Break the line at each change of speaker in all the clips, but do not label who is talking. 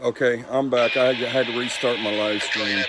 Okay, I'm back. I had to restart my live stream.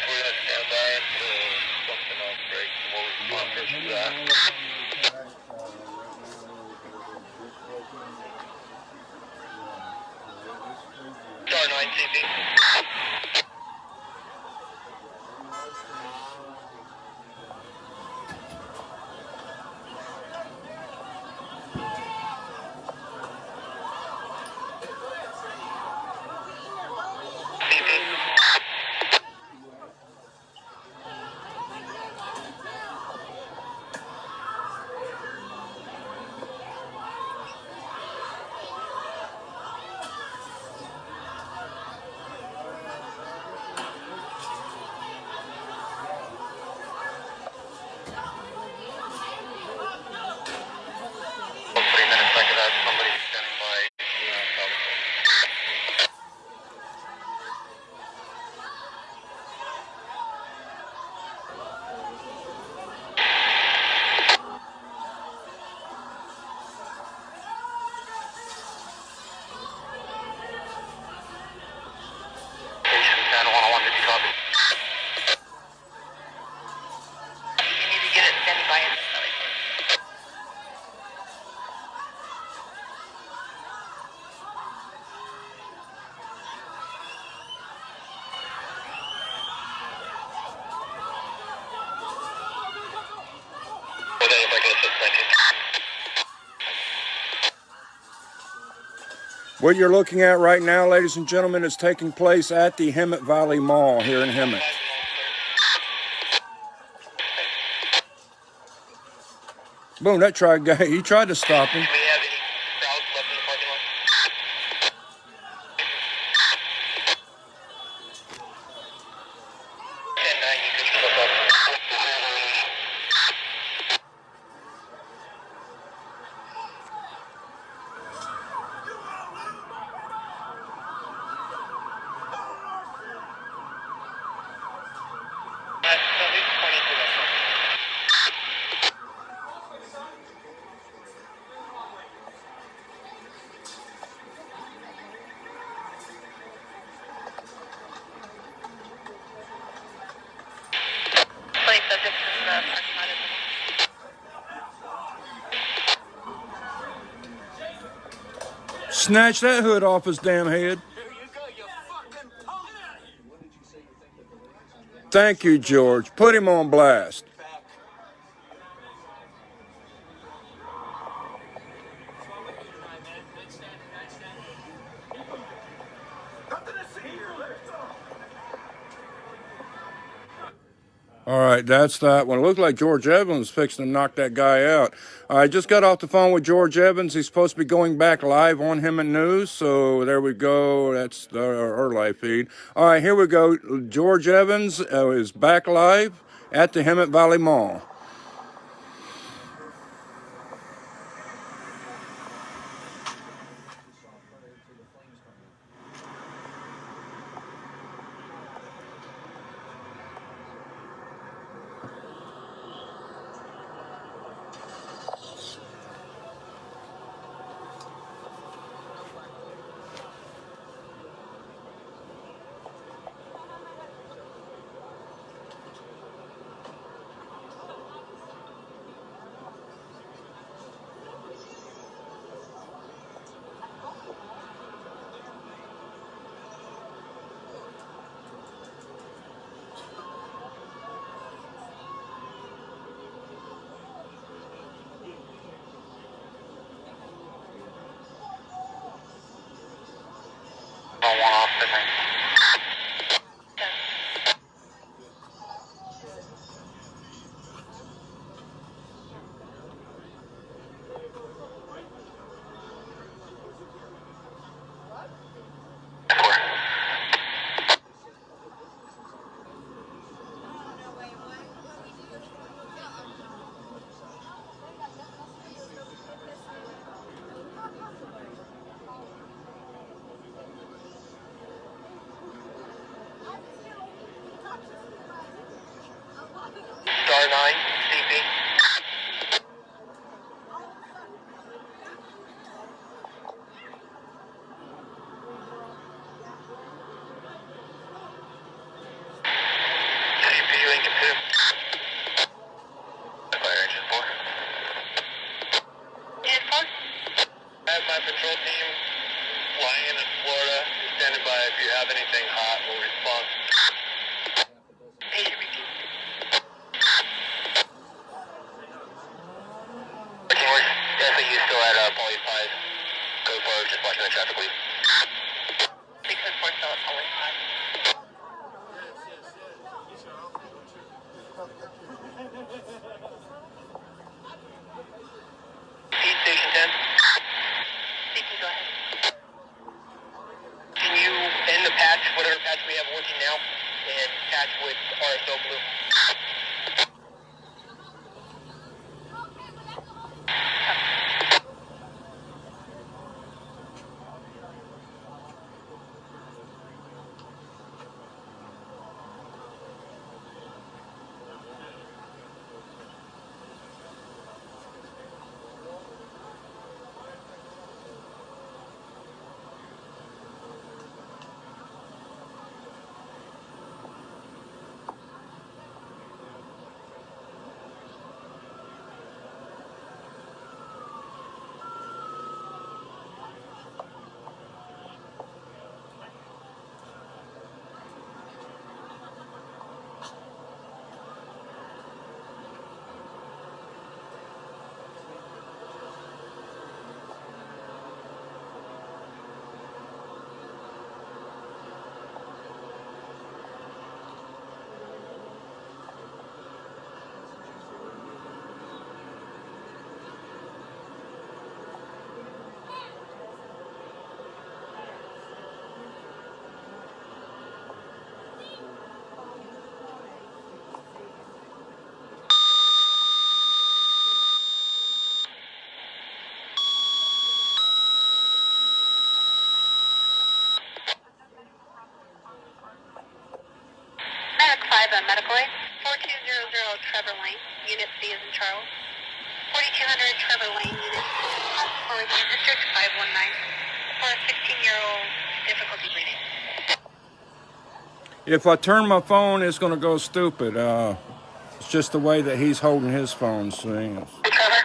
What you're looking at right now, ladies and gentlemen, is taking place at the Hemet Valley Mall here in Hemet. Boom, that guy, he tried to stop him. Snatch that hood off his damn head. Thank you, George. Put him on blast. All right, that's that one. It looked like George Evans fixing to knock that guy out. I just got off the phone with George Evans. He's supposed to be going back live on Hemet News, so there we go. That's our live feed. All right, here we go. George Evans is back live at the Hemet Valley Mall.
patrol team flying into Florida. Standing by if you have anything hot, we'll respond. Patient repeat. Definitely you still at Poly 5. Go forward, just watching the traffic, please. Because we're still at Poly 5. Feed Station 10. Speaking, go ahead. Can you end the patch, whatever patch we have working now, and patch with RSO Blue? Medical aid, 4200 Trevor Lane, Unit C is in Charles. 4200 Trevor Lane, Unit C, for District 519, for a 16-year-old difficulty breathing.
If I turn my phone, it's going to go stupid. It's just the way that he's holding his phone. See,
Hey, Trevor.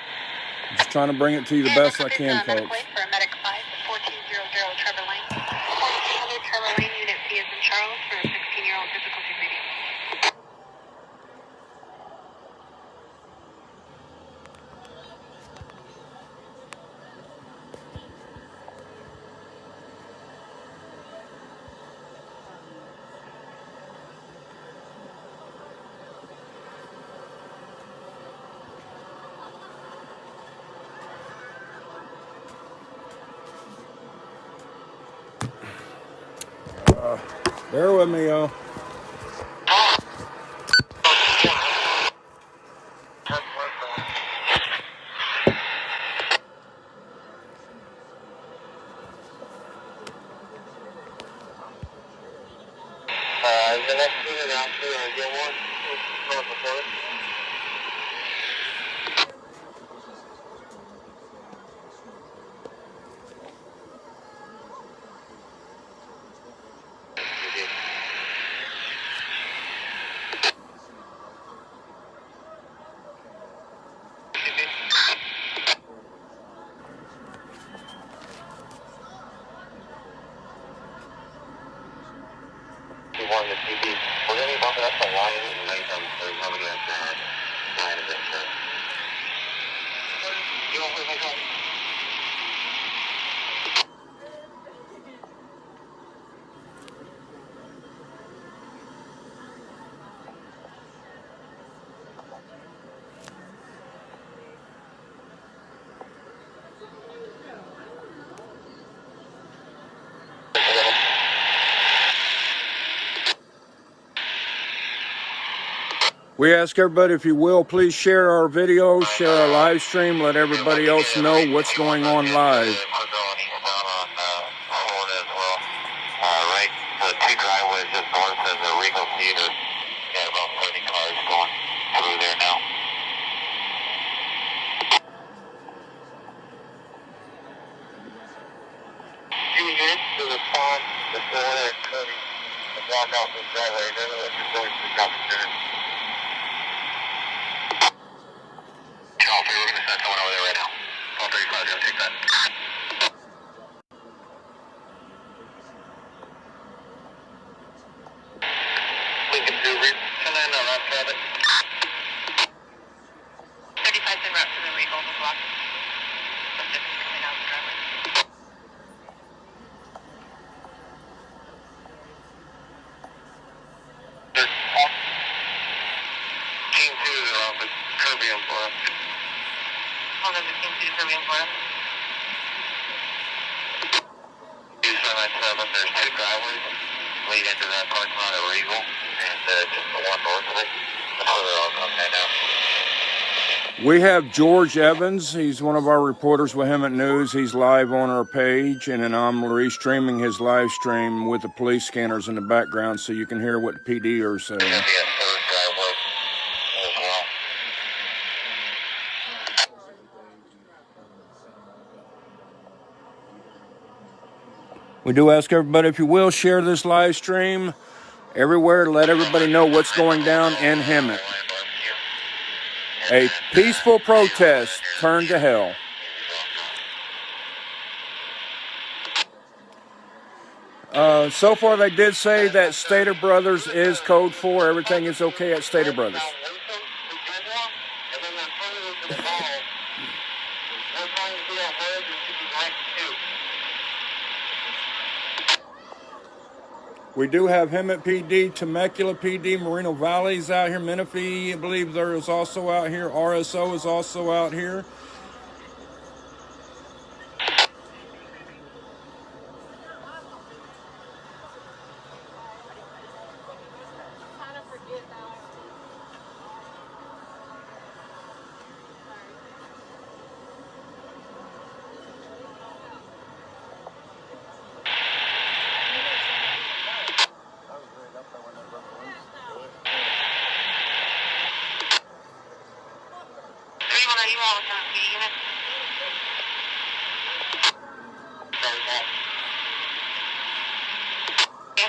just trying to bring it to you the best I can, folks.
Medical aid for a Medic 5, 4200 Trevor Lane. 4200 Trevor Lane, Unit C is in Charles, for a 16-year-old difficulty breathing.
Bear with me, y'all.
The next unit after Gilmore, north of Florida. We're going to be bumping up the line and late on the nobody has the line of insurance. You don't hear my call?
We ask everybody, if you will, please share our videos, share our live stream, let everybody else know what's going on live.
Right, the two driveways just north of the Regal Theater. Got about 30 cars going through there now. Two units to respond before they're cutting the block off the driveway. They're going to the shopping center. We're going to send someone over there right now. All 35, going to take that. 277, there's two driveways lead into that parking lot at Regal, and just the one north of it. That's where they're all coming now.
We have George Evans. He's one of our reporters with Hemet News. He's live on our page, and then I'm restreaming his live stream with the police scanners in the background so you can hear what the PD are saying.
There's going to be a third driveway as well.
We do ask everybody, if you will, share this live stream everywhere. Let everybody know what's going down in Hemet. A peaceful protest turned to hell. So far, they did say that Stater Brothers is code 4. Everything is okay at Stater Brothers. We do have Hemet PD, Temecula PD, Moreno Valley's out here, Menifee, I believe there is also out here, RSO is also out here.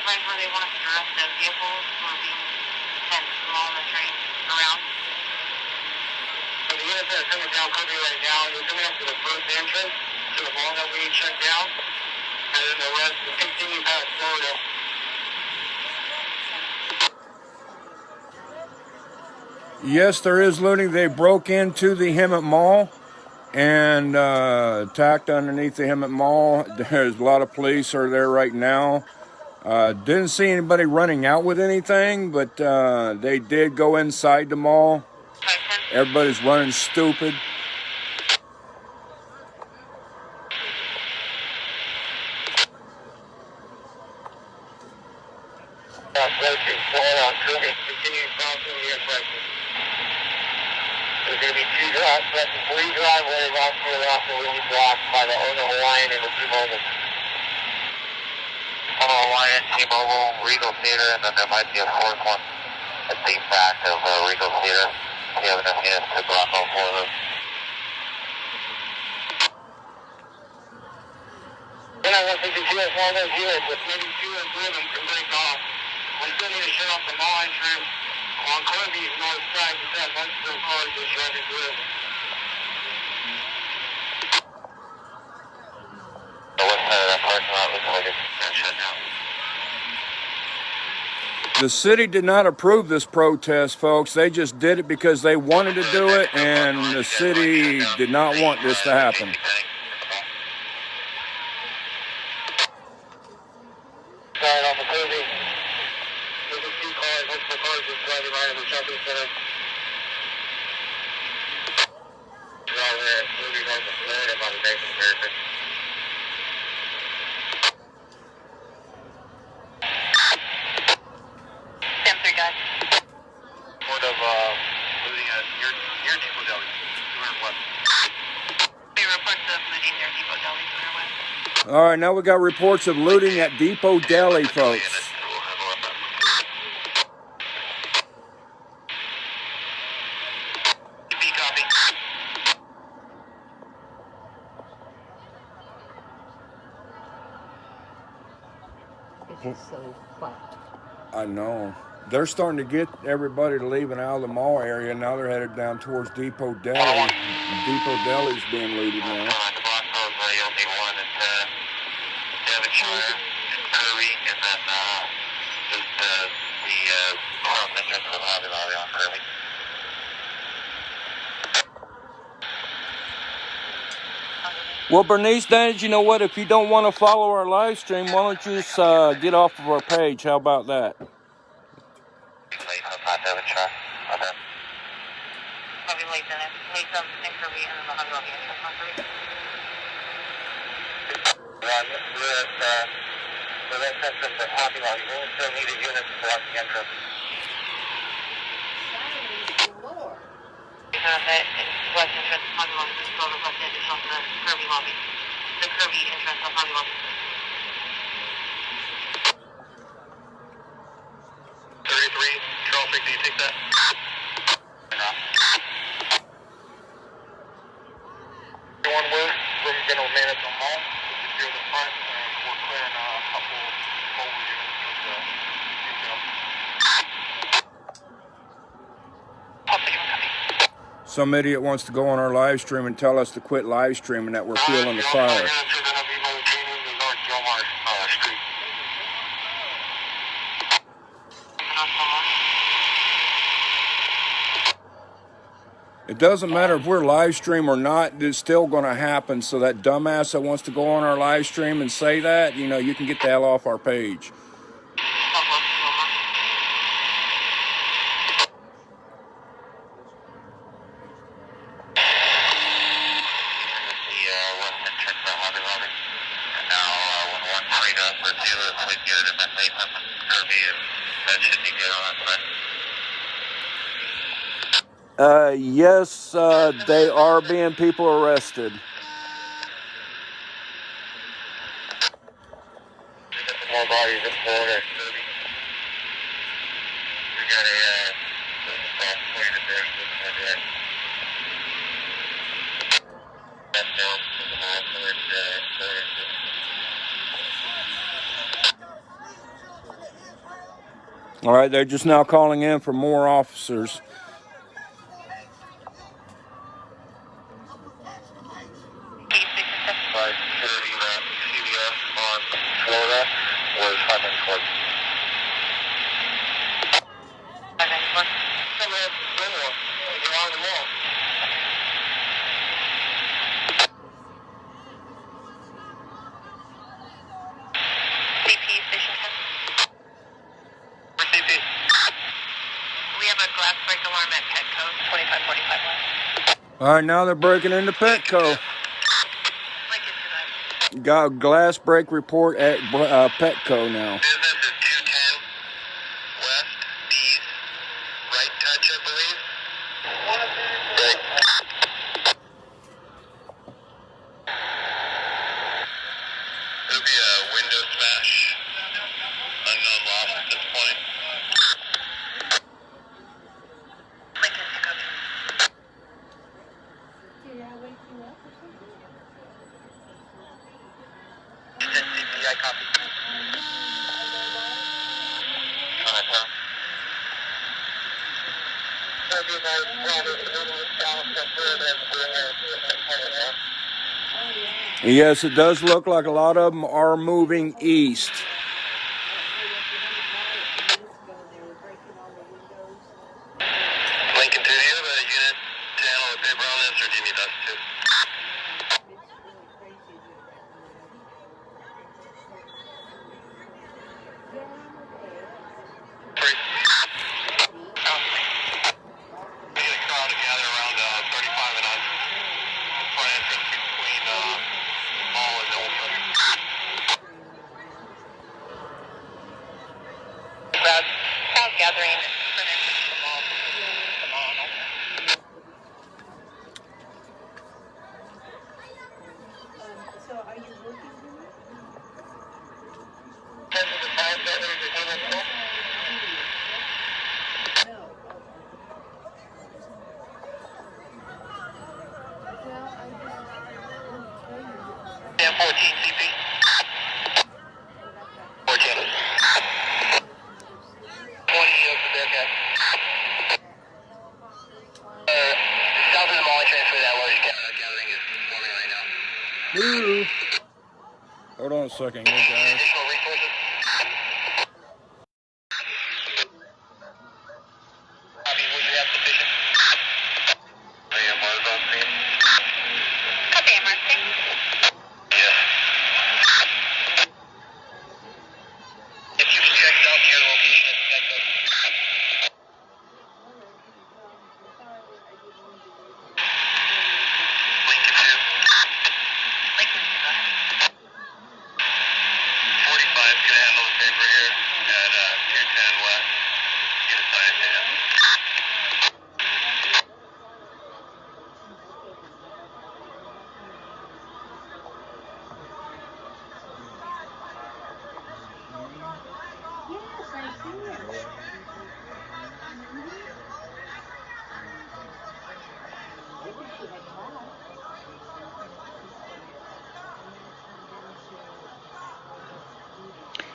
Where they want us to arrest the vehicles who are being sent along the train around. So the units that are coming down country right now, they're coming up to the first entrance to the mall that we shut down, and then the rest will continue past Florida.
Yes, there is looting. They broke into the Hemet Mall and attacked underneath the Hemet Mall. There's a lot of police are there right now. Didn't see anybody running out with anything, but they did go inside the mall. Everybody's running stupid.
There's going to be three driveways off to the left that will be blocked by the owner Hawaiian in a few moments. Hawaiian, T-Mobile, Regal Theater, and then there might be a fourth one at the back of Regal Theater. We have enough units to block all four of them. Then I want to see us all those units with maybe 2 or 3 of them can break off. We still need to shut off the mall entrance on Kirby's north side to have most of those cars just running through. The west side of that parking lot looks like it's been shut down.
The city did not approve this protest, folks. They just did it because they wanted to do it, and the city did not want this to happen.
On the Kirby, there's a few cars, multiple cars just driving by in the shopping center. They're all there, moving north of Florida by the Mason American. Sort of looting at near Depot Deli, 200 West. We reports of looting near Depot Deli, 200 West.
All right, now we got reports of looting at Depot Deli, folks.
It's so fucked.
I know. They're starting to get everybody leaving out of the mall area. Now they're headed down towards Depot Deli. Depot Deli's being looted now.
The block road where you'll need one into Devonshire, Kirby, and then just the cross entrance to the Hobby Lobby on Kirby.
Well, Bernice, Dad, you know what? If you don't want to follow our live stream, why don't you just get off of our page? How about that?
Devonshire. Probably late then. Late in Kirby and then the Hobby Lobby entrance on Kirby. West entrance of Hobby Lobby. Just go to the west entrance of the Kirby lobby. The Kirby entrance of Hobby Lobby. 33, Charles, can you take that? One word, we're going to remain at the mall. If you're the front, and we're clearing a couple mobile units with the detail.
Some idiot wants to go on our live stream and tell us to quit live streaming that we're feeling the fire. It doesn't matter if we're live stream or not, it's still going to happen. So that dumbass that wants to go on our live stream and say that, you know, you can get the hell off our page. Yes, they are being people arrested.
More bodies in Florida. We got a soft point in there.
All right, they're just now calling in for more officers. All right, now they're breaking into Petco. Got a glass break report at Petco now.
Business is 210 West East Right Touch, I believe. Right. It'll be a window smash. Unknown loss at this point.
Did I wake you up or something?
CPI copy.
Yes, it does look like a lot of them are moving east.
Lincoln, do you have a unit to handle the paper on this, or do you need us to? We get a crowd together around 35 and us. Front entrance between Mall and Ultra. Crowd gathering front entrance to Mall.
So are you working here? No. Well, I just
14 CP. 14. 20 of the Bearcat. South of the Mall transfer that large gathering is forming right now.
Ooh. Hold on a second, here, guys.
Additional resources? Copy, would you have sufficient? Copy, MRC. Yes. If you can check out your location at Petco. Lincoln 2. Lincoln 2. gonna handle the paper here at 210 West. Get assigned to him.
Yes, I see it. I wish you had called.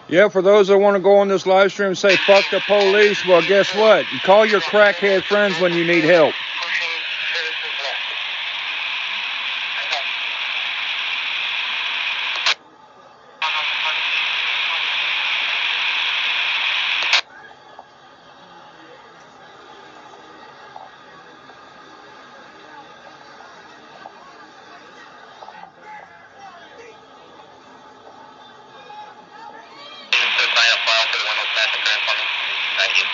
Yeah, for those that want to go on this live stream and say, fuck the police, well, guess what? You call your crackhead friends when you need help.
Thank you.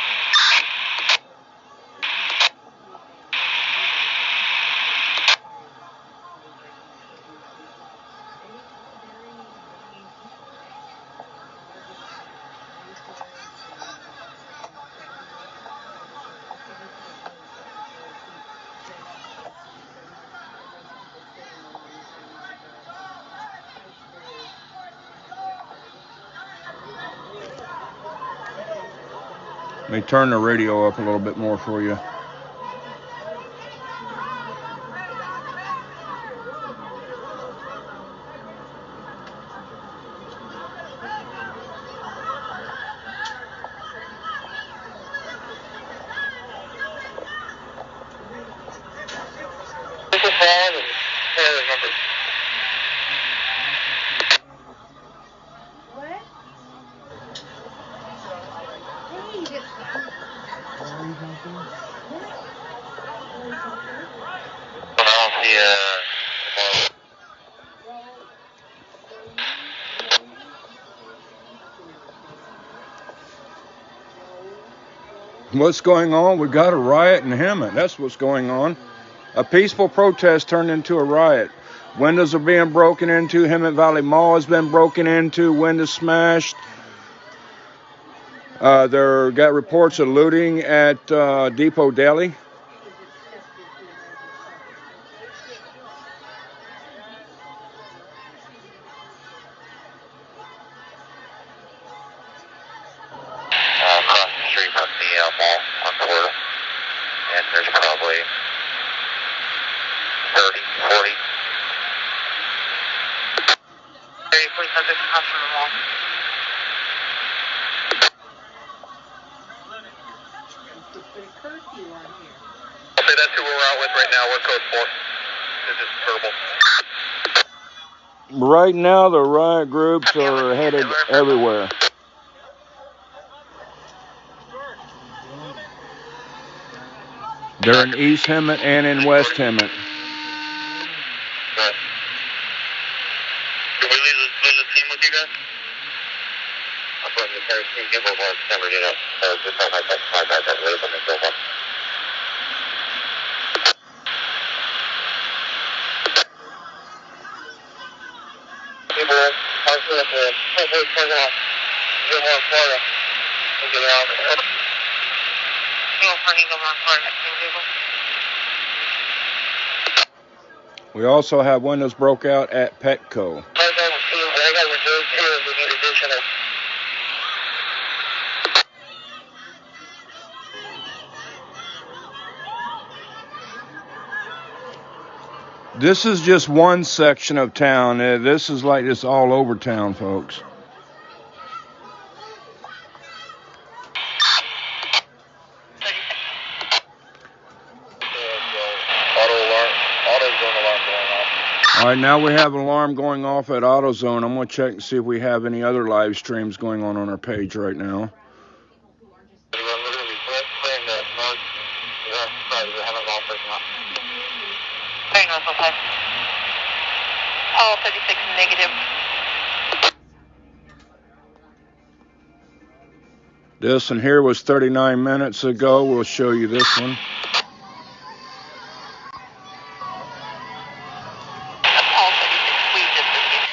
Let me turn the radio up a little bit more for you.
What? Hey, this.
What's going on? We got a riot in Hemet. That's what's going on. A peaceful protest turned into a riot. Windows are being broken into. Hemet Valley Mall has been broken into. Windows smashed. There got reports of looting at Depot Deli.
Across the street from the mall on Florida. And there's probably 30, 40. Please have this across from the mall.
Put a curfew on here.
I'll say that's who we're out with right now. We're code 4. This is verbal.
Right now, the riot groups are headed everywhere. They're in East Hemet and in West Hemet.
Did we leave the team with you guys? I'm putting the entire team give over never did it. So just on my back, I leave them and go home. People, I was going to turn off. Get more Florida. And get out.
We also have windows broke out at Petco.
I got reserved here if we need additional.
This is just one section of town. This is like this all over town, folks. All right, now we have an alarm going off at AutoZone. I'm going to check and see if we have any other live streams going on our page right now.
All 36 negative.
This one here was 39 minutes ago. We'll show you this one.
All 36, we just received.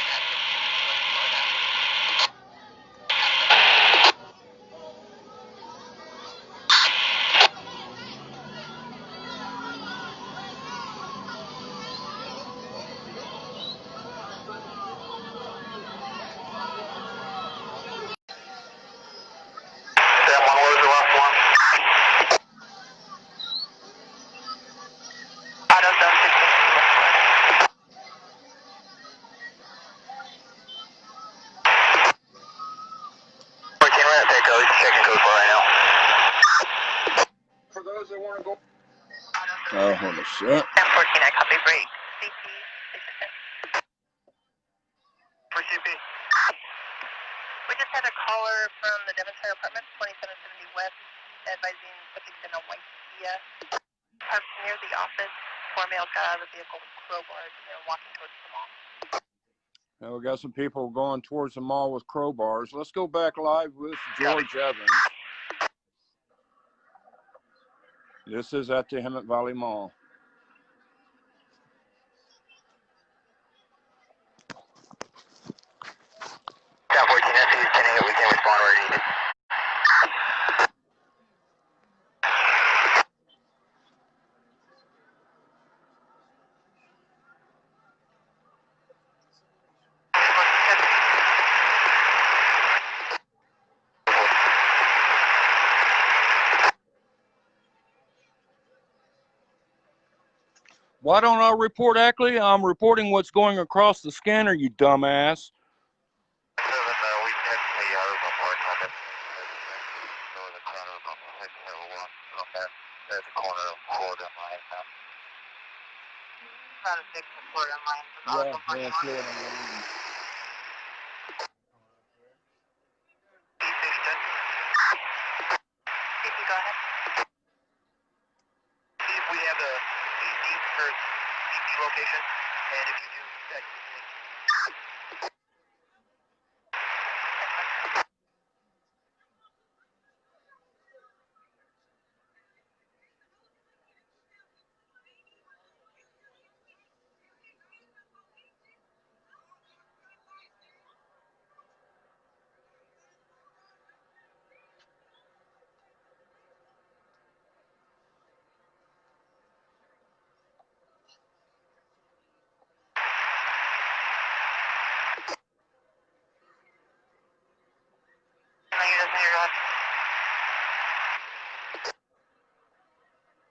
Oh, holy shit.
1014, I copy break. CP, for CP. We just had a caller from the Devonshire apartment, 2770 West, advising subject in a white Kia. Parked near the office. 4 males got out of the vehicle with crowbars and they're walking towards the mall.
Now we got some people going towards the mall with crowbars. Let's go back live with George Evans. This is at the Hemet Valley Mall.
Down 14, SC is 10-8, we can respond where needed.
Why don't I report accurately? I'm reporting what's going across the scanner, you dumbass.
We technically are reporting on it. There's a corner of Florida line. About a 6 of Florida line.
Yeah, Florida line.
Go ahead. See if we have a CD for CP location, and if you do, text me.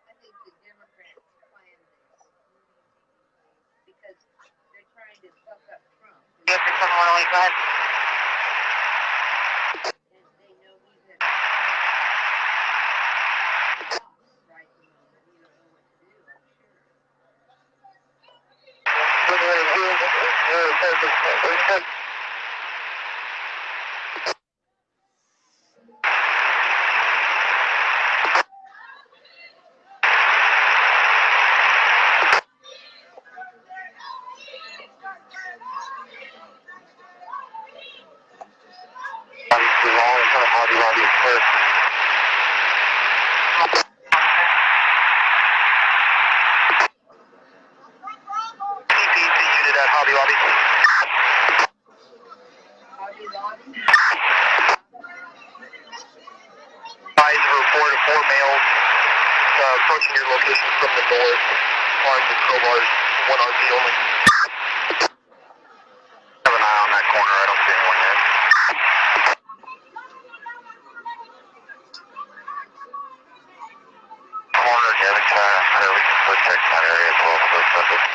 I think the Democrats planned this because they're trying to fuck up Trump.
Yes, it's 718, go ahead.
And they know he's at loss right now. He don't know what to do, I'm sure.
Hobby Lobby.
Hobby Lobby?
Eyes report of 4 males approaching your location from the north, armed with crowbars, 1 RP only. Have an eye on that corner, I don't see anyone yet. Corner, Devon, we can protect that area as well for those subjects.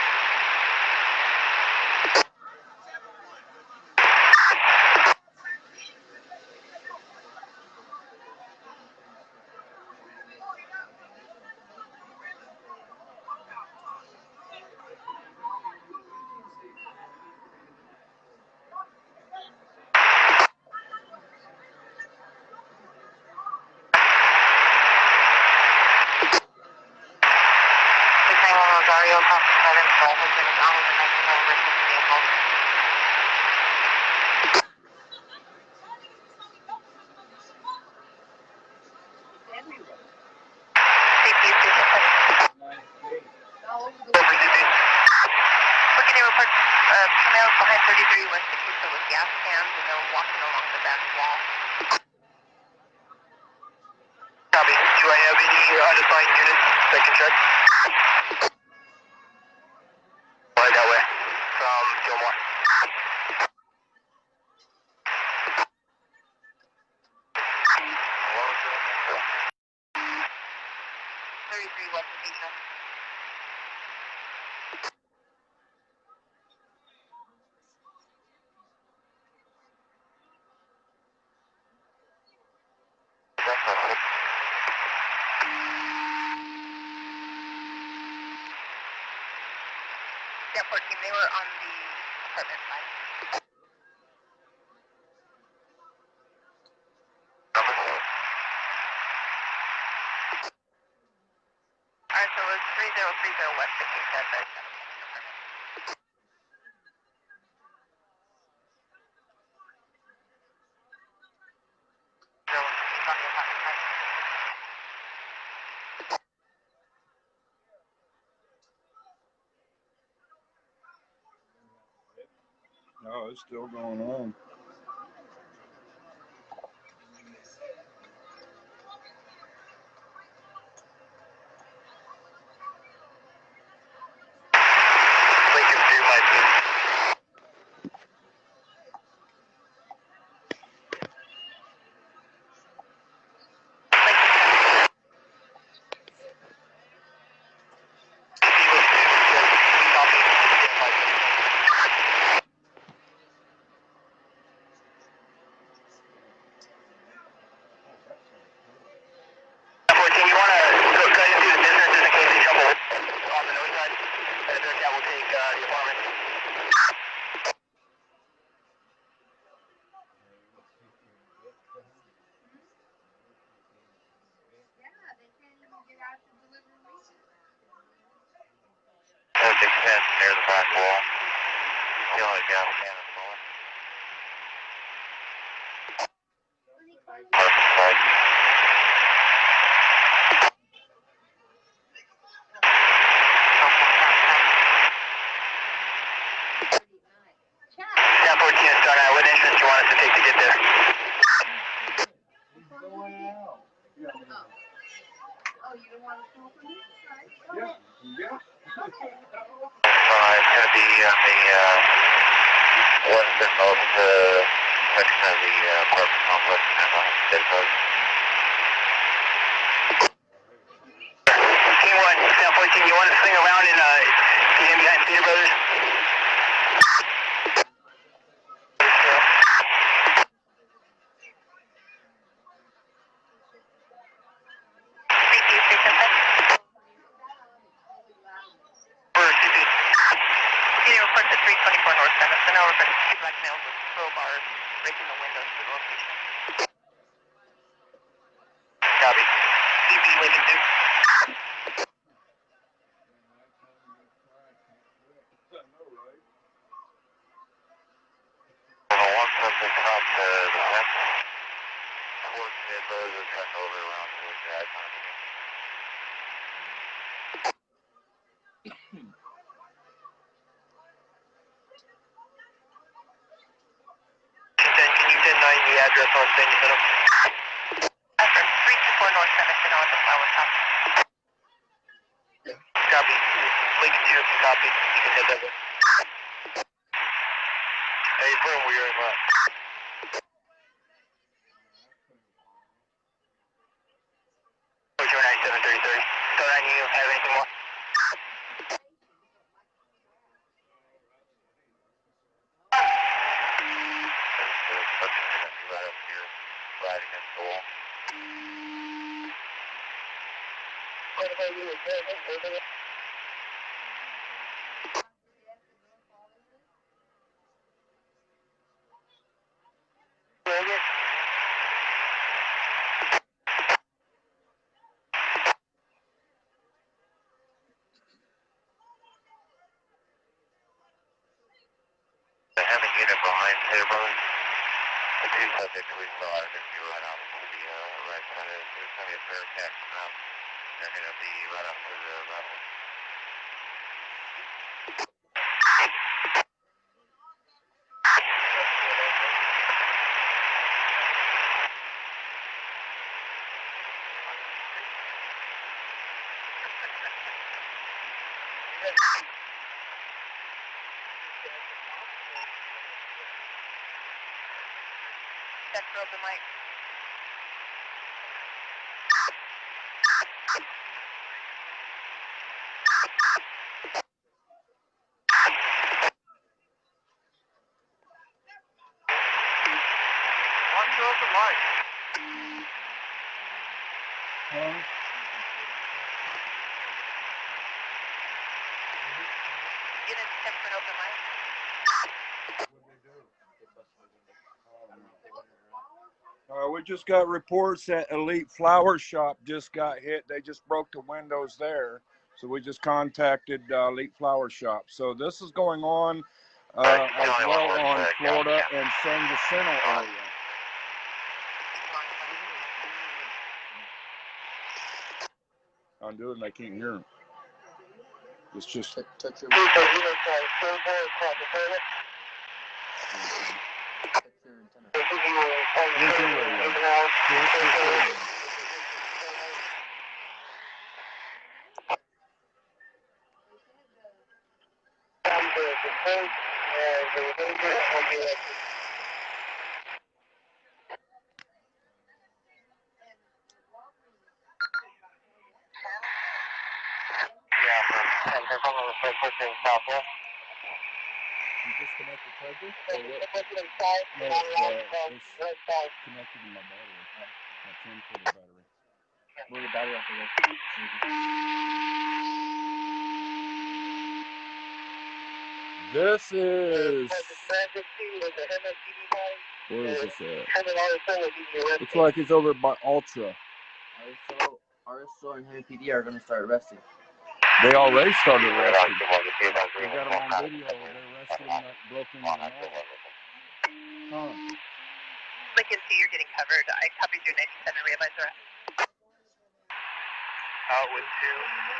Rosario, Costa 7, 12 has been found with a 19 versus vehicle.
It's everywhere.
CP station 7.
It's all over the
Over
world.
CP. Looking at report, females behind 33 West Tequila with gas cans and they're walking along the back wall. Copy. Do I have any unassigned units that can check? Right that way. From Gilmore. 33 West Tequila. Yeah, 14. They were on the apartment side. Alright, so it was 3030 West 57. So he's on the apartment side.
No, it's still going on.
Near the back wall. The only gas can is going. Apartment side. Yeah, 14 is starting out. What entrance do you want us to take to get there?
Oh, you don't want to go for me? Sorry. Go
Yeah.
ahead.
Yeah.
Okay.
It's going to be on the westernmost section of the apartment complex and on the dead bug. Team 1, Stand 14, you want to swing around and get in behind Peter Brothers? Reports at 324 North 7th, and now we're going to two black males with crowbars breaking the windows to the location. Copy. DP Lincoln 2. One something up to the left. Towards the road, we're cutting over around to the drive time again. Can you 10-9 the address on San Antonio? Address 324 North 7th and on the flower top. Copy. Lincoln 2, copy. You can head that way. Hey, firm, we are in left. 297-3030. So 9, you have anything more? Right up here, right against the wall. The Hemet unit behind Peter Brothers. The two subjects we saw are going to be right off to the right side. There's going to be a fair attack coming up. They're going to be right off to the left. Check for open mic. Watch your open mic. Unit 10-4 open line.
We just got reports that Elite Flower Shop just got hit. They just broke the windows there. So we just contacted Elite Flower Shop. So this is going on as well on Florida and San Jacinto area. I'm doing, I can't hear him. It's just touch your You disconnect the charger? Or what? No, it's connected to my battery. My 10-foot battery. Where's the battery off the way? This is... Where is this at? Looks like it's over by Ultra. RSO and Hemet PD are going to start arresting. They already started arresting. We got them on video. They arrested them that broke into the mall. Huh.
Lincoln C, you're getting covered. I copied your 97 realize arrest.
Out with 2,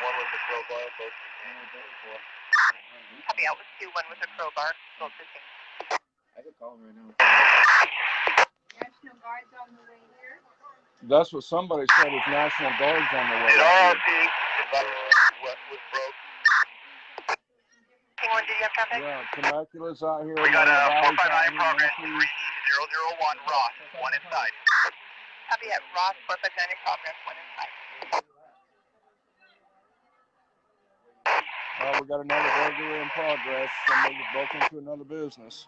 1 with the crowbar, both
Copy out with 2, 1 with a crowbar, both the same.
I could call him right now. National Guard's on the way here.
That's what somebody said, is National Guard's on the way.
It all Westwood broke.
Anyone, did you have traffic?
Yeah, Temecula's out here.
We got a 459 progress, 3001 Ross, 1 inside.
Copy at Ross, 459 in progress, 1 inside.
We got another burglary in progress. Somebody broke into another business.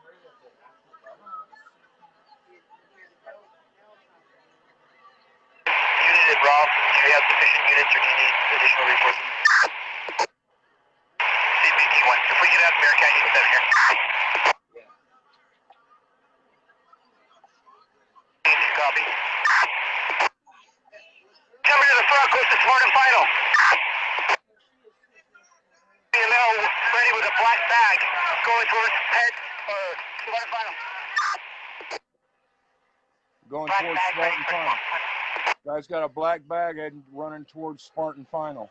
Unit at Rob, do you have sufficient units or do you need additional resources? CPT1, if we could have American Unit 7 here. Copy. Coming to the front, close to Smart and Final. BLM ready with a black bag, going towards head, Smart and Final.
Going towards Spartan Final. Guy's got a black bag and running towards Spartan Final.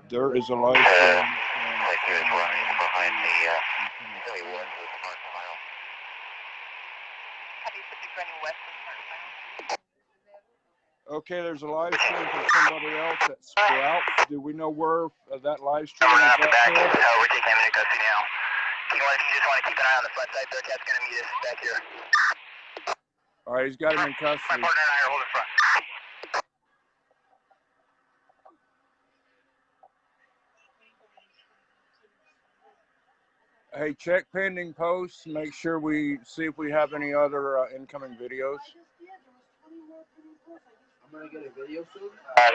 There is a light. Okay, there's a live stream from somebody else at Sprouts. Do we know where that live stream is at?
We're taking him into custody now. If you just want to keep an eye on the front side, Bearcat's going to meet us back here.
All right, he's got him in
My
custody.
partner and I are holding front.
Hey, check pending posts. Make sure we see if we have any other incoming videos.
I'm gonna get a video soon.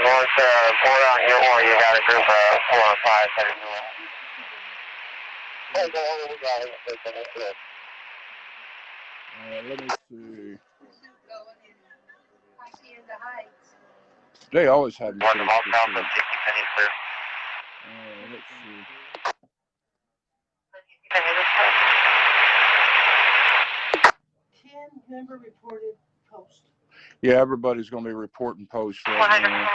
North, 4 on your one, you got a group of 4 or 5 headed north.
Let me see.
Hacienda Heights.
They always had me.
One mile south of 60 Penny clear.
Let's see.
10 member reported post.
Yeah, everybody's going to be reporting posts right
100
now.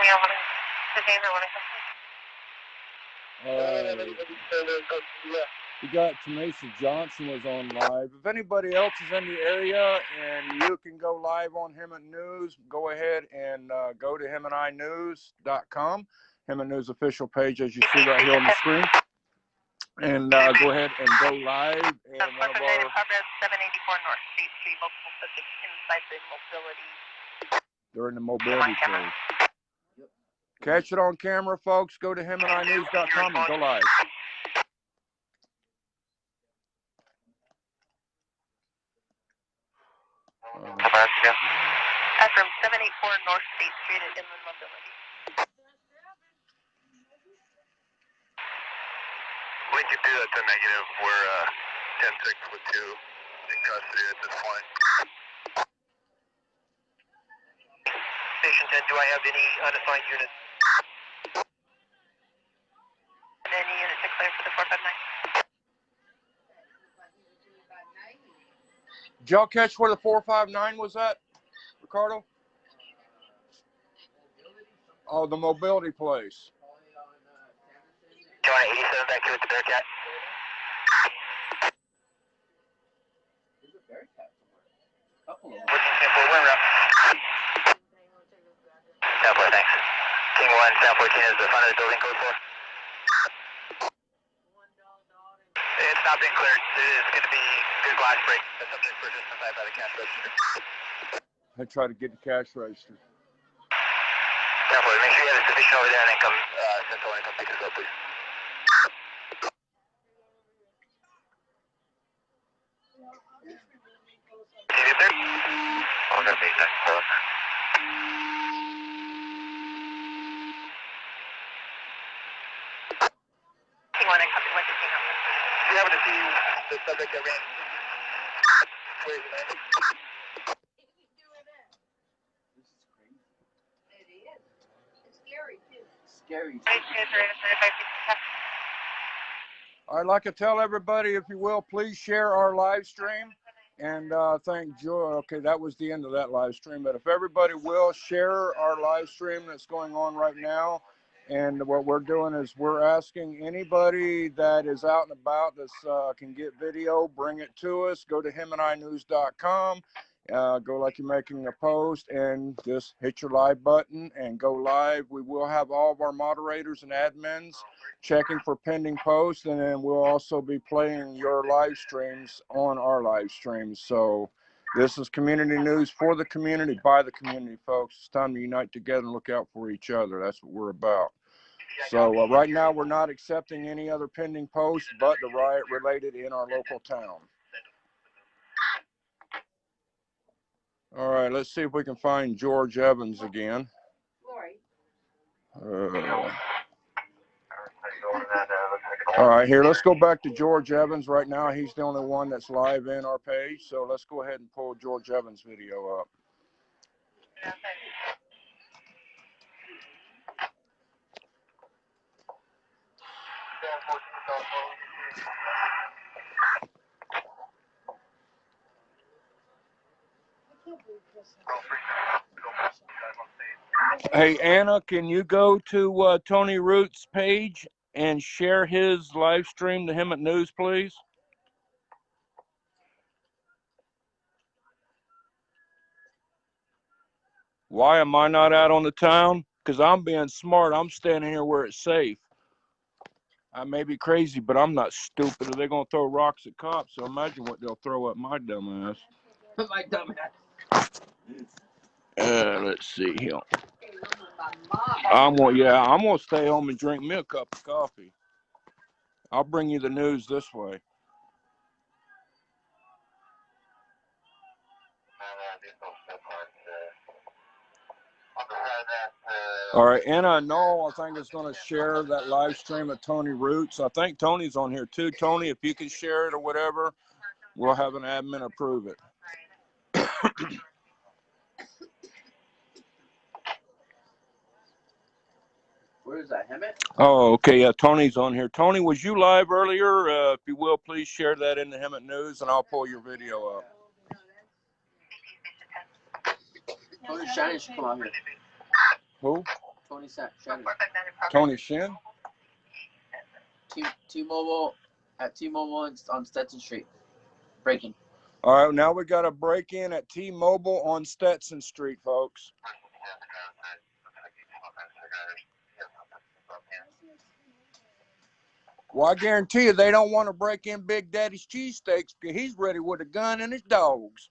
We got Tamesa Johnson was on live. If anybody else is in the area and you can go live on Hemet News, go ahead and go to HemetINews.com, Hemet News official page, as you see right here on the screen. And go ahead and go live. And one of our
784 North State Street, multiple subjects inside the mobility.
They're in the mobility phase. Catch it on camera, folks. Go to HemetINews.com and go live.
From 784 North State Street at Inland Mobility.
Lincoln 2, that's a negative. We're 10-6 with 2 in custody at this point. Station 10, do I have any unassigned units?
And any unit declared for the 459?
Did y'all catch where the 459 was at, Ricardo? Oh, the mobility place.
Johnny 87 back here with the Bearcat. Looking sample, wind up. Sample, thanks. King 1, sample 14 is the front of the building code 4. It's not been cleared. It is going to be good glass break. That's something that's purchased inside by the cash register.
I try to get the cash register.
Sample, make sure you have a sufficient over there and then come, Central and come pick us up, please. Can you get there? Oh, that's me. That's close.
King 1, I copy. What did you know?
Do you happen to see the subject that ran? Where is it, man?
It is. It's scary, too.
Scary.
I'd like to tell everybody, if you will, please share our live stream. And thank Joy. Okay, that was the end of that live stream. But if everybody will share our live stream that's going on right now. And what we're doing is we're asking anybody that is out and about that can get video, bring it to us. Go to hemineyenews.com. Go like you're making a post and just hit your live button and go live. We will have all of our moderators and admins checking for pending posts, and then we'll also be playing your live streams on our live streams. So this is community news for the community, by the community, folks. It's time to unite together and look out for each other. That's what we're about. So right now we're not accepting any other pending posts but the riot related in our local town. All right, let's see if we can find George Evans again. All right, here, let's go back to George Evans. Right now, he's the only one that's live in our page. So let's go ahead and pull George Evans' video up. Hey, Anna, can you go to Tony Root's page and share his live stream to Hemet News, please? Why am I not out on the town? Because I'm being smart. I'm standing here where it's safe. I may be crazy, but I'm not stupid. They're going to throw rocks at cops, so imagine what they'll throw at my dumb ass.
My dumb ass.
Let's see here. I'm gonna stay home and drink me a cup of coffee. I'll bring you the news this way. All right, Anna, no, I think it's going to share that live stream of Tony Roots. I think Tony's on here too. Tony, if you can share it or whatever, we'll have an admin approve it.
Where is that, Hemet?
Oh, okay, yeah, Tony's on here. Tony, was you live earlier? If you will, please share that in the Hemet News, and I'll pull your video up.
Tony Shannon should come out here.
Who?
Tony Shannon.
Tony Shin?
T-Mobile at T-Mobile on Stetson Street. Breaking.
All right, now we got a break-in at T-Mobile on Stetson Street, folks. Well, I guarantee you they don't want to break in Big Daddy's cheesesteaks because he's ready with a gun and his dogs.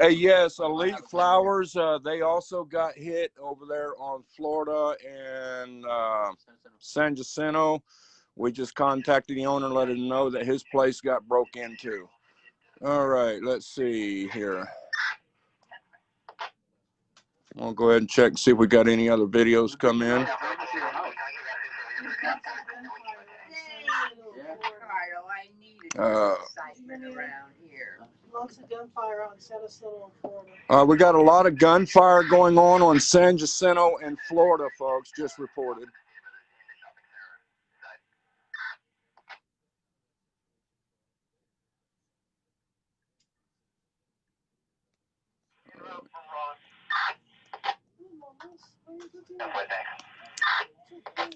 Yes, Elite Flowers. They also got hit over there on Florida and San Jacinto. We just contacted the owner and let him know that his place got broke into. All right, let's see here. I'll go ahead and check and see if we got any other videos come in.
Lots of gunfire on San Jacinto, Florida.
We got a lot of gunfire going on San Jacinto and Florida, folks, just reported.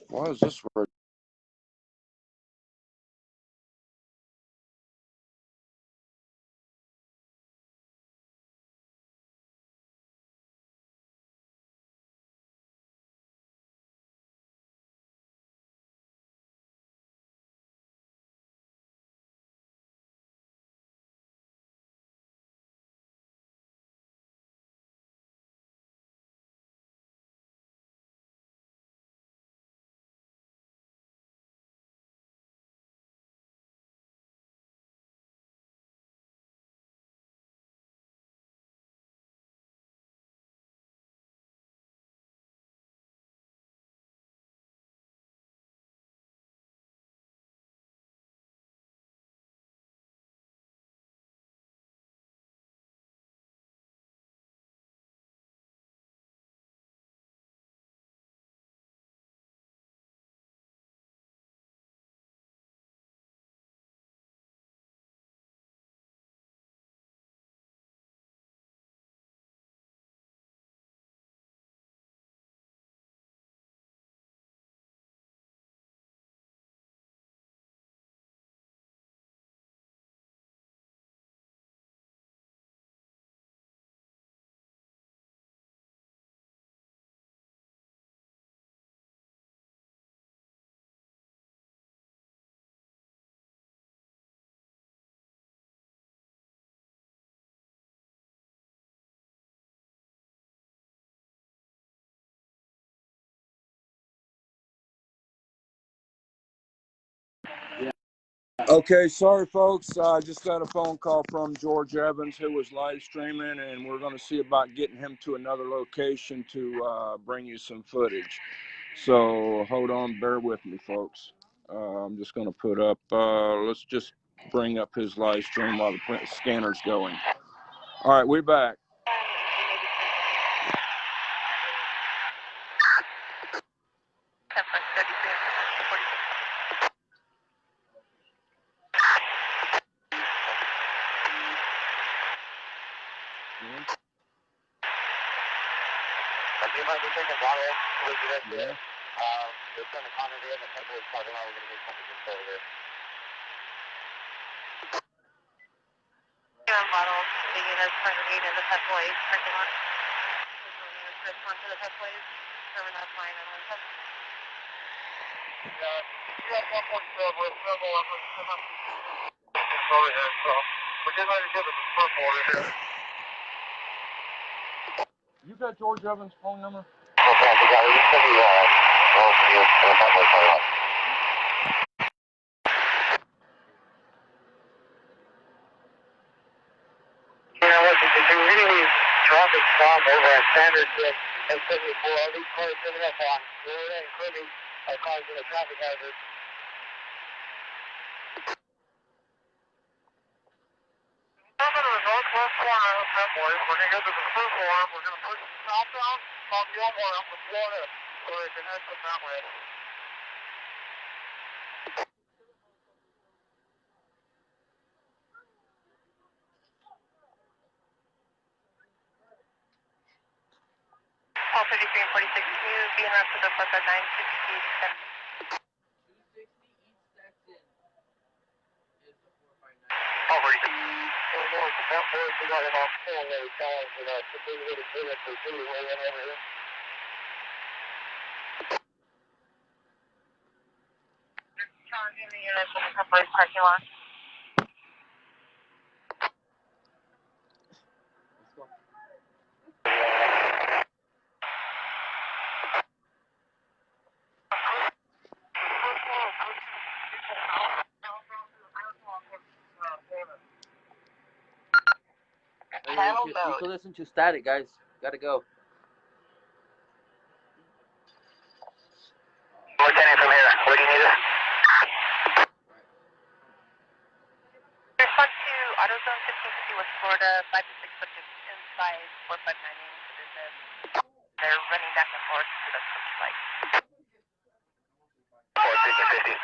Why is this word? Okay, sorry folks, I just got a phone call from George Evans who was live streaming, and we're going to see about getting him to another location to bring you some footage. So hold on, bear with me folks. I'm just going to put up, let's just bring up his live stream while the scanner's going. All right, we're back.
Models, the units underneath in the pet place parking lot. Units onto the pet place. Serving that fine and one. Yeah, 1.7, overhead, so we're getting ready to give it the purple over here.
You got George Evans' phone number?
Traffic stop over at Sanderson and 74. All these cars coming up on Florida and Kirby are causing a traffic hazard. Coming to the northwest corner of Pet Boys. We're going to get to the first alarm. We're going to push the southbound from Gilmore up to Florida so they can exit that way. All 33 and 46, can you be in to the bus at 960? 260 East Sexton is the 459. All 36. And more to Pet Boys, we got him off full way calling for that. So please get a unit for 2 way in over here. Charging the unit from the Pet Boys parking lot. Paddle
You
boat.
can listen to static, guys. Gotta go.
Lieutenant from here. What do you need? Respond to AutoZone 1550 West Florida, 5 to 6 subjects inside 459 business. They're running back and forth to the switch light. 450.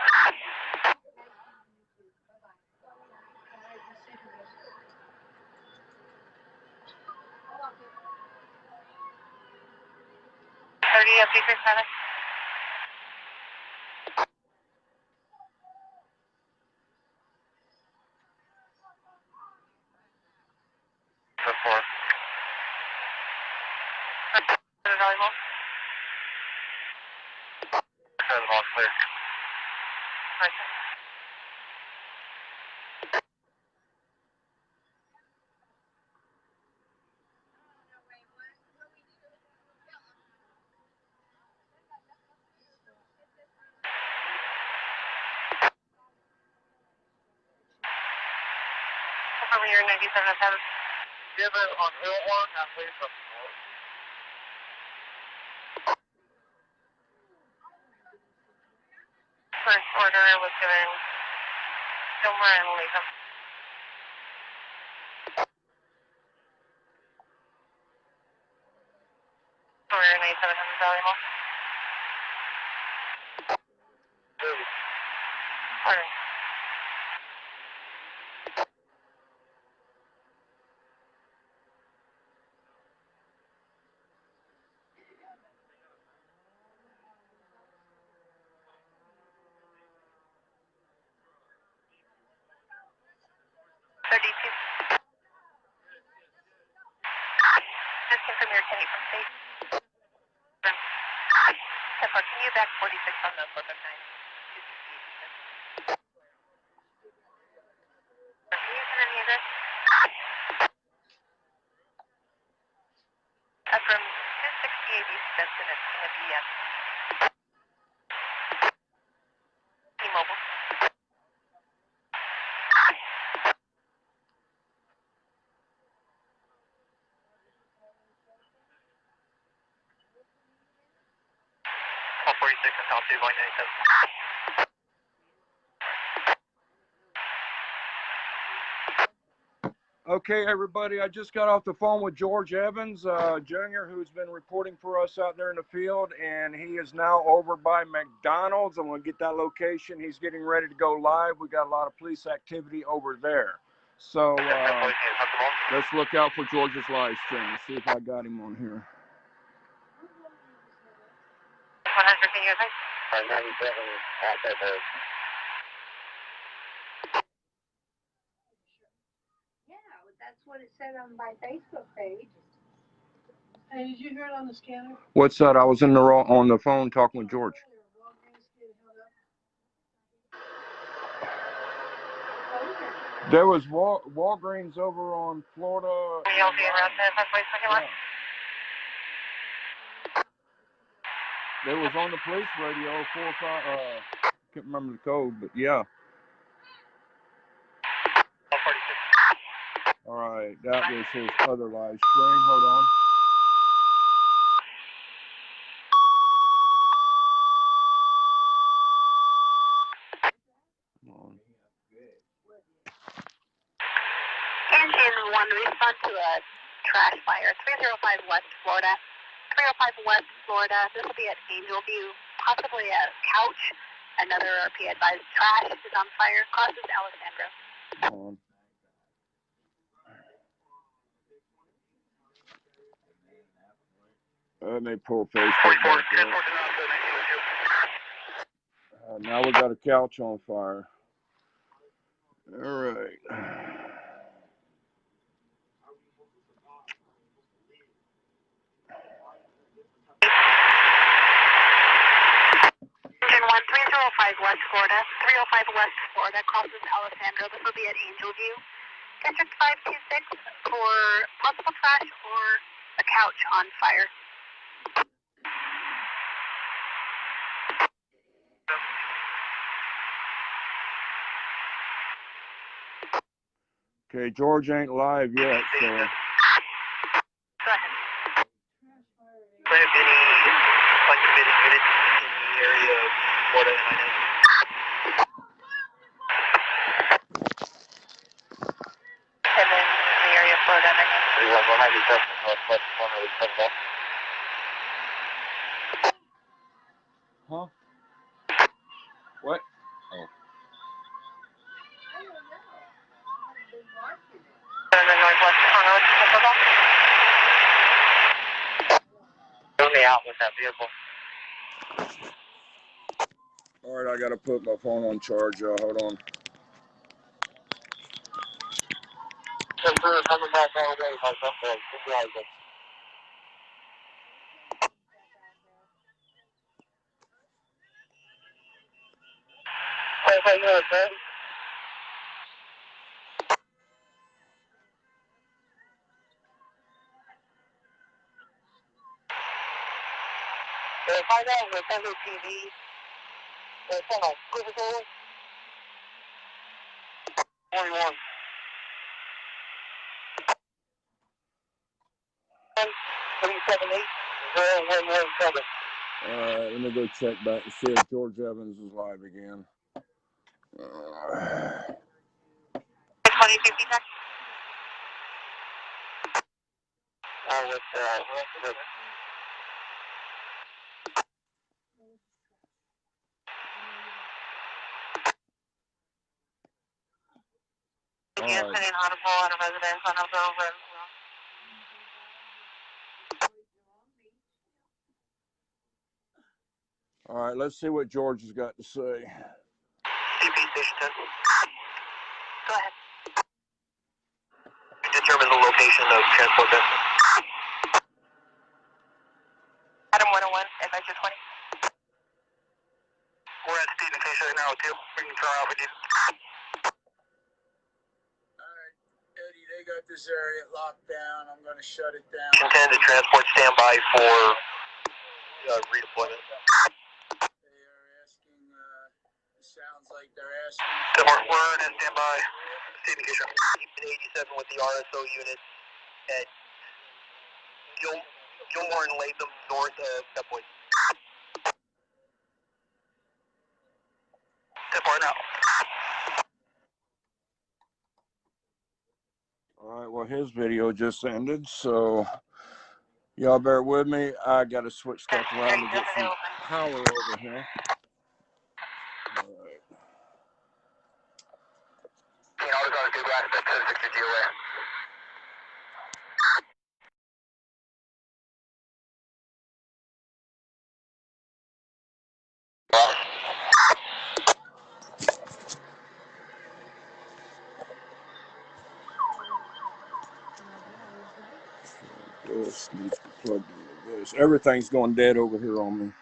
30 up, 337. So 4. The volleyball? The ball's clear. Right. Over here, 9707. Give it on hill 1, halfway from north. First order was given Silmer and Latham. Order 9700 volleyball. Order. Just confirm your Kenny from state. Can you back 46 on the 459? Can you send any address? From 268 East Benson, it's going to be at T-Mobile. Call 46 and South 2 going 97.
Okay, everybody, I just got off the phone with George Evans, Jr., who's been reporting for us out there in the field, and he is now over by McDonald's. I'm going to get that location. He's getting ready to go live. We got a lot of police activity over there. So let's look out for George's live stream. Let's see if I got him on here.
100, can you advise? 97 at that road.
That's what it said on my Facebook page. Hey, did you hear it on the scanner?
What's that? I was on the phone talking with George. There was Walgreens over on Florida.
You'll be around the halfway second one?
They was on the police radio, 4 or 5, can't remember the code, but yeah.
46.
All right, that was his other live stream. Hold on.
Engine 1, respond to a trash fire, 305 West Florida. 305 West Florida. This will be at Angel View, possibly a couch. Another RP advised trash is on fire. Crosses Alessandro.
And they pull Facebook back up. Now we got a couch on fire. All right.
Engine 1, 305 West Florida. 305 West Florida crosses Alessandro. This will be at Angel View. District 526 for possible trash or a couch on fire.
Okay, George ain't live yet, so
Plan of any uncommitted units in the area of Florida and I-90. And then the area of Florida and I-90. 190 northwest corner of the
Huh? What? Oh.
And then northwest corner of the Only out with that vehicle.
All right, I gotta put my phone on charge. Hold on.
Coming back all day, my something. Hey, you okay? Find out with MOTV. Hold on. Quick, 41. 378 0117.
All right, let me go check back to see if George Evans is live again.
2050 check. With
All right.
An audible at a residence on Elko.
All right, let's see what George has got to say.
CP Station 10. Go ahead. Determine the location of transport vessel. Adam 101, adventure 20. We're at Stephen Station right now, too. Bring the car out with you.
All right, Eddie, they got this area locked down. I'm going to shut it down.
Intend to transport standby for redeployment.
They are asking, it sounds like they're asking.
We're in standby. Stephen Station 87 with the RSO unit at Gilmore and Latham north of Step Point. Step Point now.
All right, well, his video just ended, so y'all bear with me. I got to switch stuff around to get some power over here. All right.
Autocar 2 glass, 760 GOA.
This needs to be plugged into this. Everything's going dead over here on me.
1.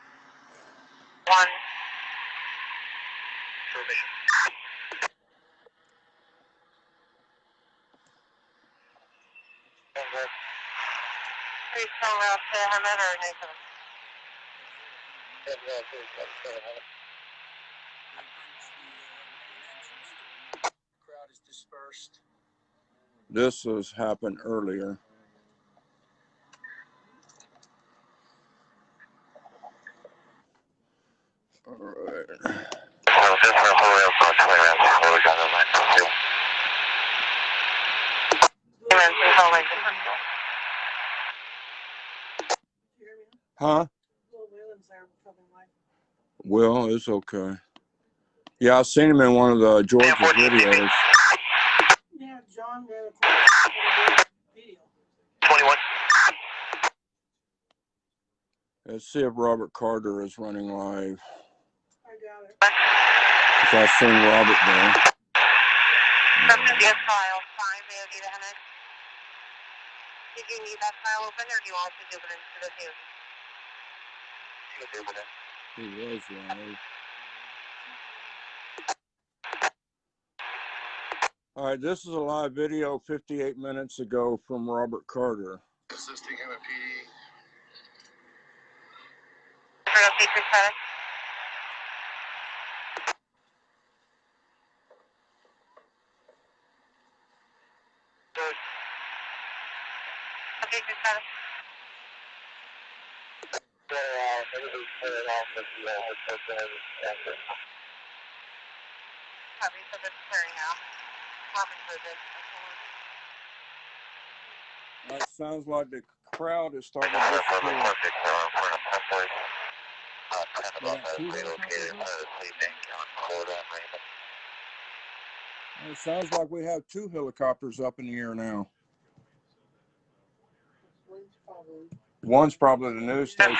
Permission. Are you still out to Hemet or Nathan?
Crowd is dispersed. This has happened earlier. All right. Huh? Well, it's okay. Yeah, I've seen him in one of the Georgia videos.
Yeah, John ran a video.
21.
Let's see if Robert Carter is running live.
I got it.
Because I've seen Robert there.
Yes, file 5 AOD to Hemet. Did you need that file open or do you want to do it into the view?
He was live. All right, this is a live video 58 minutes ago from Robert Carter.
Assisting Hemet PD.
Feature status. engagement status. Everybody's clearing off with the copy, so that's clearing now. Copy for this.
It sounds like the crowd is starting to disappear. It sounds like we have 2 helicopters up in the air now. One's probably the news station.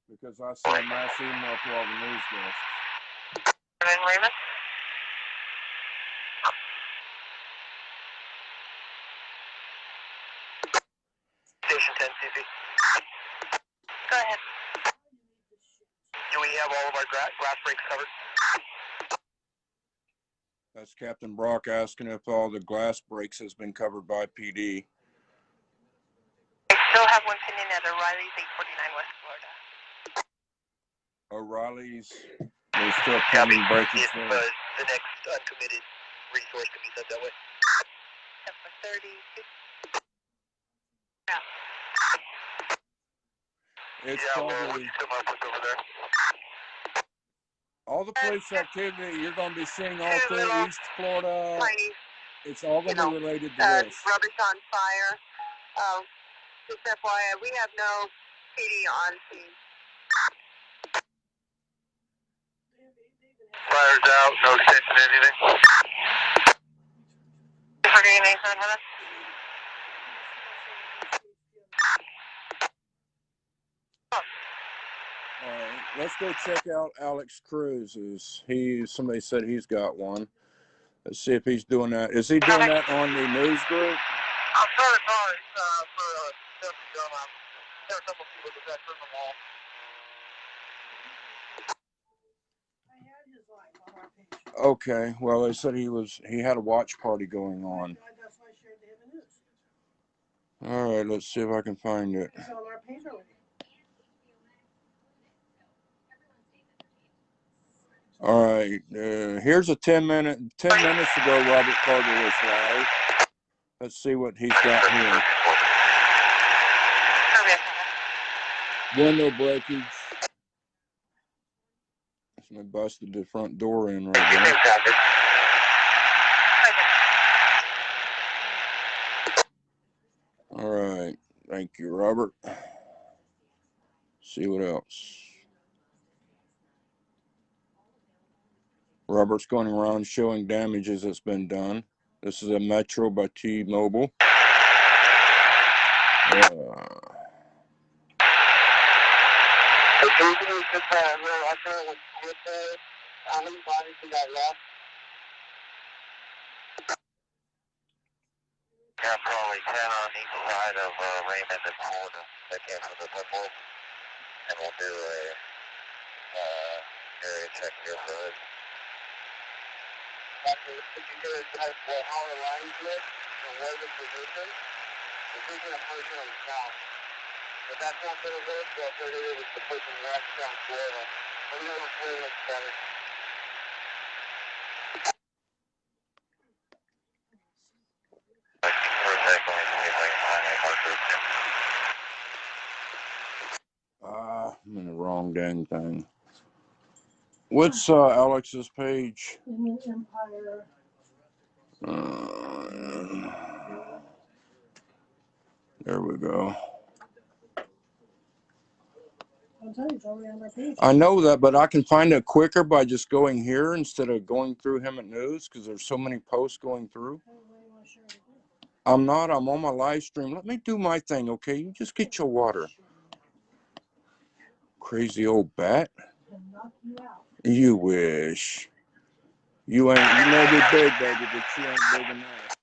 Because I see a mass email to all the news desks.
Station 10 CP. Go ahead. Do we have all of our glass breaks covered?
That's Captain Brock asking if all the glass breaks has been covered by PD.
I still have one pending at O'Reilly's 849 West Florida.
O'Reilly's, there's still pending breakage there.
The next uncommitted resource can be sent that way. Number 30.
It's
Laura,
probably
come up with over there?
all the police activity you're going to be seeing all through East Florida.
Tiny,
it's all going to be related to this.
rubbish on fire. Just FYI, we have no PD on scene. Fire's out, no sensing anything.
All right, let's go check out Alex Cruz's. Somebody said he's got one. Let's see if he's doing that. Is he doing that on the news group?
I'm sorry, for there are a couple people that from the wall.
Okay, well, they said he had a watch party going on.
That's why I shared the Hemet News.
All right, let's see if I can find it.
It's on our page already.
All right, here's a 10 minutes ago Robert Carter was live. Let's see what he's got here. Window breakage. Somebody busted the front door in right there. All right, thank you, Robert. See what else. Robert's going around showing damages that's been done. This is a Metro by T-Mobile.
Yeah, probably 10 on each side of Raymond and Florida that came from the temple. And we'll do a area check here for it. Actually, if you guys have how our lines look and where the position, we're taking a person on the south. If that's not going to work, we'll put it with the person west down Florida. Let me know if it looks better.
I'm in the wrong dang thing. What's Alex's page?
Empire.
There we go.
I'll tell you, it's already on our page.
I know that, but I can find it quicker by just going here instead of going through Hemet News because there's so many posts going through. I'm not. I'm on my live stream. Let me do my thing, okay? You just get your water. Crazy old bat. You wish. You may be big, baby, but you ain't big enough.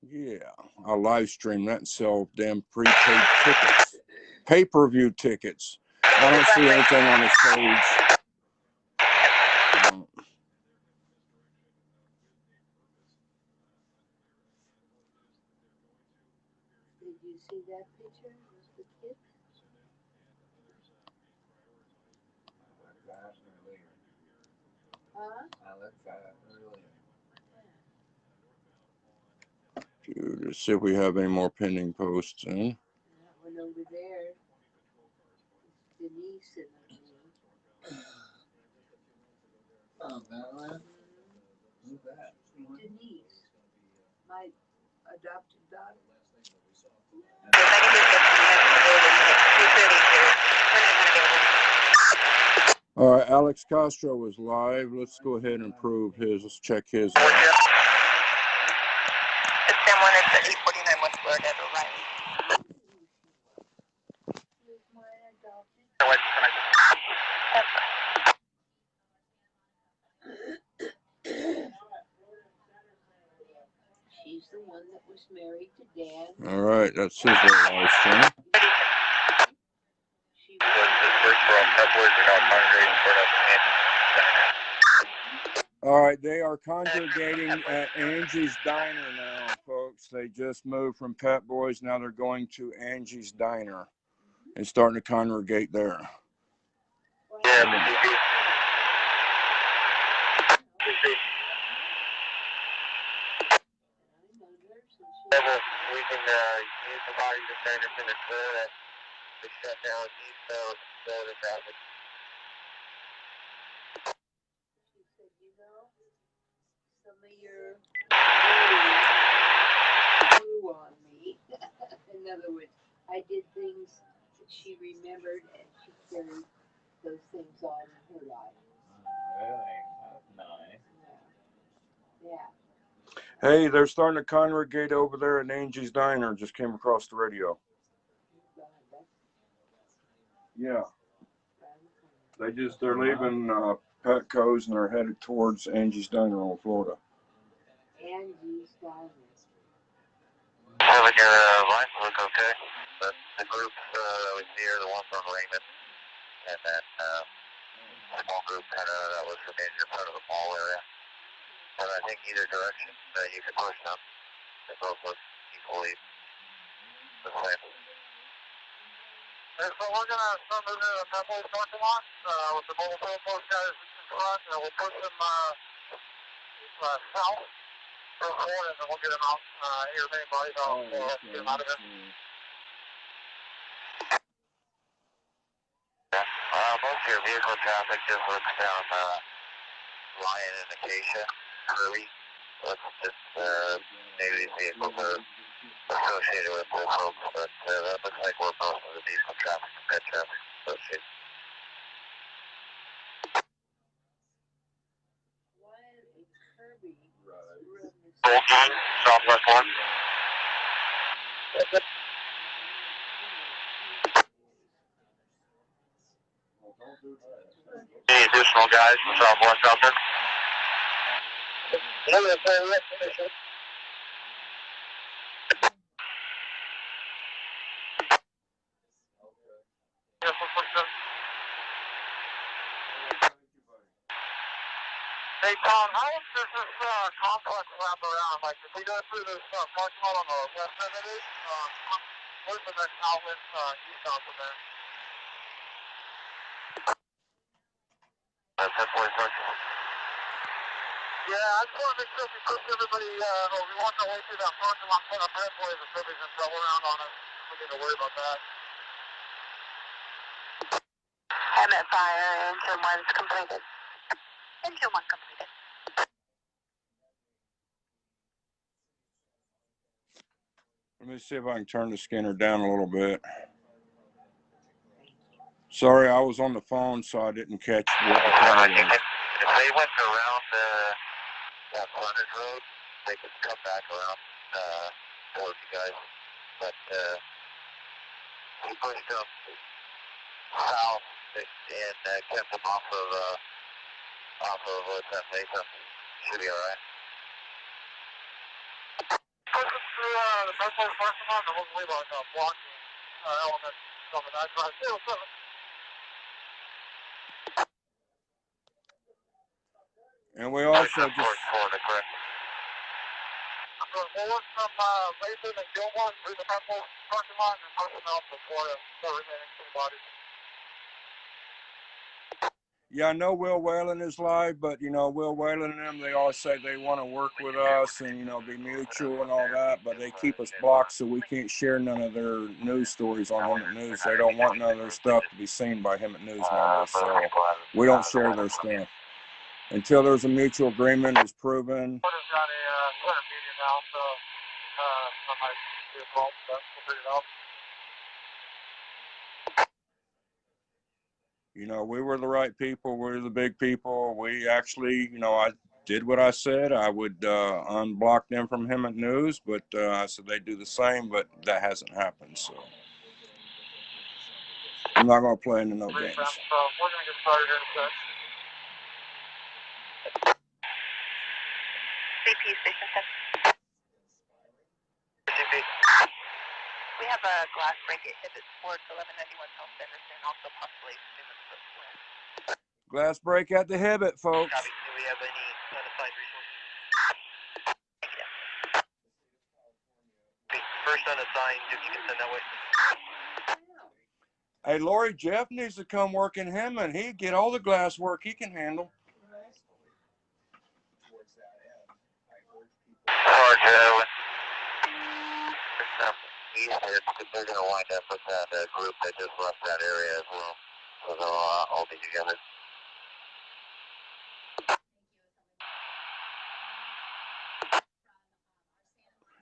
Yeah, I'll live stream that and sell damn prepaid tickets. Pay-per-view tickets. I don't see anything on his page.
Did you see that picture of the kid? Huh? I looked at it earlier.
Let's see if we have any more pending posts in.
That one over there. Denise and
Oh, Madeline? Who's that?
Denise, my adopted daughter.
All right, Alex Castro was live. Let's go ahead and approve his. Let's check his out.
It's someone at 849 West Florida, O'Reilly.
Who's my adopted? She's the one that was married to Dan.
All right, that's his little live stream.
She was
All right, they are congregating at Angie's Diner now, folks. They just moved from Pet Boys. Now they're going to Angie's Diner and starting to congregate there.
Yeah, we can use the body defenders in the Florida to shut down eastbound Florida traffic.
She said, you know, some of your grew on me. In other words, I did things that she remembered and she carried those things on in her life.
Really? That's nice.
Yeah.
Hey, they're starting to congregate over there at Angie's Diner. Just came across the radio. Yeah. They're leaving Petco's and they're headed towards Angie's Diner on Florida.
Angie's Diner.
Well, with your license look okay. But the group that was here, the one from Raymond, and then small group kind of that was from in your front of the mall area. But I think either direction you can push them. They both look equally the same. And so we're going to start moving to the Pebble parking lot with the mobile phone post guys in front, and we'll push them south or forward, and then we'll get them out here if anybody's out, get them out of there. Most of your vehicle traffic just looks down Lion and Acacia, Curry. Let's just maybe these vehicles are associated with those folks, but that looks like where most of the vehicle traffic and pet traffic is associated.
Lion and Kirby.
Gold Gang, Southwest 1. Any additional guys from Southwest out there? No, that's very right. Hey Tom, how does this complex wrap around? Like if we go through this parking lot on the west end of it, where's the next outlet eastbound from there? That's 10:46. Yeah, I just want to make sure we push everybody, or we want to wait through that parking lot, put up Red Boys if somebody's going to travel around on us. We need to worry about that. Hemet fire, engine 1's completed. Engine 1 completed.
Let me see if I can turn the scanner down a little bit. Sorry, I was on the phone, so I didn't catch what the call was.
If they went around that frontage road, they could come back around towards you guys. But we pushed them south and kept them off of that Mesa. Should be alright. Push them through the Purple parking lot, and we'll leave on blocking elements coming that drive. 07.
And we also just...
We'll work from Mason and Gilmore through the Purple parking lot and push them out before the remaining two bodies.
Yeah, I know Will Whalen is live, but you know, Will Whalen and them, they all say they want to work with us and, you know, be mutual and all that, but they keep us blocked so we can't share none of their news stories on Hemet News. They don't want none of their stuff to be seen by Hemet News members, so we don't share their stuff. Until there's a mutual agreement is proven. You know, we were the right people. We're the big people. We actually, you know, I did what I said. I would unblock them from Hemet News, but I said they'd do the same, but that hasn't happened. So I'm not going to play into no games.
We're going to get started here in a sec. CP Station 10. CP. We have a glass break at Hemet Sports, 1191 South Henderson, also possibly in the first one.
Glass break at the Hemet, folks.
Copy. Do we have any unassigned resources? Thank you. First unassigned, if you can send that way.
Hey, Lori, Jeff needs to come work in Hemet. He'd get all the glass work he can handle.
They're going to wind up with that group that just left that area as well. So they'll all be together.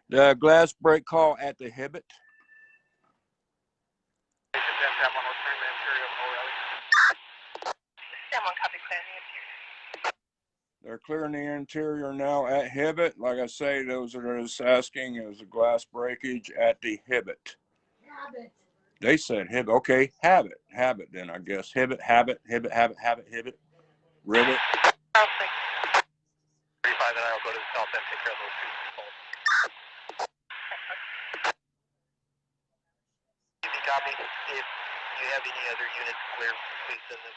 The glass break call at the Hemet. They're clearing the interior now at Hemet. Like I say, those are just asking, it was a glass breakage at the Hemet. They said Hemet. Okay, Habit then, I guess. Hemet, Habit, Ribbit.
35 and I will go to the south end, take care of those two calls. Easy copy. If you have any other units clear, please send them.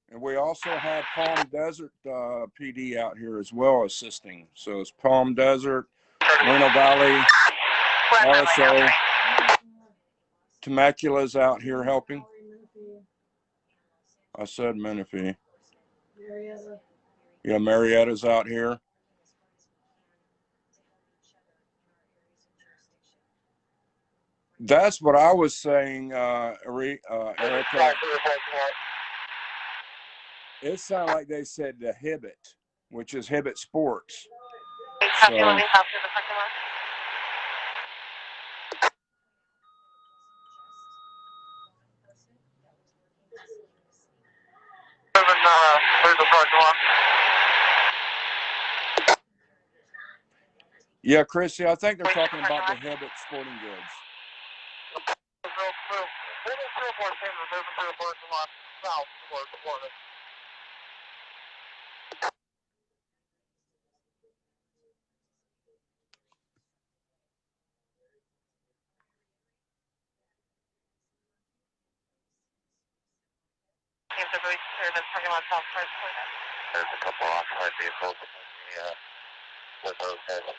And we also have Palm Desert PD out here as well assisting. So it's Palm Desert, Moreno Valley, RSO. Temecula's out here helping. I said Menifee. Yeah, Marietta's out here. That's what I was saying, Erica. It sounded like they said the Hemet, which is Hemet Sports. So, yeah, Chrissy, I think they're talking about the Hemet Sporting Goods.
There's a couple outside vehicles with those guys.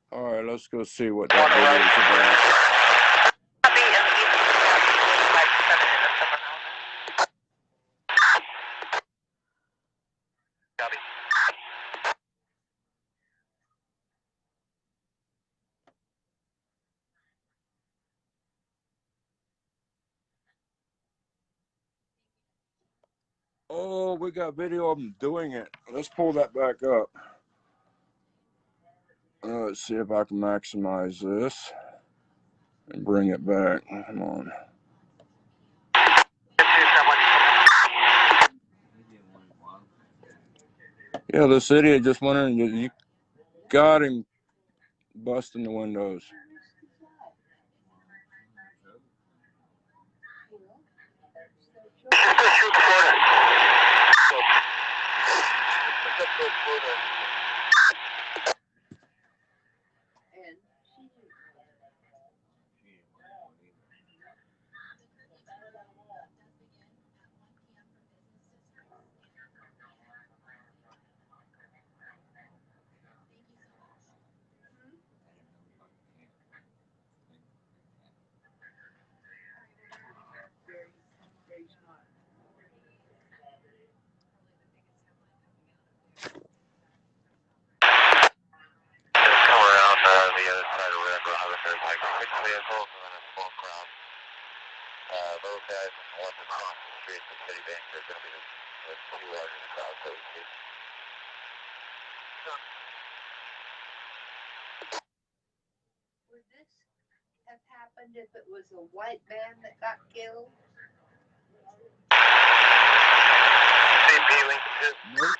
All right, let's go see what that video is about. Oh, we got video of them doing it. Let's pull that back up. Let's see if I can maximize this and bring it back. Come on. Yeah, the city had just went in. You got him busting the windows.
Come around the other side of Red Rock. There's like 6 vehicles and then a small crowd. Those guys once across the street from City Bank, they're going to be the 2 largest crowds that we see.
Would this have happened if it was a white man that got killed?
CP Lincoln.
Nope.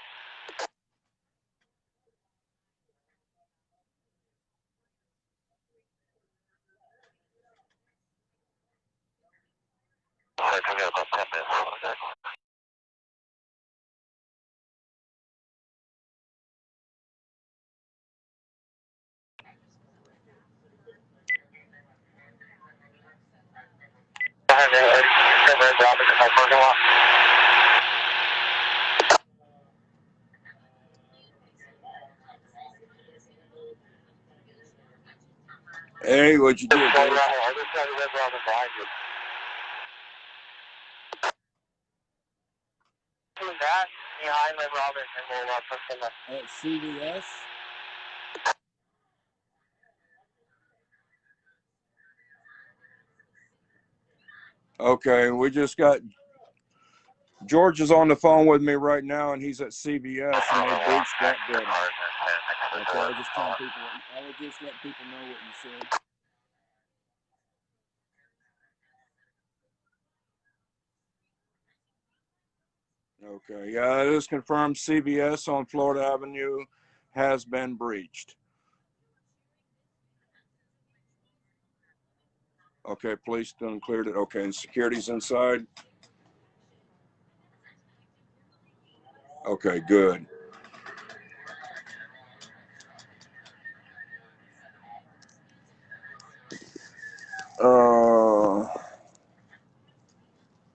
I think we got about 10 minutes on that.
Hey, what'd you do,
Other
dude?
side of Red Robin behind you. Doing that behind Red Robin and we'll push them up.
At CVS? Okay, we just got George is on the phone with me right now, and he's at CVS, and they breached that building. Okay, I was just telling people. I would just let people know what you said. Okay, yeah, it is confirmed. CVS on Florida Avenue has been breached. Okay, police done cleared it. Okay, and security's inside. Okay, good.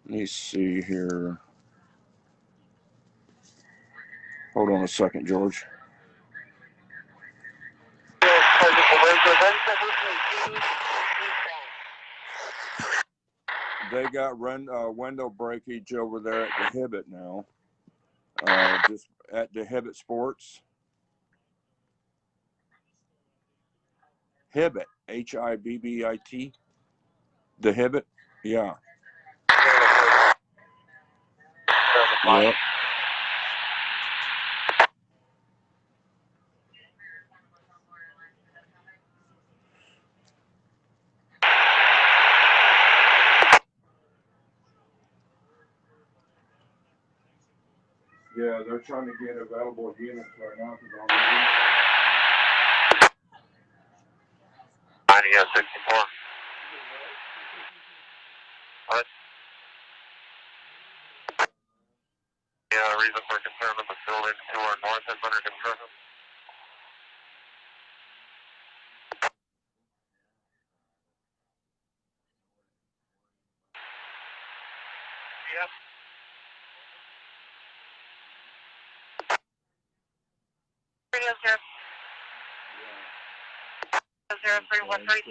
Let me see here. Hold on a second, George. They got window breakage over there at the Hemet now. Just at the Hemet Sports. Hemet, Hibbit. The Hemet, yeah. Yep. Yeah, they're trying to get available units right now.
64. What? Yeah, reason for concern of the building to our north is under construction. Yep. 03132.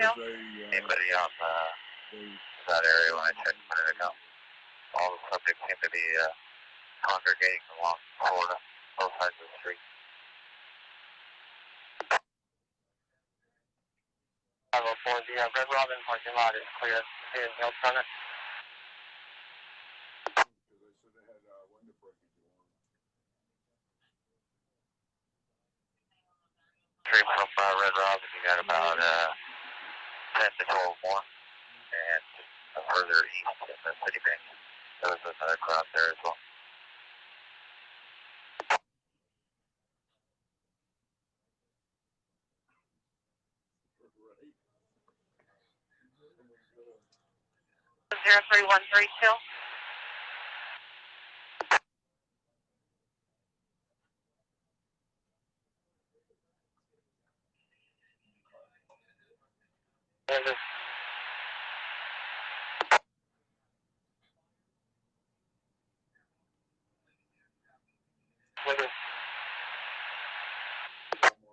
Anybody on that area when I checked a minute ago? All the subjects seem to be congregating along Florida, both sides of the street. 504, the Red Robin parking lot is clear. Seeing no front. Street from Red got about 10 to 12 more, and further east in the city bank. There was another crowd there as well. Zero 3132.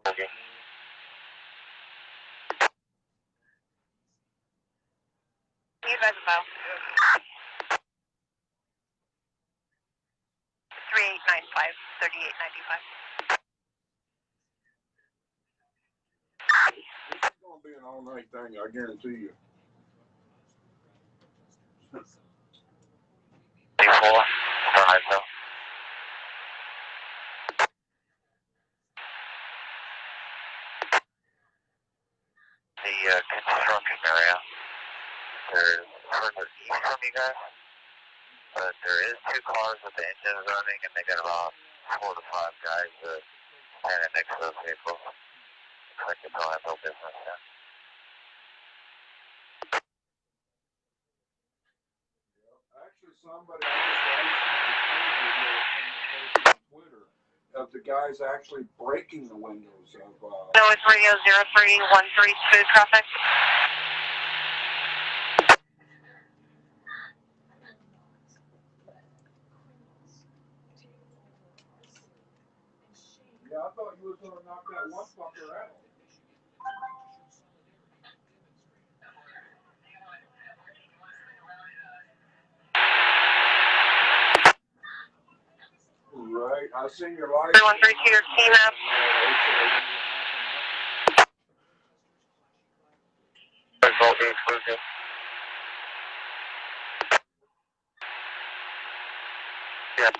Okay. You guys know. 3895, 3895.
This is going to be an all-night thing, I guarantee you.
24, Fahrenheit, though. The construction area. There's further east from you guys, but there is 2 cars with the engines running, and they got about 4 to 5 guys standing next to those vehicles. Looks like they don't have no business there.
Actually, somebody I just watched on Twitter of the guys actually breaking the windows of.
No, it's radio 0313 smooth traffic.
Yeah, I thought you was going to knock that one fucker out. Right, I seen your light.
3132, your key map. Exclusive. Yeah.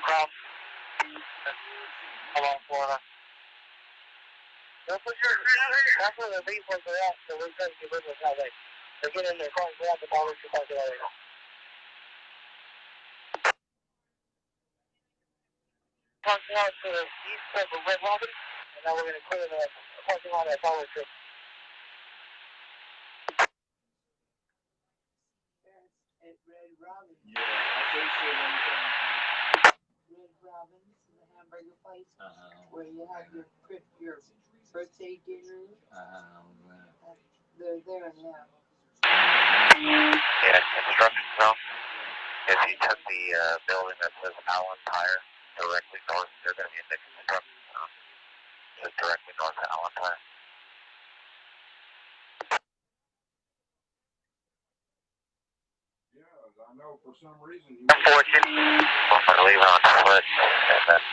Cross. Along Florida. That's where the vehicles are at, so we're trying to get rid of that way. They're getting in their cars, grab the ball, to park it all right now. Parking lot to the east of the Red Robin, and now we're going to clear the parking lot at Dollar Tree.
At Red Robin.
Yeah, I think so.
Red Robin's, the hamburger place, where you have your birthday dinner. They're there now.
Yeah, construction zone. If you took the building that says Allen Tire directly north, you're going to be in the construction zone. Just directly north of Allen Tire.
Yeah, I know for some reason you.
Unfortunately, we're leaving on foot, and then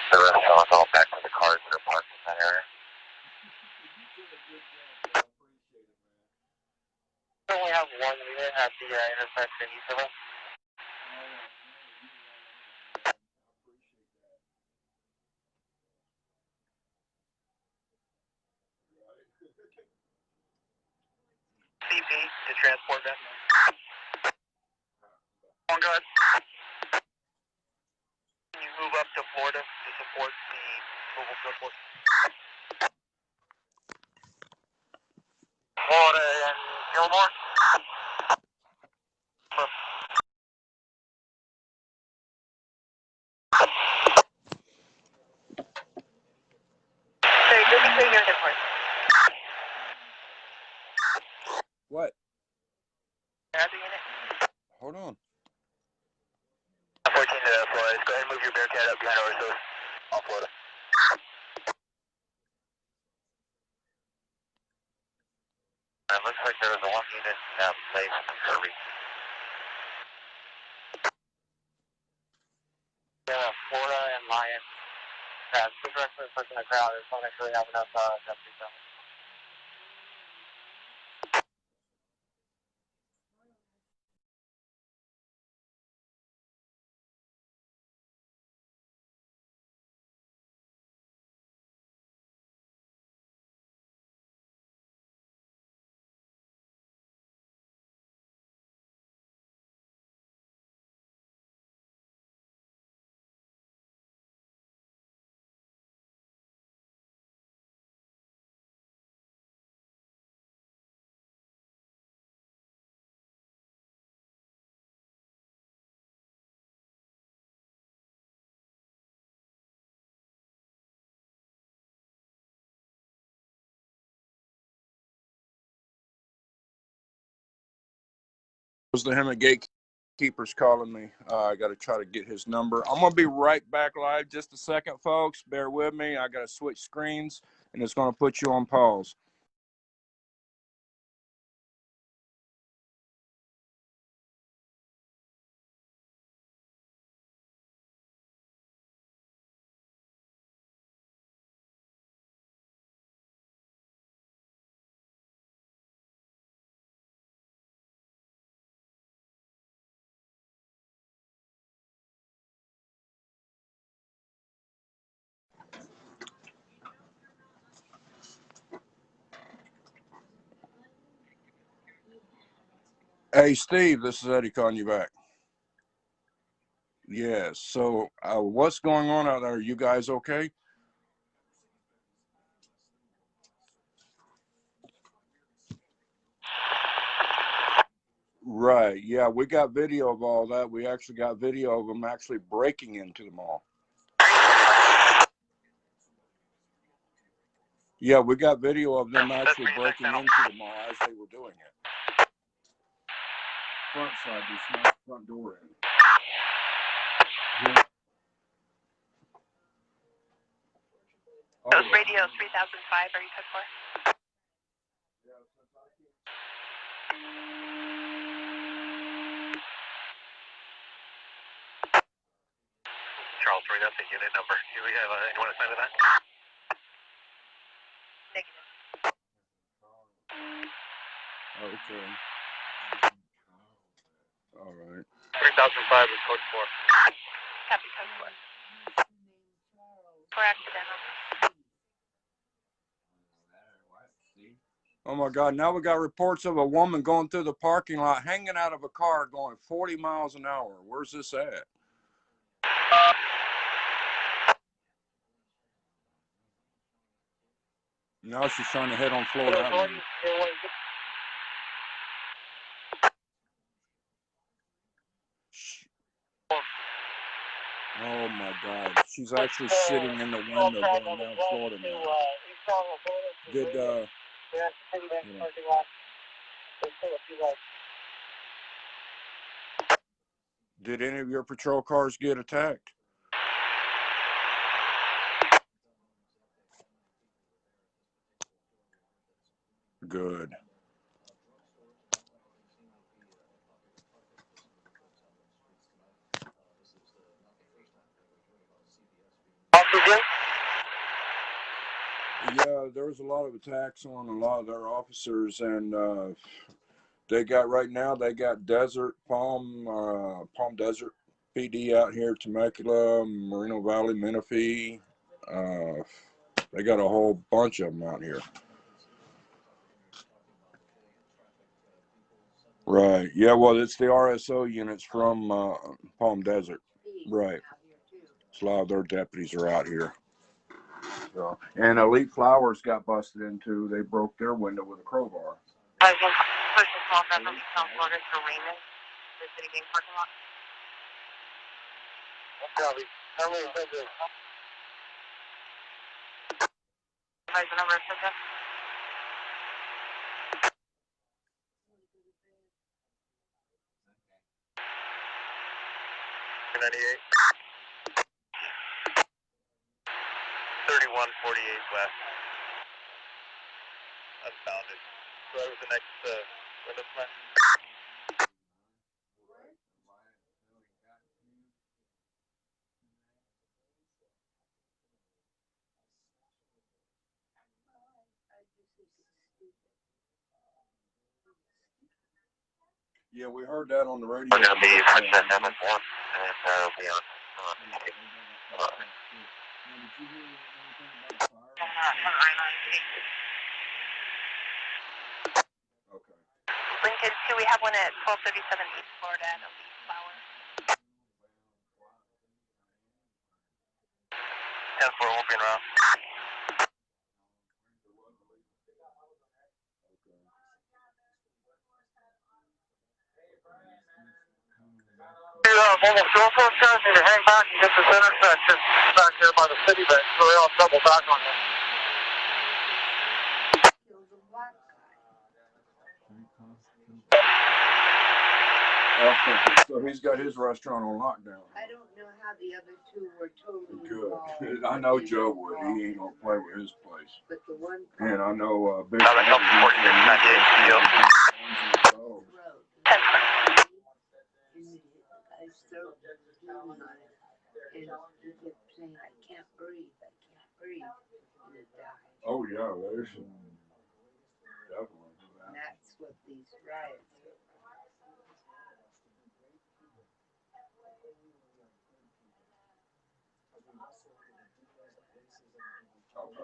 the rest of us all back to the cars that are parked in that area. We only have one unit at the intersection east of us. CP to transport them. On guard. Can you move up to Florida to support the mobile support? Florida and Gilmore? Hey, good to see you in different.
What?
Add the unit.
Hold on.
14 to Florida. Go ahead and move your Bearcat up behind our source on Florida. It looks like there was a 1 unit in that place in Kirby. Yeah, Florida and Lion. Yeah, it's super excellent pushing the crowd. There's not actually have enough deputies on.
was the Hemet gatekeepers calling me. I got to try to get his number. I'm going to be right back live. Just a second, folks. Bear with me. I got to switch screens, and it's going to put you on pause. Hey, Steve, this is Eddie calling you back. Yes. So what's going on out there? Are you guys okay? Right. Yeah, we got video of all that. We actually got video of them actually breaking into the mall. Yeah, we got video of them actually breaking into the mall as they were doing it. Front side, they smashed the front door in. Yeah.
That was radio 3005, are you code 4? Charles, read out the unit number. Do we have anyone assigned to that? Negative.
Okay. All right.
3005 is code 4. Copy, code 4. For accidental.
Oh my God, now we got reports of a woman going through the parking lot, hanging out of a car going 40 miles an hour. Where's this at? Now she's trying to head on Florida Avenue. Oh my God, she's actually sitting in the window going down Florida now. Did, did any of your patrol cars get attacked? Good. Yeah, there was a lot of attacks on a lot of their officers, and they got Desert Palm Desert PD out here, Temecula, Moreno Valley, Menifee. They got a whole bunch of them out here. Right. Yeah, well, it's the RSO units from Palm Desert. Right. So a lot of their deputies are out here. So, and Elite Flowers got busted into. They broke their window with a crowbar.
I can push a small number of South Florida to Raymond, the city bank parking lot. Copy. How many subjects? Advise the number of subjects. 98. 3148 west. Unbounded. So that was the next window smash.
Yeah, we heard that on the radio.
We're going to be pushing at MS1, and it'll be on.
Okay.
Lincoln 2, we have one at 1237 East Florida and Elite Flower. 10-4, we'll be around. Mobile fuel phone guys need to hang back and get this intersection back there by the city bank, so they all double back on you.
So he's got his restaurant on lockdown.
I don't know how the other two were totally involved.
Good. I know Joe would. He ain't gonna play with his place.
But the one
And I know Big
Road. 10.
I started feeling on it, and he kept saying, "I can't breathe, I can't breathe," and it died.
Oh yeah, there's definitely
And that's what these riots are.
Okay.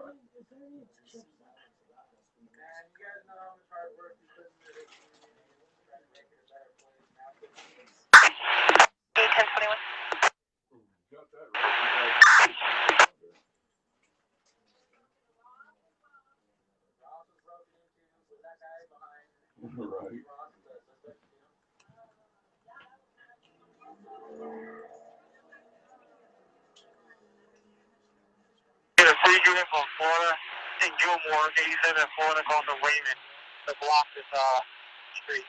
E1021.
Got that right. Right.
Get a free unit from Florida in Gilmore, 87 Florida, called the Wayman, to block this street,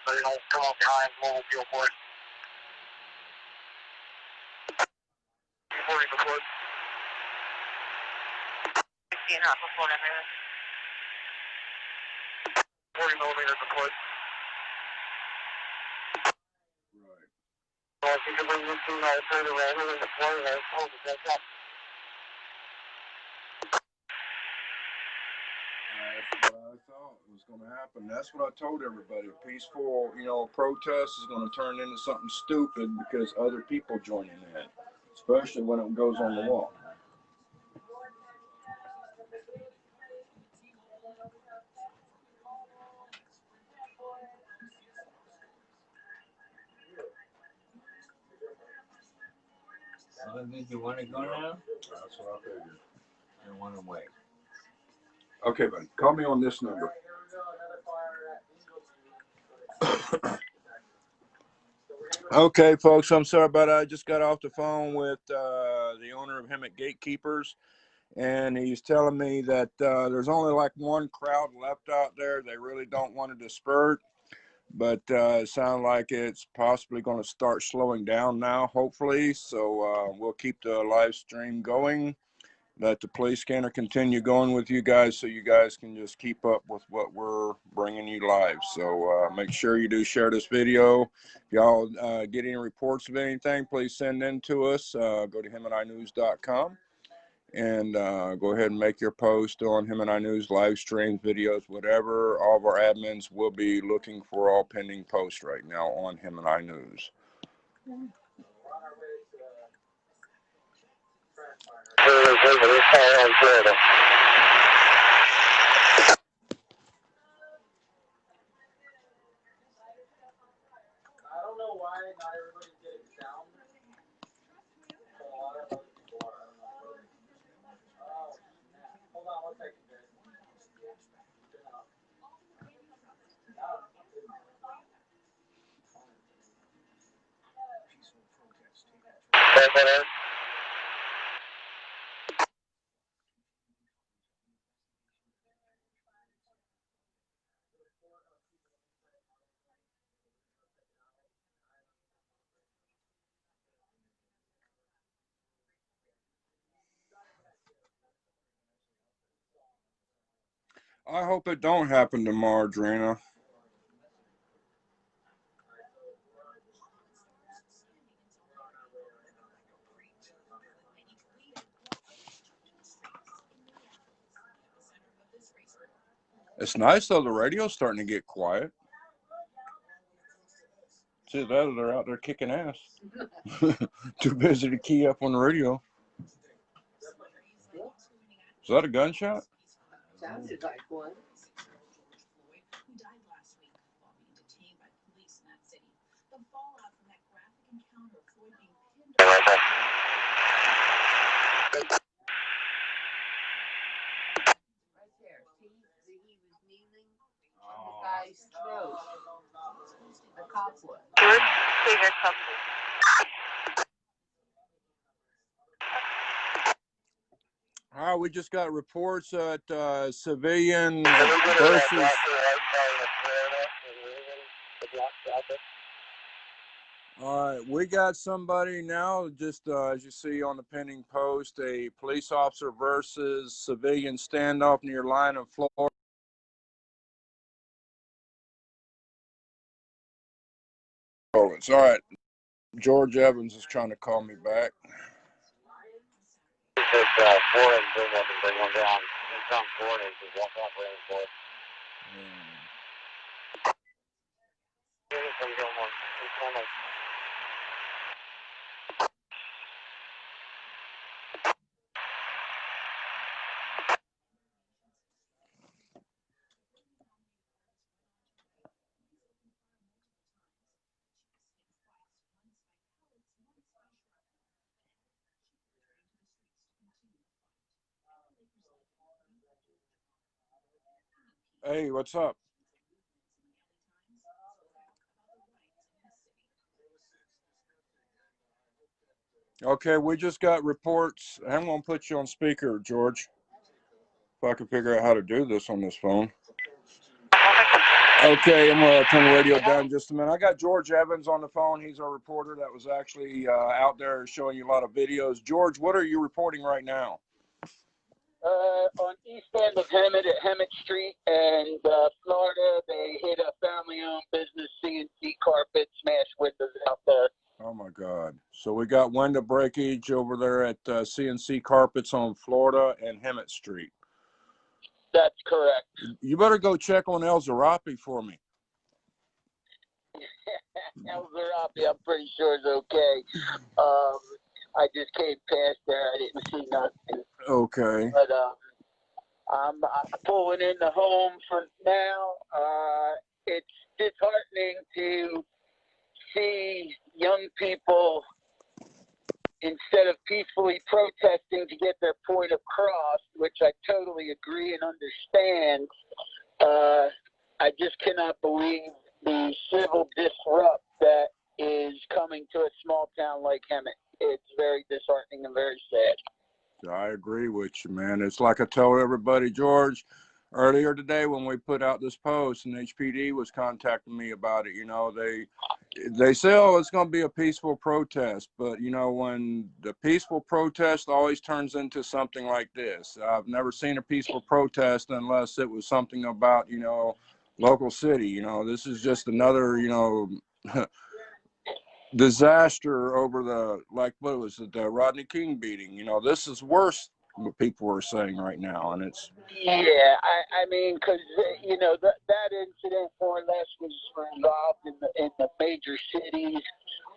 so they don't come up behind mobile fuel force. 40 deployed. 16 half of Florida, man. 40 millimeters deployed.
Right.
So I think if we move to further rather than deploying our phone, that's up.
That's what I thought was going to happen. That's what I told everybody. A peaceful, protest is going to turn into something stupid because other people joining in, especially when it goes on the wall.
So did you want to go now?
That's what I figured.
I want to wait.
Okay, buddy. Call me on this number. Okay, folks. I'm sorry about that. I just got off the phone with the owner of Hemet Gatekeepers, and he's telling me that there's only like one crowd left out there. They really don't want to disperse, but it sounds like it's possibly going to start slowing down now, hopefully. So we'll keep the live stream going. Let the police scanner continue going with you guys so you guys can just keep up with what we're bringing you live. So make sure you do share this video. If y'all get any reports of anything, please send in to us. Go to hemetinews.com and go ahead and make your post on Him and I News live streams, videos, whatever. All of our admins will be looking for all pending posts right now on Him and I News.
I don't know why not everybody's getting down. A lot of other people are. I don't know. Oh, hold on one second, guys.
I hope it don't happen tomorrow, Drina. It's nice though, the radio's starting to get quiet. See that, they're out there kicking ass. Too busy to key up on the radio. Is that a gunshot?
Sounded like one. Right there. See, he was kneeling on the guy's throat. The cop was.
Figure something.
All right, we just got reports at civilian versus. All right, we got somebody now, just as you see on the pending post, a police officer versus civilian standoff near line of Florida. All right, George Evans is trying to call me back.
He said, Flores, bring one down. He's on Flores, he's walk off range for it. Here he comes, Gilmore. He's coming.
Hey, what's up? Okay, we just got reports. I'm going to put you on speaker, George. If I can figure out how to do this on this phone. Okay, I'm going to turn the radio down just a minute. I got George Evans on the phone. He's our reporter that was actually out there showing you a lot of videos. George, what are you reporting right now?
On east end of Hemet at Hemet Street and Florida, they hit a family-owned business, CNC Carpet, smashed windows out there.
Oh, my God. So we got window breakage over there at CNC Carpets on Florida and Hemet Street.
That's correct.
You better go check on El Zarapi for me.
El Zarapi, I'm pretty sure is okay. I just came past there. I didn't see nothing.
Okay.
But I'm pulling in the home for now. It's disheartening to see young people, instead of peacefully protesting to get their point across, which I totally agree and understand, I just cannot believe the civil disrupt that is coming to a small town like Hemet. It's very disheartening and very sad.
I agree with you, man. It's like I told everybody, George, earlier today when we put out this post and HPD was contacting me about it. You know, they say, oh, it's going to be a peaceful protest. But, you know, when the peaceful protest always turns into something like this. I've never seen a peaceful protest unless it was something about, you know, local city. You know, this is just another, you know, disaster over the, like, what was it, the Rodney King beating. You know, this is worse, what people are saying right now, and it's
Yeah, I mean, because you know that incident more or less was resolved in the major cities,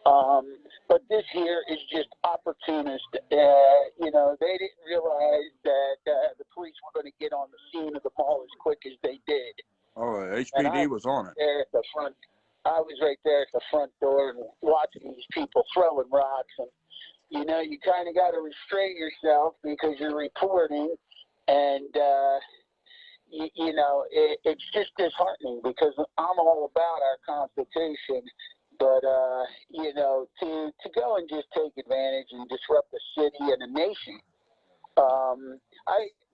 but this here is just opportunist. You know, they didn't realize that the police were going to get on the scene of the mall as quick as they did.
HPD was on it.
There at the front, I was right there at the front door and watching these people throwing rocks, and you know, you kind of got to restrain yourself because you're reporting, and you know, it's just disheartening because I'm all about our Constitution, but you know, to go and just take advantage and disrupt the city and a nation.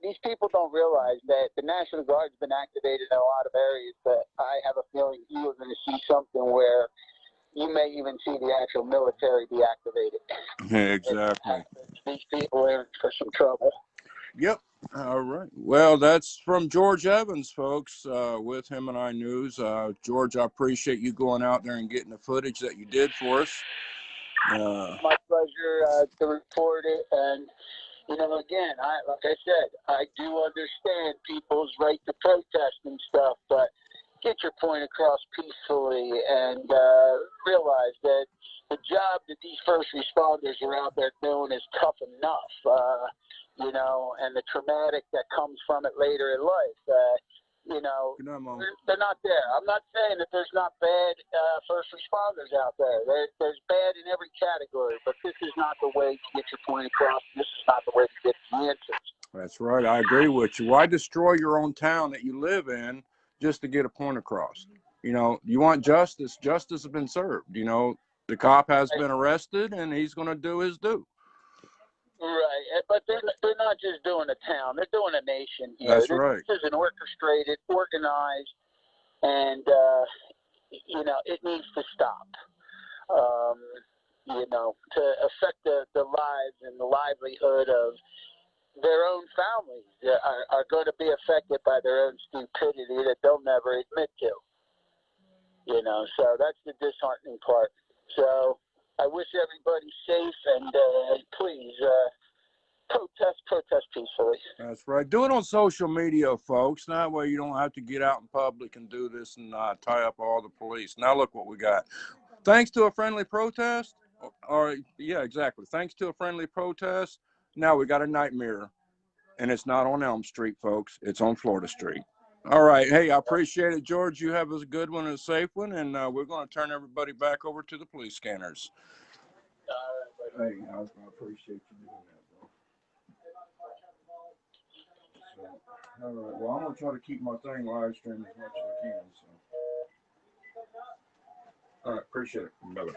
These people don't realize that the National Guard's been activated in a lot of areas, but I have a feeling you're going to see something where you may even see the actual military be activated.
Yeah, exactly.
These people are in for some trouble.
Yep. All right. Well, that's from George Evans, folks, with Him and I News. George, I appreciate you going out there and getting the footage that you did for us.
My pleasure to report it. And, you know, again, like I said, I do understand people's right to protest and stuff, but get your point across peacefully and realize that the job that these first responders are out there doing is tough enough, you know, and the traumatic that comes from it later in life. You know, they're not there. I'm not saying that there's not bad first responders out there. There's bad in every category, but this is not the way to get your point across. This is not the way to get the answers.
That's right. I agree with you. Why destroy your own town that you live in just to get a point across? You know, you want justice. Justice has been served. You know, the cop has been arrested, and he's going to do his due.
Right, but they're not just doing a town; they're doing a nation here.
That's right.
This is an orchestrated, organized, and you know, it needs to stop. to affect the lives and the livelihood of their own families that are going to be affected by their own stupidity that they'll never admit to. So that's the disheartening part. So I wish everybody safe, and please protest peacefully.
That's right. Do it on social media, folks. That way you don't have to get out in public and do this and tie up all the police. Now look what we got. Thanks to a friendly protest, yeah, exactly. Thanks to a friendly protest, now we got a nightmare. And it's not on Elm Street, folks. It's on Florida Street. All right. Hey, I appreciate it, George. You have a good one and a safe one. And we're going to turn everybody back over to the police scanners. Hey, I appreciate you doing that, bro. So, all right. Well, I'm going to try to keep my thing live streamed as much as I can. So. All right. Appreciate it. Bye-bye.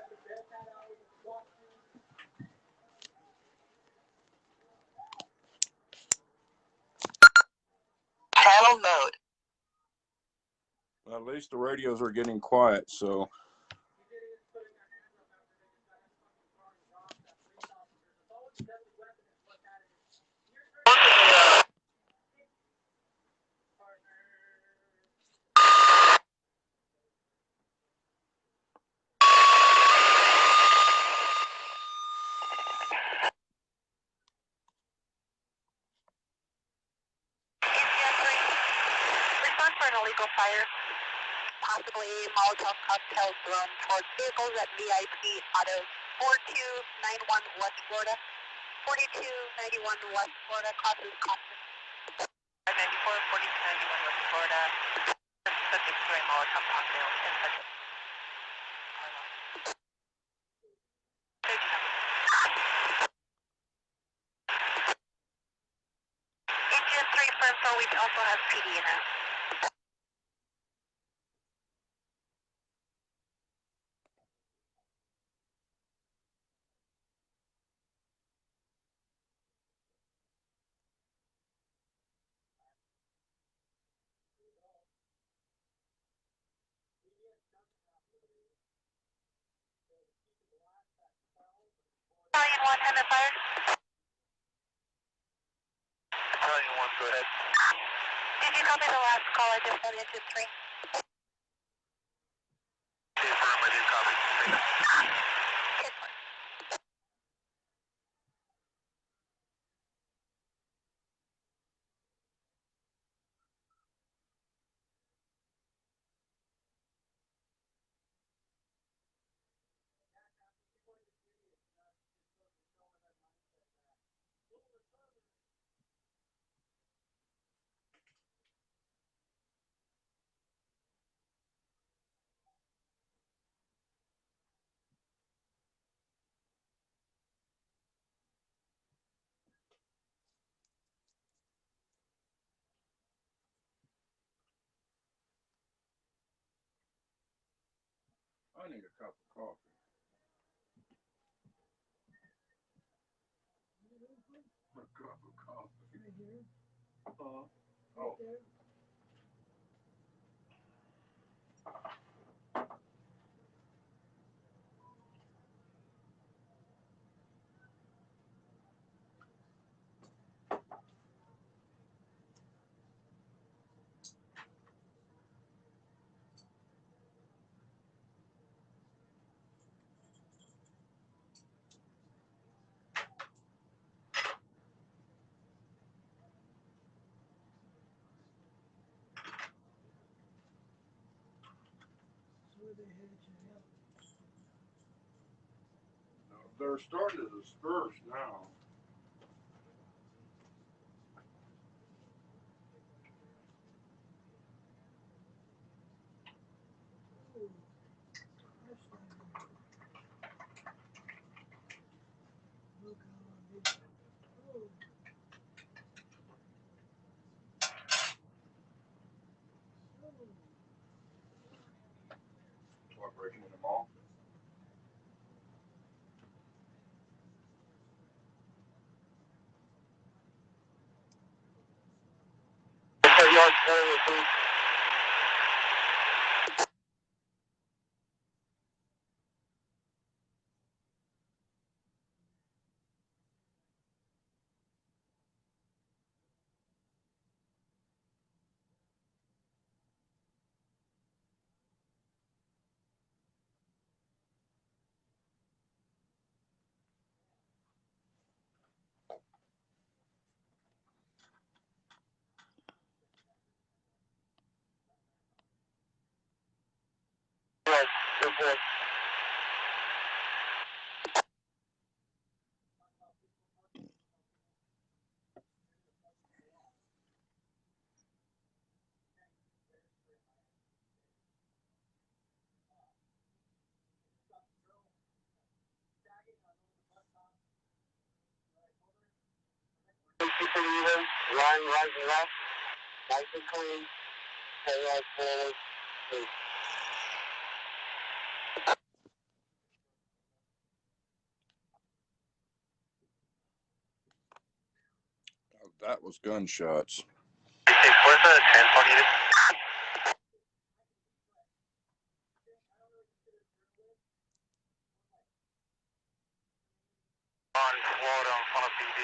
Panel mode.
Well, at least the radios are getting quiet, so.
Respond for an illegal fire, possibly Molotov cocktails thrown towards vehicles at VIP Auto 4291 West Florida. 4291 West Florida, causes caution. 94, 4291 West Florida, subject to a Molotov cocktail in such a... Engine 3 for info, we also have PD in it. Battalion 1, Hemet fire.
Battalion 1, go ahead.
Did you copy the last call? I just got engine 3.
Confirm, I did copy.
I need a cup of coffee. A cup of coffee. Right here. Oh. They're starting to disperse now. What, breaking in the mall?
Yard 4, please. Yes, yes, yes. People leaving, line right and left, nice and clean, head right forward, please.
That was gunshots.
Where's the transport needed? On Florida in front of BD.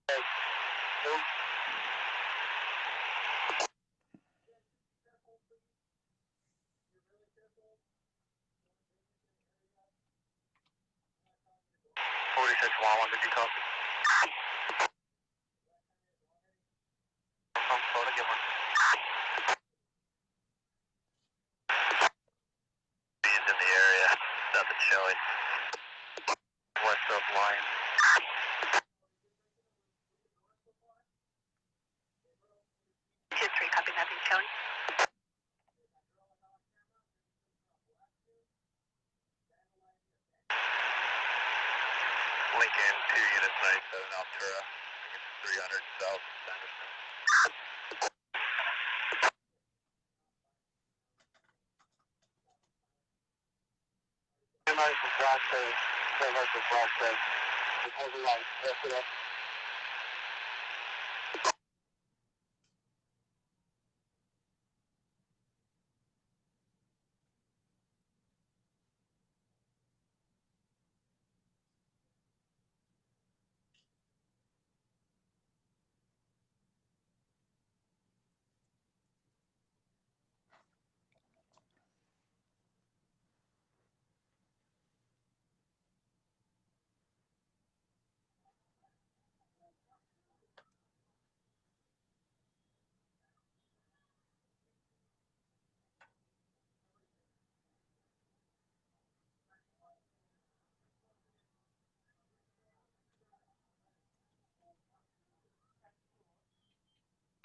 Okay. 4611, did you copy? From Florida, get one. He's in the area, nothing showing. West of line.
2-3, copy, nothing showing.
Lincoln, 2 units, 97 Altura. 300 south Sanderson. Nice flash face. Nice flash face. Heavy light. Yesterday.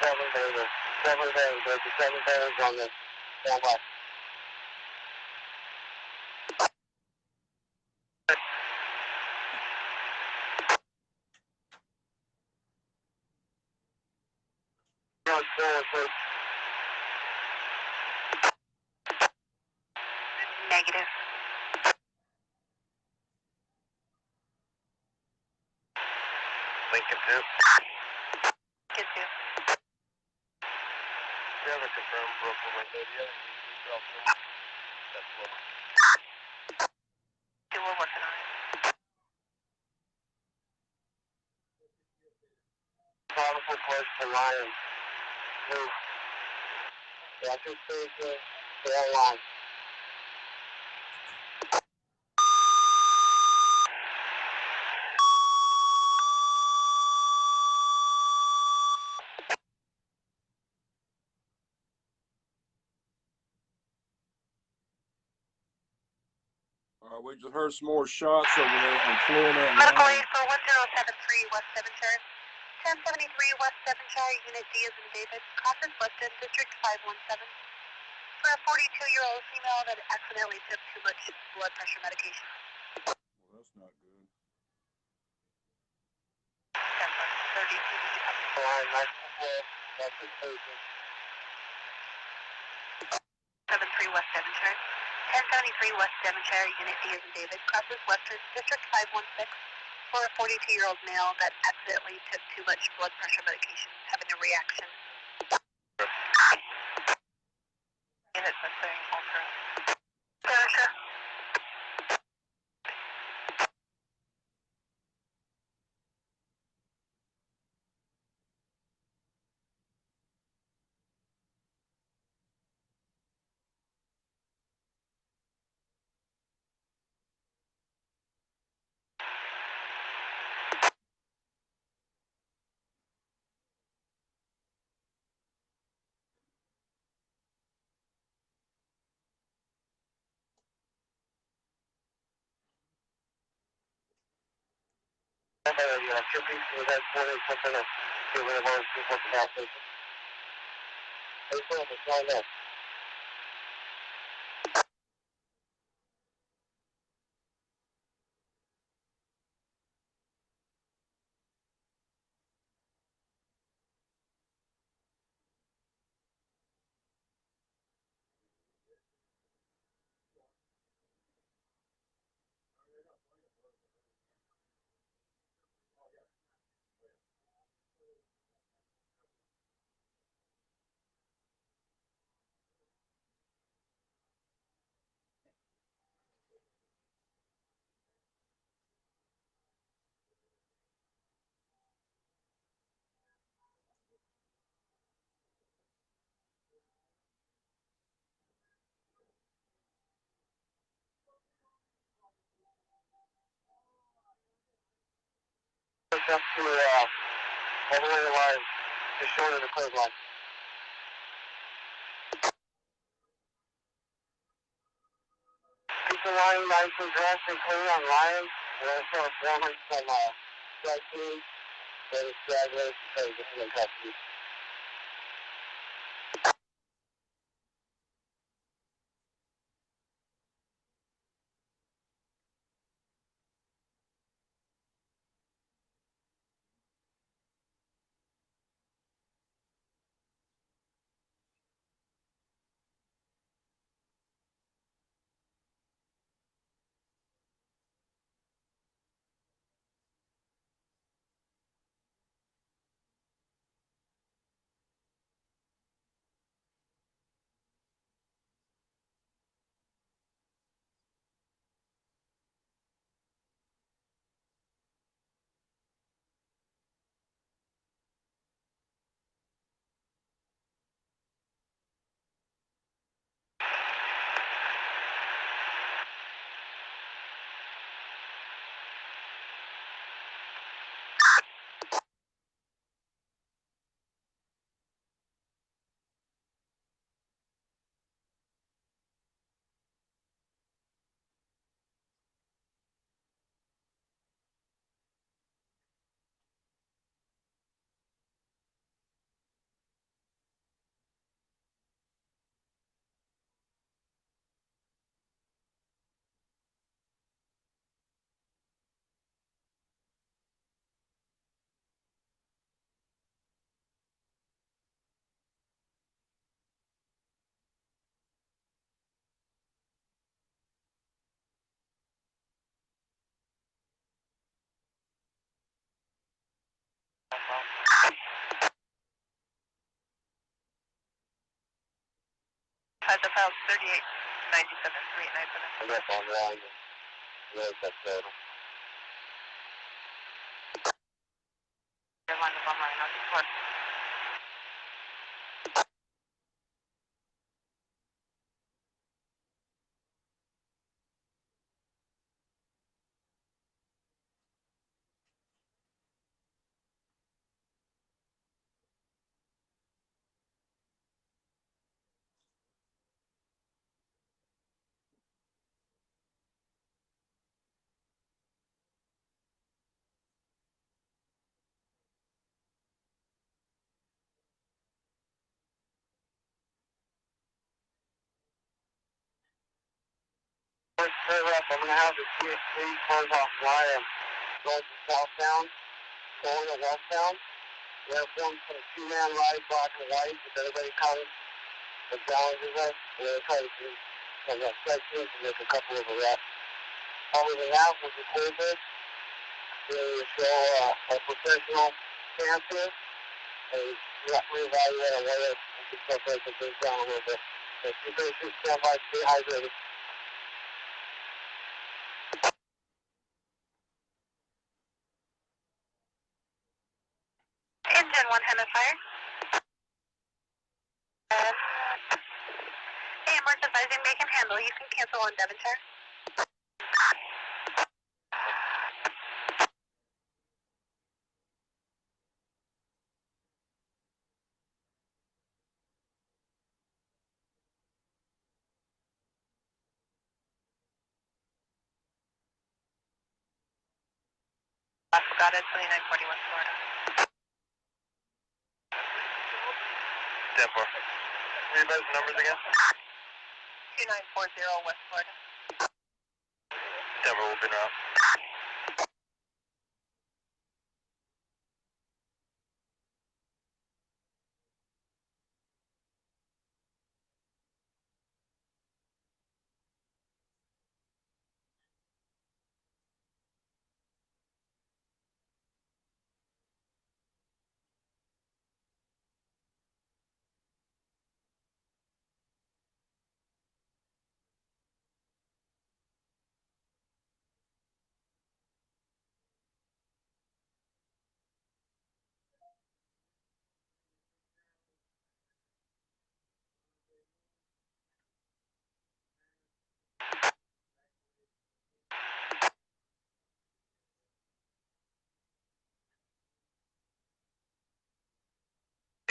Seven bays. Seven bays. There's the 7 bays on the down left.
Negative.
Lincoln 2.
Get 2.
You have a confirmed broken window. Do you have any self? That's what.
2, we're working on it.
Powerful push to Ryan. Move. After station, stay line.
We just heard some more shots over there from Florida and
Medical
Ryan.
aid for 1073 West Devonshire. 1073 West Devonshire, Unit D as in David. Crosses Weston, District 517. For a 42-year-old female that accidentally took too much blood pressure medication.
Well, that's not good.
32, did you copy?
Line, nice and clear. That's the station.
73 West Devonshire. 1073 West Devonshire, Unit D as in David. Crosses Western, District 516. For a 42-year-old male that accidentally took too much blood pressure medication, having a reaction. Units are clearing Ultra. Sure.
Two pieces of that 40 something to get rid of all those people at the gas station. They still have to sign up. Up to all the way to line, just short of the close line. Keep the line nice and dressed and clean on line. We're going to start forming some strike teams, that is stragglers, because this is in custody.
At the house, 3897 3897.
I'm up on line. There's that total.
Your line is online, I'll just work.
First curve up, I'm going to have the TXC close off line going to southbound, going to westbound. We have formed some two-man ride, black and white. If anybody comes and challenges us, we'll try to do some strike teams and make a couple of arrests. Other than that, we'll conclude this. We'll show a professional stance here and reevaluate our way and can start breaking things down a little bit. So keep it, stand by, stay hydrated.
Engine 1 Hemet fire. We're advising make and handle. You can cancel on Devonshire.
Got it, 2941 Florida. 10-4. Read those numbers again. 2940 West Florida. Denver will be around.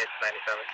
It's 97.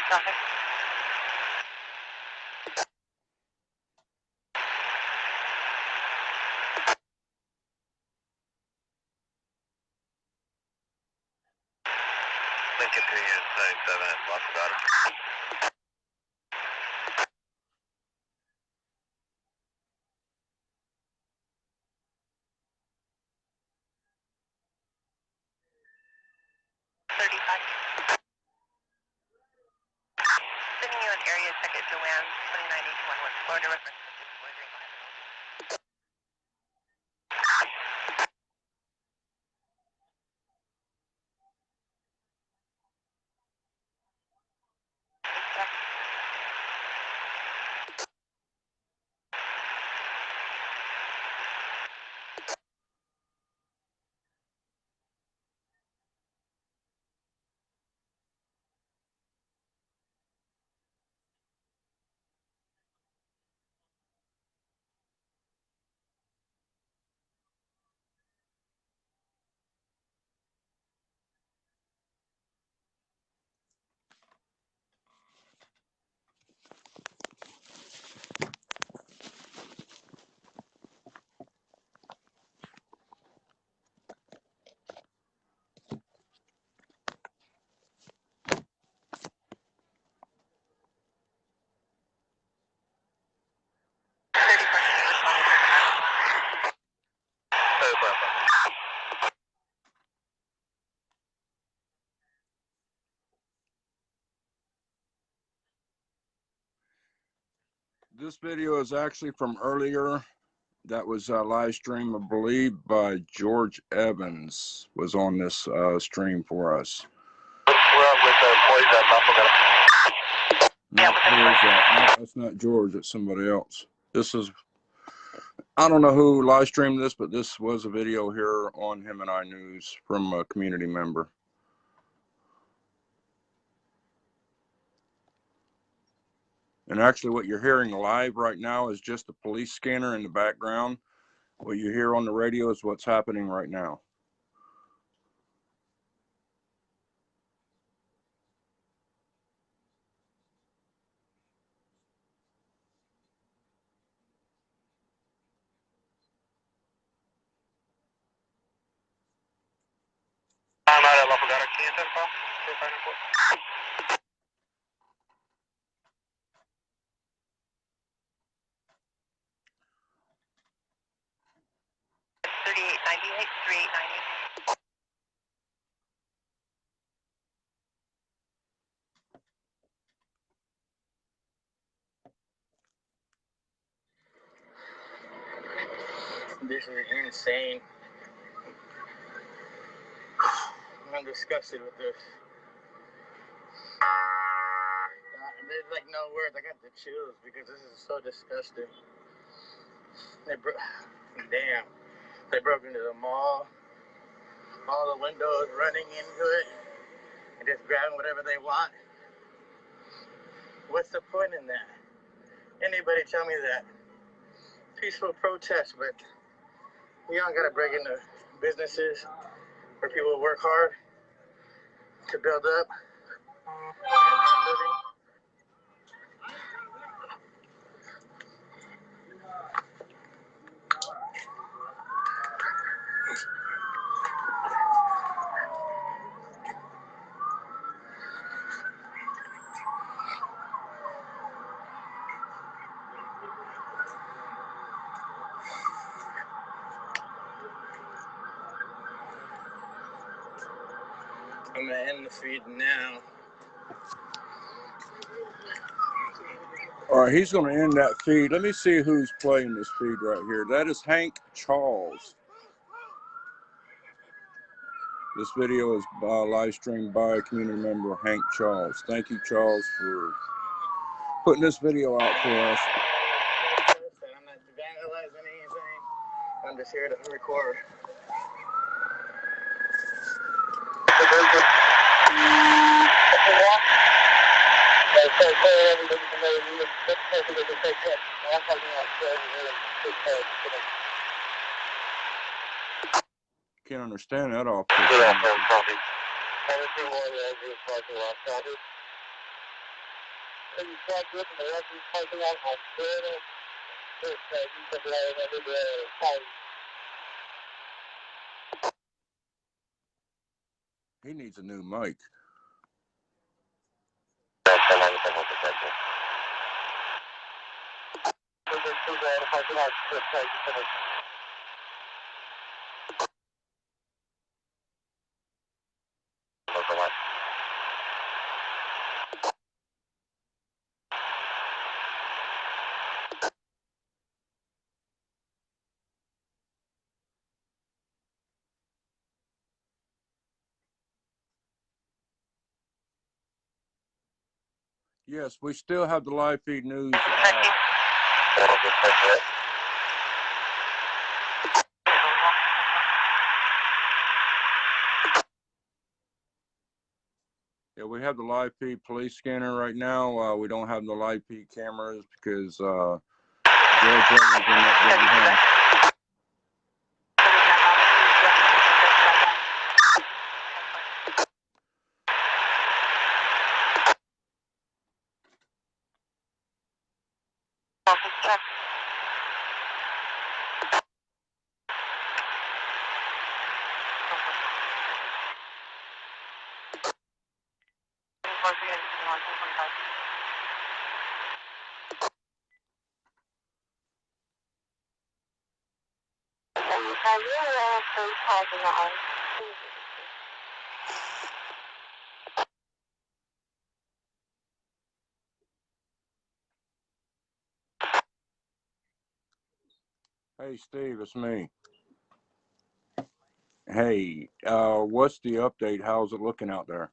Traffic. Lincoln 2 units 97 at Las Vegas. 35. Sending you an area ticket, Joanne, 2981 West Florida, reference to Green Line.
This video is actually from earlier. That was a live stream, I believe, by George Evans was on this stream for us.
We're up with employees at Buffalo.
Not no, that's not George, it's somebody else. This is, I don't know who live streamed this, but this was a video here on Him and I News from a community member. And actually what you're hearing live right now is just a police scanner in the background. What you hear on the radio is what's happening right now.
I'm out at La Fogata, can you send call? 4594. 3898, 3898.
This is insane. I'm disgusted with this. There's like no words. I got the chills because this is so disgusting. Damn. They broke into the mall. All the windows running into it and just grabbing whatever they want. What's the point in that? Anybody tell me that? Peaceful protest, but you don't gotta break into businesses where people work hard to build up and earn a living. I'm gonna end the feed now.
All right, he's going to end that feed. Let me see who's playing this feed right here. That is Hank Charles. This video is live streamed by community member Hank Charles. Thank you, Charles, for putting this video out for us.
I'm not vandalizing anything. I'm just here to record.
Can't understand that off. He needs a new mic. Yes, we still have the live feed news. Yeah, we have the live feed police scanner right now. We don't have the live feed cameras because George Evans in that Hey, Steve, it's me. Hey, what's the update? How's it looking out there?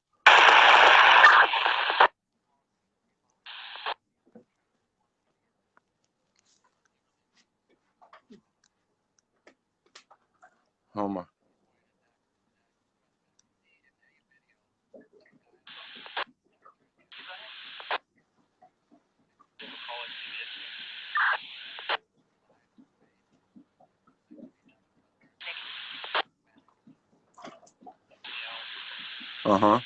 Oh my. Uh-huh.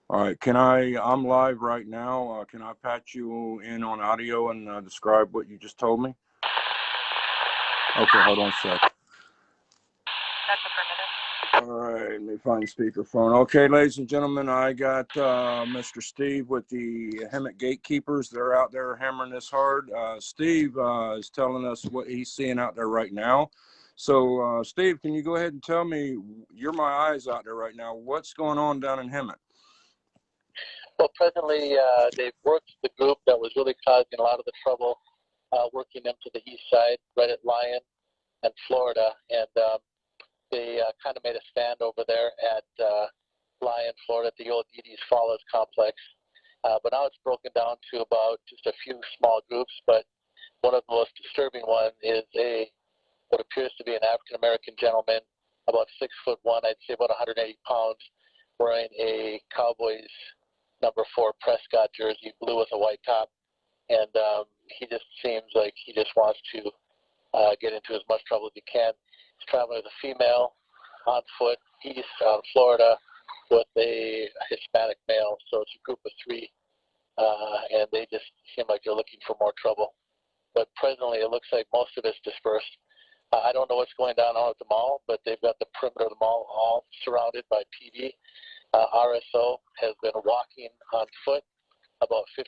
All right, I'm live right now. Can I patch you in on audio and describe what you just told me? Okay, hold on a sec.
That's affirmative.
All right, let me find speakerphone. Okay, ladies and gentlemen, I got Mr. Steve with the Hemet Gatekeepers. They're out there hammering this hard. Steve is telling us what he's seeing out there right now. So, Steve, can you go ahead and tell me, you're my eyes out there right now, what's going on down in Hemet?
Well, presently, they've worked the group that was really causing a lot of the trouble, working them to the east side, right at Lyon and Florida, and they kind of made a stand over there at Lyon, Florida, at the old Edie's Falls complex. But now it's broken down to about just a few small groups, but one of the most disturbing ones is what appears to be an African-American gentleman, about 6'1", I'd say about 180 pounds, wearing a Cowboys number 4 Prescott jersey, blue with a white top. And he just seems like he just wants to get into as much trouble as he can. He's traveling with a female on foot east Florida with a Hispanic male. So it's a group of 3, and they just seem like they're looking for more trouble. But presently, it looks like most of it's dispersed. I don't know what's going down at the mall, but they've got the perimeter of the mall all surrounded by PD. RSO has been walking on foot, about 50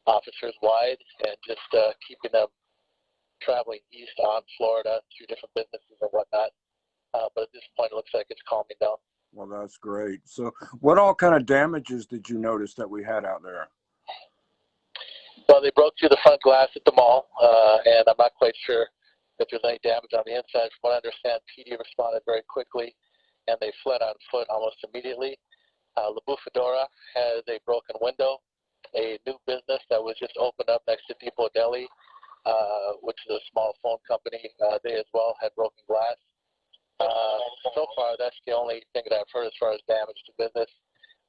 officers wide, and just keeping them traveling east on Florida through different businesses and whatnot. But at this point, it looks like it's calming down.
Well, that's great. So what all kind of damages did you notice that we had out there?
Well, they broke through the front glass at the mall, and I'm not quite sure if there's any damage on the inside. From what I understand, PD responded very quickly, and they fled on foot almost immediately. La Bufadora has a broken window. A new business that was just opened up next to Depot Deli, which is a small phone company, they as well had broken glass. So far, that's the only thing that I've heard as far as damage to business.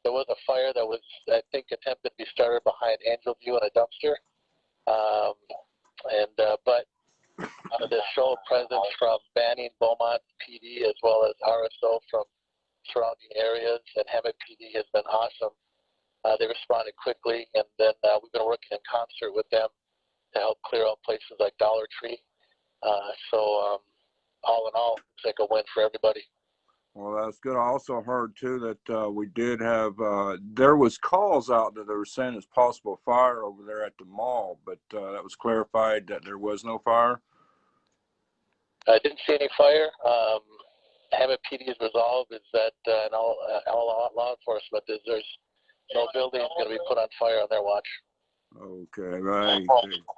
There was a fire that was, I think, attempted to be started behind Angel View in a dumpster. But the show of presence from Banning, Beaumont PD, as well as RSO from surrounding areas, and Hemet PD has been awesome. They responded quickly, and then we've been working in concert with them to help clear out places like Dollar Tree. All in all, it's like a win for everybody.
Well, that's good. I also heard too that we did have there was calls out that they were saying there's possible fire over there at the mall, but that was clarified that there was no fire.
I didn't see any fire. Hemet PD's resolve is that all law enforcement is there's no building going to be put on fire on their watch.
Okay, right.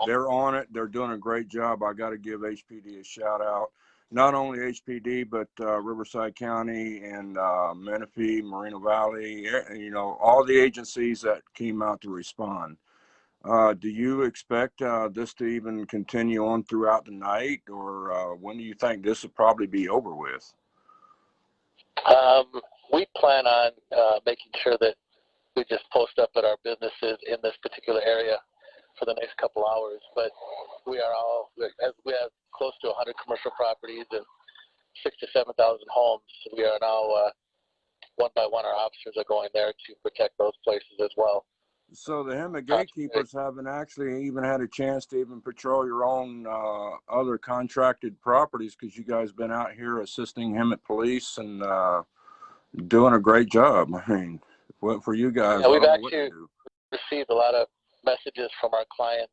They're on it. They're doing a great job. I got to give HPD a shout out. Not only HPD, but Riverside County and Menifee, Moreno Valley, you know, all the agencies that came out to respond. Do you expect this to even continue on throughout the night, or when do you think this will probably be over with?
We plan on making sure that we just post up at our businesses in this particular area for the next couple hours. But we have close to 100 commercial properties and 6,000 to 7,000 homes. We are now one by one, our officers are going there to protect those places as well.
So the Hemet Gatekeepers haven't actually even had a chance to even patrol your own other contracted properties, because you guys been out here assisting Hemet Police and doing a great job. I mean, what for you guys?
Yeah, we've actually received a lot of messages from our clients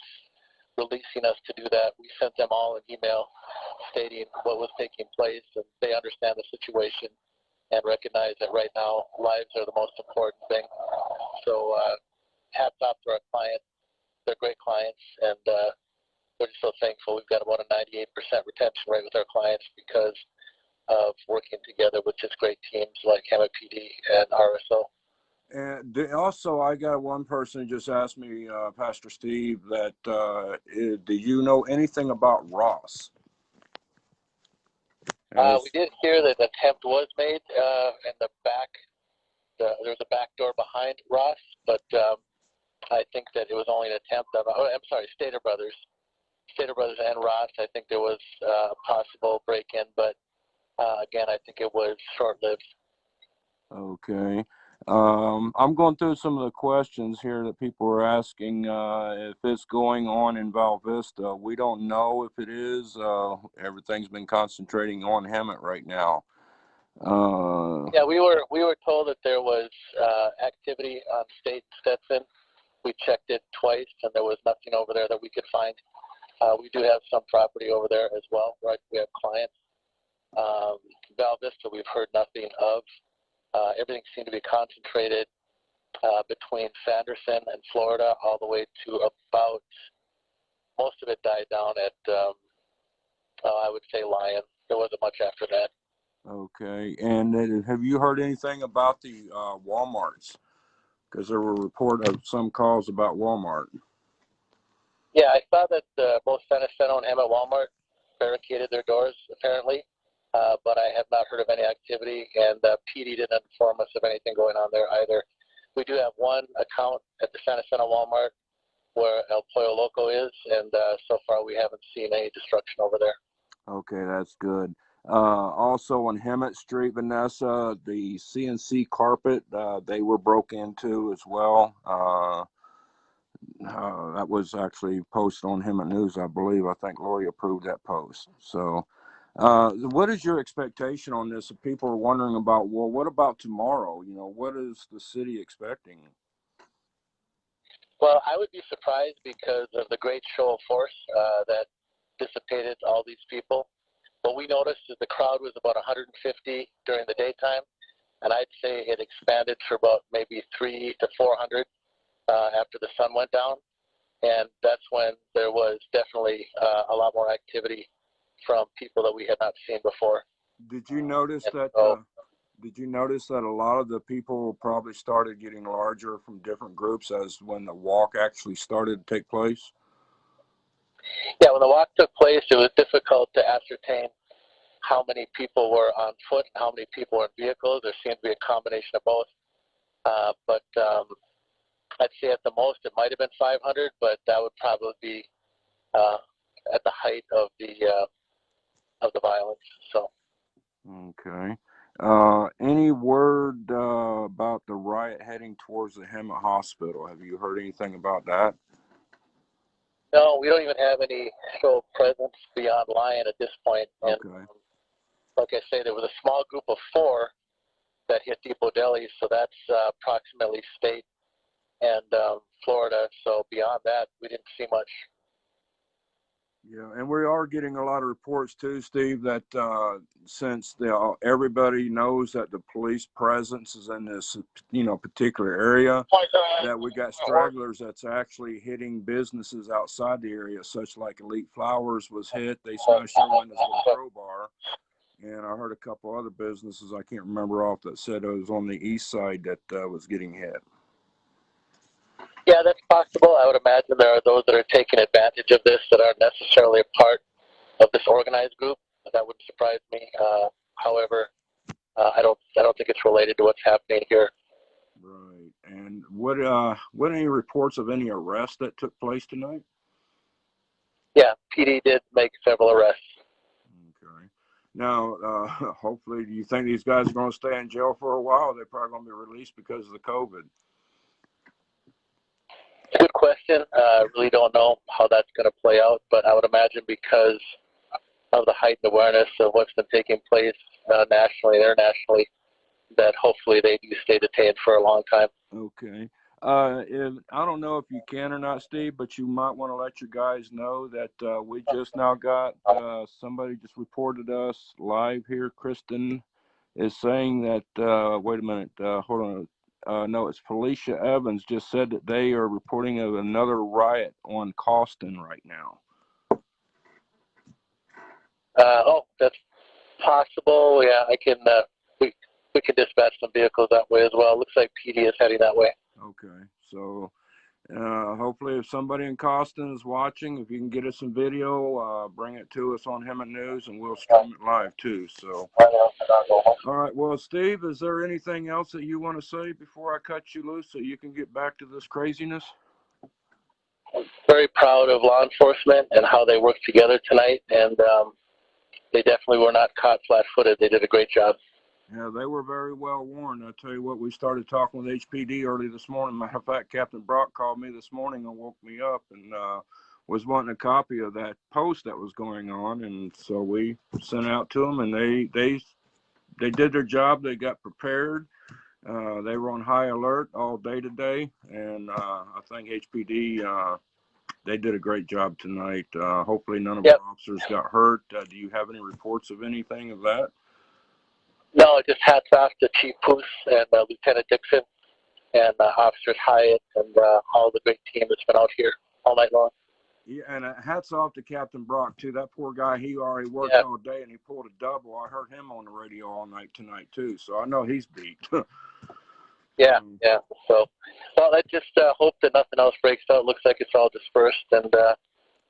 releasing us to do that. We sent them all an email stating what was taking place, and they understand the situation and recognize that right now lives are the most important thing. So hats off to our clients. They're great clients, and we're just so thankful. We've got about a 98% retention rate with our clients because of working together with just great teams like Hemet PD and RSO.
And also, I got one person who just asked me, Pastor Steve, that do you know anything about Ross?
We did hear that an attempt was made in the back. There was a back door behind Ross, but I think that it was only an attempt. Stater Brothers and Ross. I think there was a possible break-in, but again, I think it was short-lived.
Okay. I'm going through some of the questions here that people are asking if it's going on in Val Vista. We don't know if it is. Everything's been concentrating on Hemet right now.
Yeah, we were told that there was activity on State Stetson. We checked it twice, and there was nothing over there that we could find. We do have some property over there as well, right? We have clients. Val Vista, we've heard nothing of. Everything seemed to be concentrated between Sanderson and Florida, all the way to about, most of it died down at, I would say, Lyon. There wasn't much after that.
Okay. And have you heard anything about the Walmarts? Because there were reports of some calls about Walmart.
Yeah, I saw that both Sanderson and Hemet Walmart barricaded their doors, apparently. But I have not heard of any activity, and PD didn't inform us of anything going on there either. We do have one account at the Santa Cena Walmart where El Pollo Loco is, and so far we haven't seen any destruction over there.
Okay, that's good. Also on Hemet Street, Vanessa, the CNC carpet, they were broke into as well. That was actually posted on Hemet News, I believe. I think Lori approved that post. So what is your expectation on this? If people are wondering about, well, what about tomorrow? You know, what is the city expecting?
Well, I would be surprised because of the great show of force that dissipated all these people. What we noticed is the crowd was about 150 during the daytime, and I'd say it expanded to about maybe 300 to 400 after the sun went down, and that's when there was definitely a lot more activity from people that we had not seen before.
Did you notice that? Did you notice that a lot of the people probably started getting larger from different groups as when the walk actually started to take place?
Yeah, when the walk took place, it was difficult to ascertain how many people were on foot and how many people were in vehicles. There seemed to be a combination of both. But I'd say at the most it might have been 500, but that would probably be at the height of the violence. So.
Okay. Any word about the riot heading towards the Hemet Hospital? Have you heard anything about that?
No, we don't even have any show presence beyond Lyon at this point. And
okay.
Like I say, there was a small group of 4 that hit Depot Deli, so that's approximately State and Florida. So beyond that, we didn't see much.
Yeah, and we are getting a lot of reports too, Steve, that since everybody knows that the police presence is in this, particular area, that we got stragglers that's actually hitting businesses outside the area, such like Elite Flowers was hit. They smashed their windows with a crowbar. And I heard a couple other businesses, I can't remember off, that said it was on the east side that was getting hit.
Yeah, that's possible. I would imagine there are those that are taking advantage of this that aren't necessarily a part of this organized group. That wouldn't surprise me. However, I don't think it's related to what's happening here.
Right. And what any reports of any arrests that took place tonight?
Yeah, PD did make several arrests.
Okay. Now, hopefully, do you think these guys are going to stay in jail for a while? They're probably going to be released because of the COVID.
Good question. I really don't know how that's going to play out, but I would imagine because of the heightened awareness of what's been taking place nationally and internationally, that hopefully they do stay detained for a long time.
Okay. I don't know if you can or not, Steve, but you might want to let your guys know that we just now got somebody just reported us live here. Kristen is saying that, wait a minute, hold on. No, it's Felicia Evans just said that they are reporting of another riot on Costin right now.
Oh, that's possible. Yeah, I can. We can dispatch some vehicles that way as well. Looks like PD is heading that way.
Okay, so hopefully if somebody in Costin is watching, if you can get us some video, bring it to us on Hemet News and we'll stream it live too. So, all right. Well, Steve, is there anything else that you want to say before I cut you loose so you can get back to this craziness?
Very proud of law enforcement and how they worked together tonight, and they definitely were not caught flat-footed. They did a great job.
Yeah, they were very well warned. I tell you what, we started talking with HPD early this morning. Matter of fact, Captain Brock called me this morning and woke me up and was wanting a copy of that post that was going on, and so we sent it out to them, and they did their job. They got prepared. They were on high alert all day today, and I think HPD they did a great job tonight. Hopefully, none of our officers got hurt. Do you have any reports of anything of that?
No, just hats off to Chief Poos and Lieutenant Dixon and Officers Hyatt and all the great team that's been out here all night long.
Yeah, and hats off to Captain Brock too. That poor guy, he already worked all day and he pulled a double. I heard him on the radio all night tonight too, so I know he's beat.
Yeah. So, well, I just hope that nothing else breaks out. It looks like it's all dispersed, and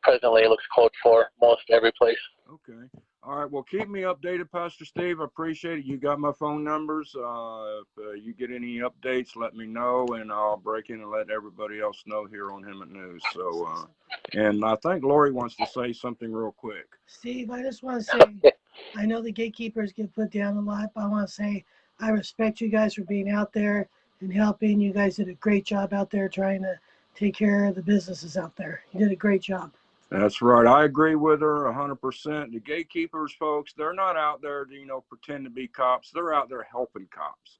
presently it looks code for most every place.
Okay. All right. Well, keep me updated, Pastor Steve. I appreciate it. You got my phone numbers. If you get any updates, let me know, and I'll break in and let everybody else know here on Hemet News. So, and I think Lori wants to say something real quick.
Steve, I just want to say, I know the gatekeepers get put down a lot, but I want to say I respect you guys for being out there and helping. You guys did a great job out there trying to take care of the businesses out there. You did a great job.
That's right. I agree with her 100%. The gatekeepers, folks, they're not out there to, pretend to be cops. They're out there helping cops.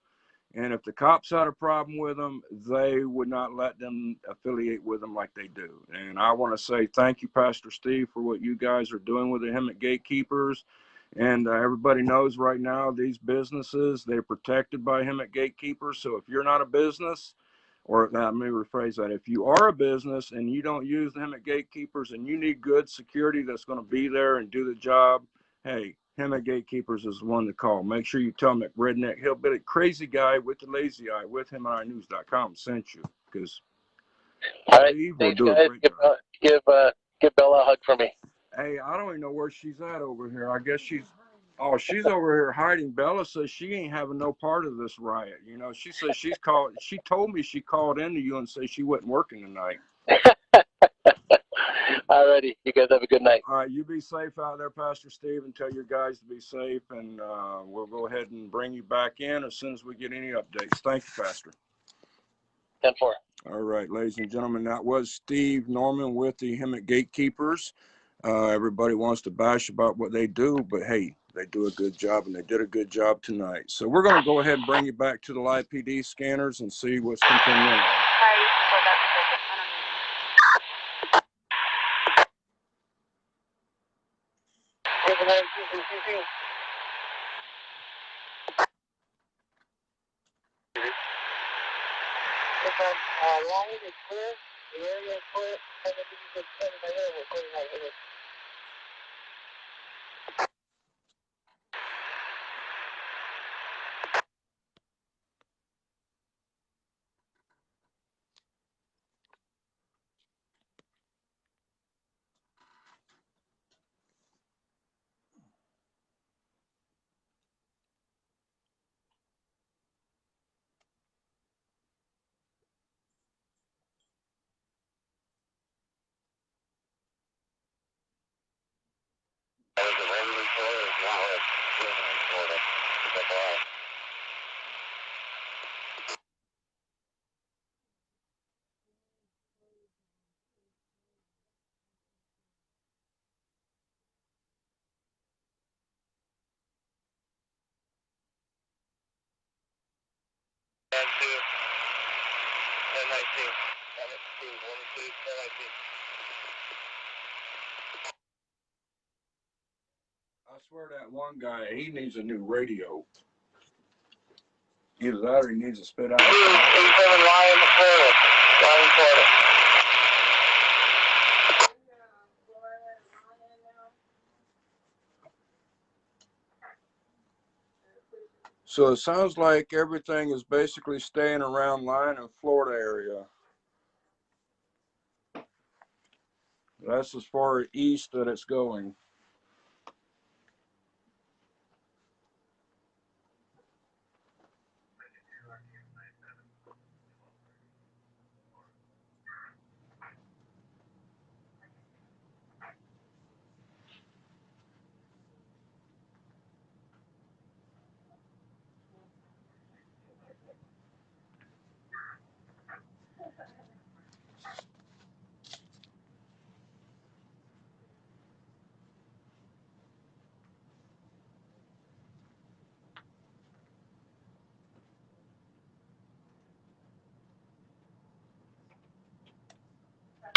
And if the cops had a problem with them, they would not let them affiliate with them like they do. And I want to say thank you, Pastor Steve, for what you guys are doing with the Hemet Gatekeepers. And everybody knows right now these businesses, they're protected by Hemet Gatekeepers. So if you're not a business, or let me rephrase that, if you are a business and you don't use the Hemet Gatekeepers and you need good security that's going to be there and do the job, hey, Hemet Gatekeepers is the one to call. Make sure you tell them that Redneck Hillbilly Crazy Guy with the Lazy Eye with HemetEyeNews.com sent you, because Steve will do a great job.
Give Bella a hug for me.
Hey, I don't even know where she's at over here. I guess she's over here hiding. Bella says she ain't having no part of this riot. She says she told me she called into you and said she wasn't working tonight.
Alrighty, you guys have a good night.
All right, you be safe out there, Pastor Steve, and tell your guys to be safe, and we'll go ahead and bring you back in as soon as we get any updates. Thank you, Pastor.
10-4.
All right, ladies and gentlemen, that was Steve Norman with the Hemet Gatekeepers. Everybody wants to bash about what they do, but hey, they do a good job, and they did a good job tonight. So we're going to go ahead and bring you back to the live PD scanners and see what's continuing on.
Line is clear, the area is clear, and if you can send my area, we're clear right here. 1019. Hemet City, 1019.
I swear that one guy, he needs a new radio. Either that or he needs to spit out.
87 Ryan, Florida. Ryan, Florida.
So it sounds like everything is basically staying around line in Florida area. That's as far east that it's going.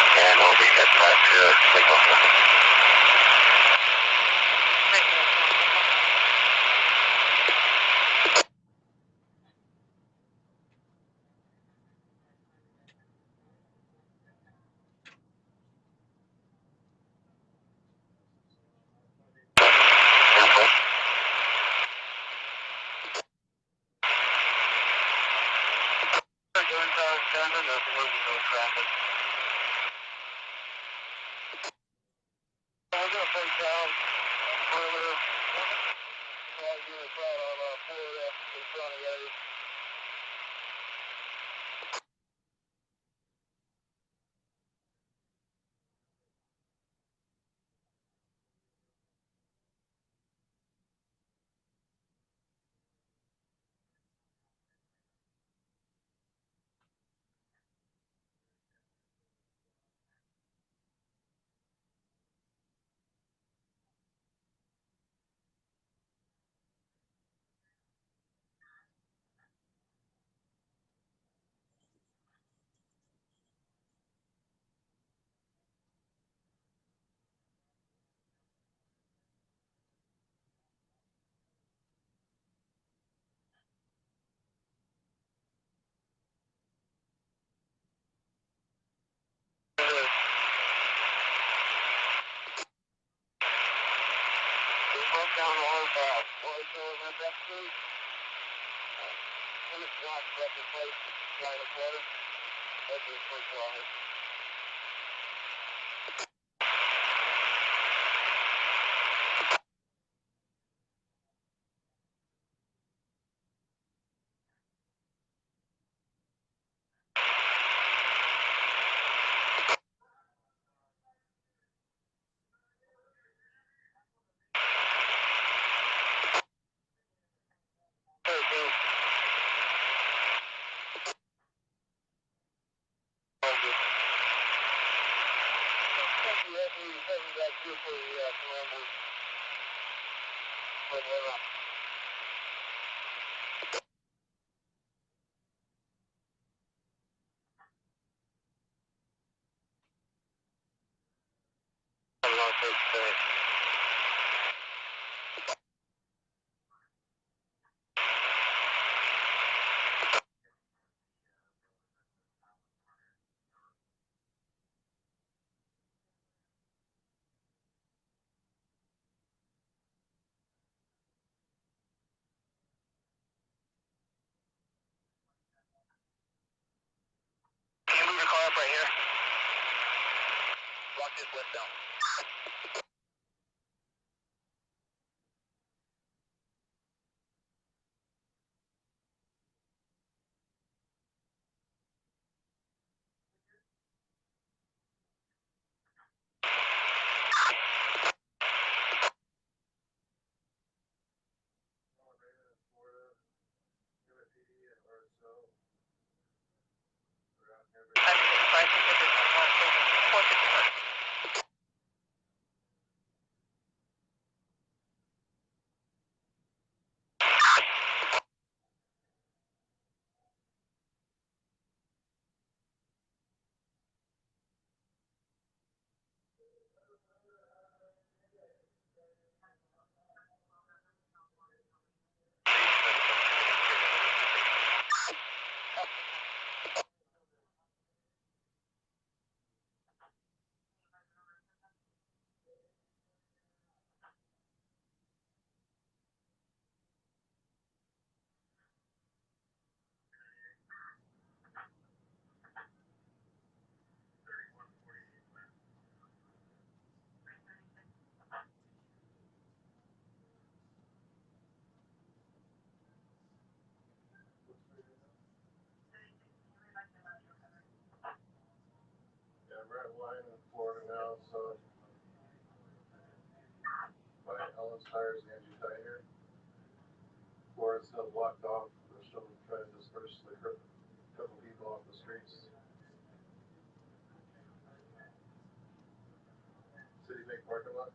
And we'll be heading back to Signal. No traffic. We're going to break down further. Units out on Florida in front of you. We broke down the whole path. What was going on that street? It's not second place, line of water. That's the first line. Can you move your car up right here? Lock this lift down.
so by Ellen's Tires, Angie Tire. Florida's still blocked off. They're still trying to disperse the couple people off the streets. City Bank parking lot.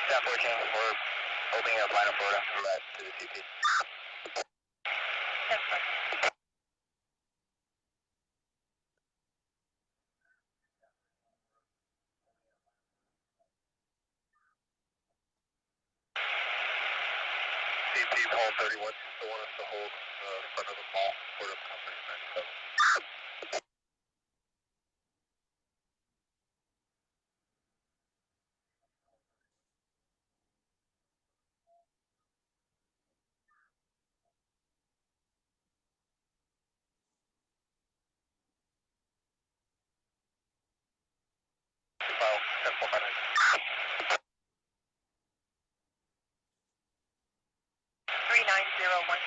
Staff 14, we're opening up line of Florida from that to the CP. CP Hall 31, still want us to hold the front of the mall for the company 97. File 10459. 3901.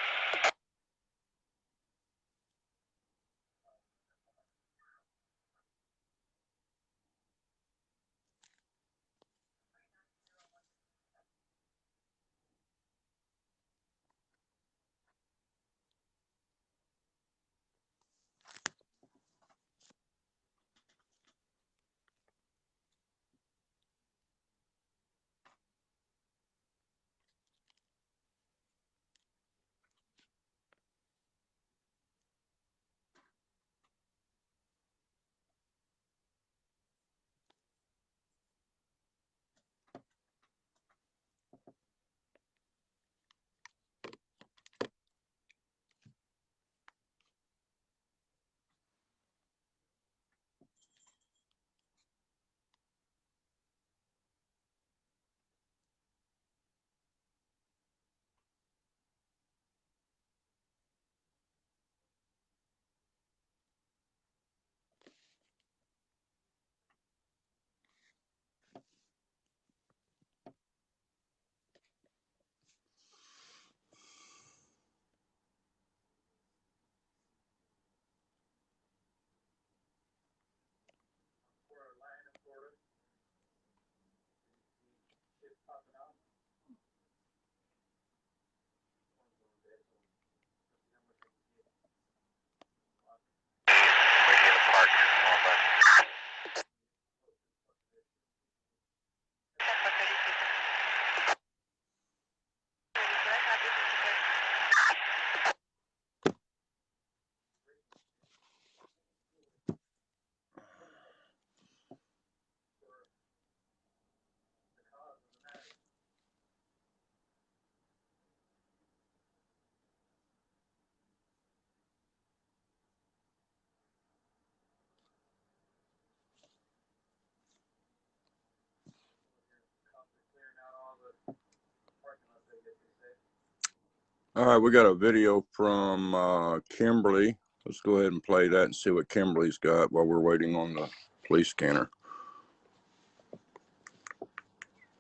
All right, we got a video from Kimberly. Let's go ahead and play that and see what Kimberly's got while we're waiting on the police scanner.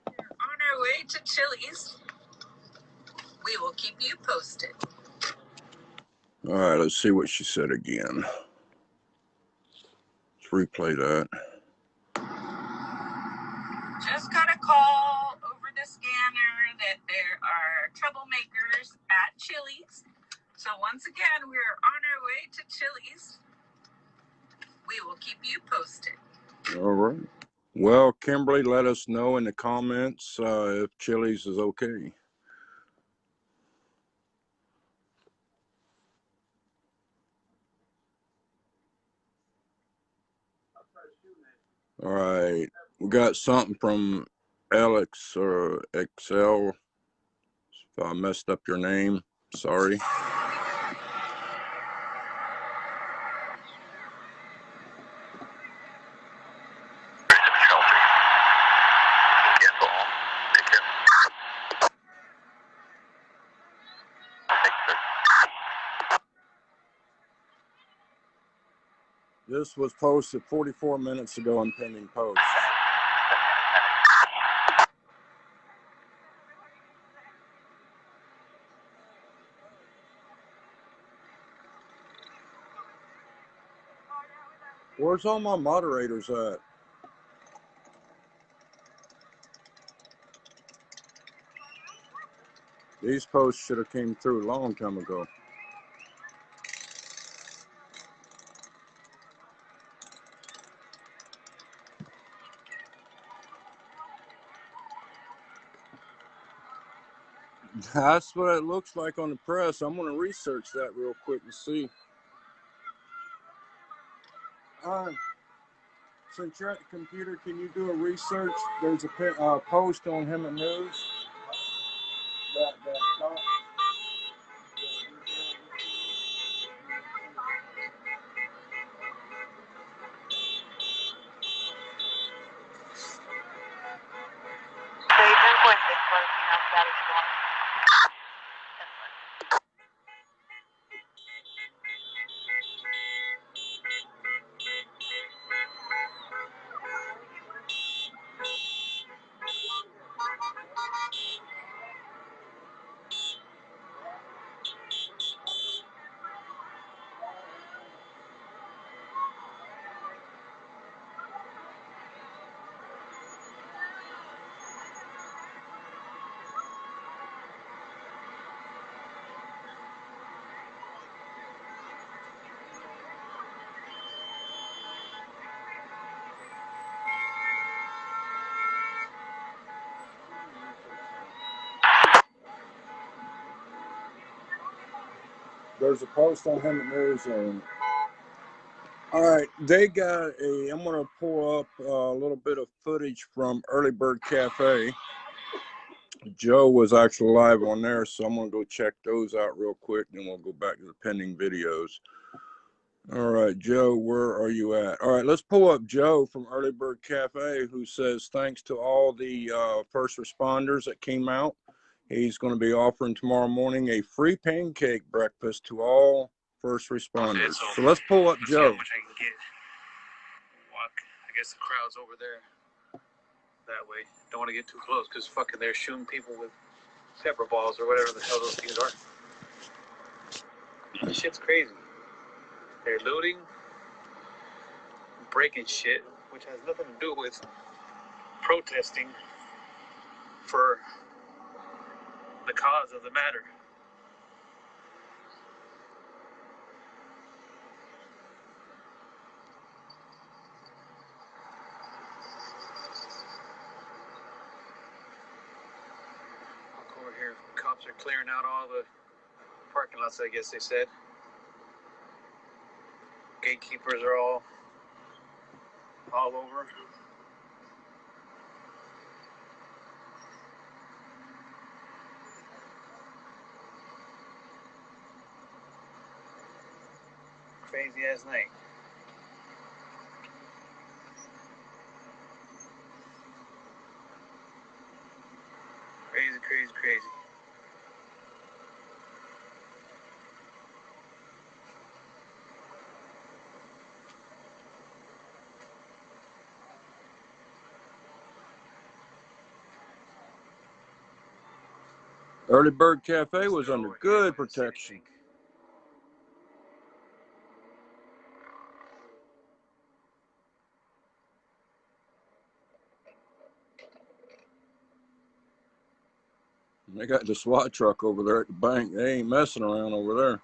On our way to Chili's. We will keep you posted.
All right, let's see what she said again. Let's replay that.
Just got a call over the scanner that there are troublemakers at Chili's. So once again, we're on our way to Chili's. We will keep you posted.
All right. Well, Kimberly, let us know in the comments if Chili's is okay. All right. We got something from Alex or XL. If I messed up your name, sorry. This was posted 44 minutes ago on pending post. Where's all my moderators at? These posts should have came through a long time ago. That's what it looks like on the press. I'm going to research that real quick and see. Since you're at the computer, can you do a research? There's a post on Hemet News. There's a post on Hemet News. All right, they got I'm going to pull up a little bit of footage from Early Bird Cafe. Joe was actually live on there, so I'm going to go check those out real quick, then we'll go back to the pending videos. All right, Joe, where are you at? All right, let's pull up Joe from Early Bird Cafe, who says thanks to all the first responders that came out. He's going to be offering tomorrow morning a free pancake breakfast to all first responders. So let's pull up Joe.
How much I can get. Walk. I guess the crowd's over there. That way. Don't want to get too close because fucking they're shooting people with pepper balls or whatever the hell those things are. This shit's crazy. They're looting, breaking shit, which has nothing to do with protesting for the cause of the matter. Look over here. Cops are clearing out all the parking lots, I guess they said. Gatekeepers are all over. Crazy ass night. Crazy, crazy, crazy.
Early Bird Cafe was under good protection. They got the SWAT truck over there at the bank. They ain't messing around over there.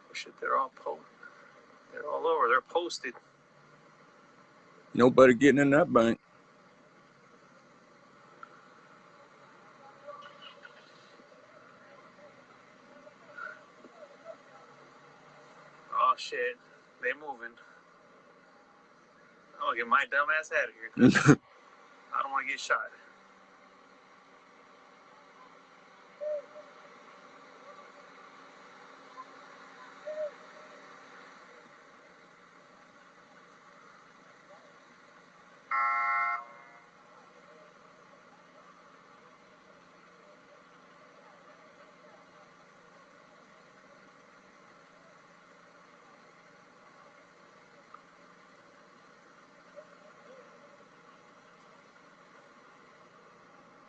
Oh shit, they're all over. They're posted.
Nobody getting in that bank.
Oh shit, they moving. I'm gonna get my dumb ass out of here. 'Cause I don't want to get shot.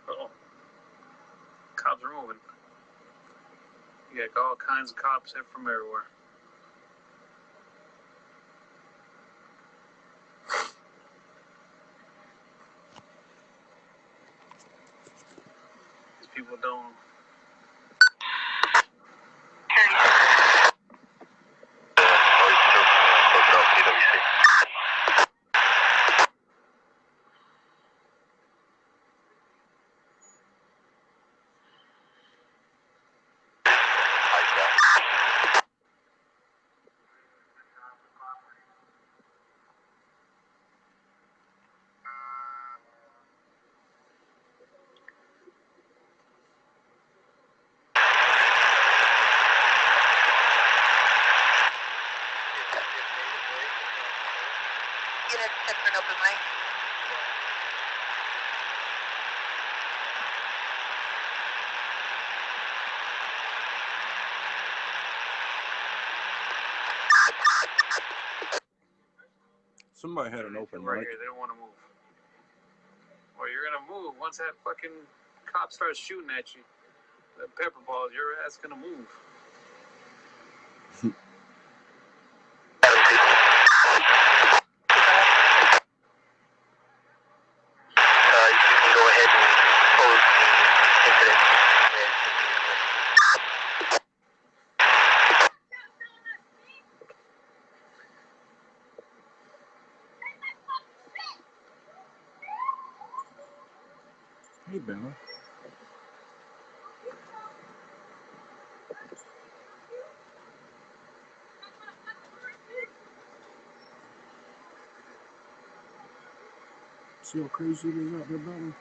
Uh-oh. Cops are moving. You got all kinds of cops in from everywhere. These people don't.
Units set for an open lane.
Somebody had an open
right
mic.
here. They don't want to move. Well, you're gonna move once that fucking cop starts shooting at you. The pepper balls, your ass gonna move.
You can go ahead and close the incident.
Hey, Bella. See how crazy it is out there, Bella?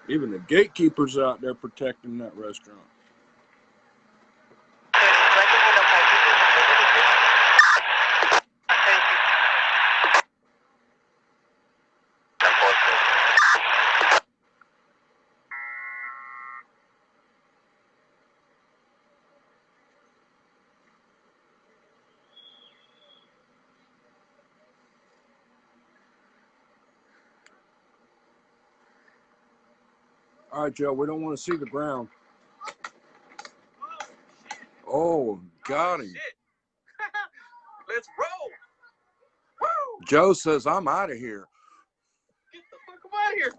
Even the gatekeepers out there protecting that restaurant. All right, Joe, we don't want to see the ground. Oh, got him.
Shit. Let's roll. Woo!
Joe says, I'm out of here.
Get the fuck out of here.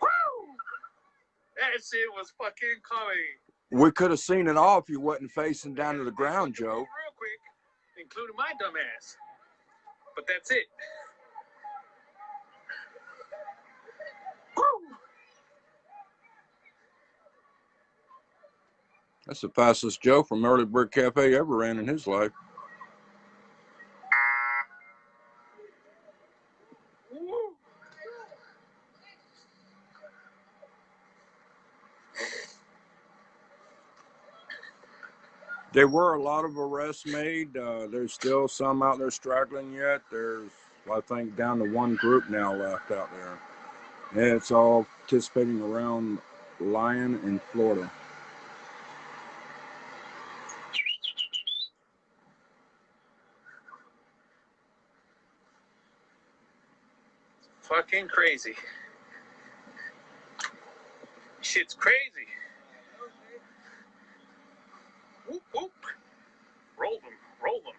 Woo! That shit was fucking coming.
We could have seen it all if you wasn't facing down to the ground, Joe.
Real quick, including my dumb ass. But that's it. Woo!
That's the fastest Joe from Early Bird Cafe ever ran in his life. There were a lot of arrests made. There's still some out there straggling yet. There's, I think, down to one group now left out there. And it's all participating around Lyon in Florida.
Fucking crazy. Shit's crazy. Whoop, whoop. Roll them, roll them.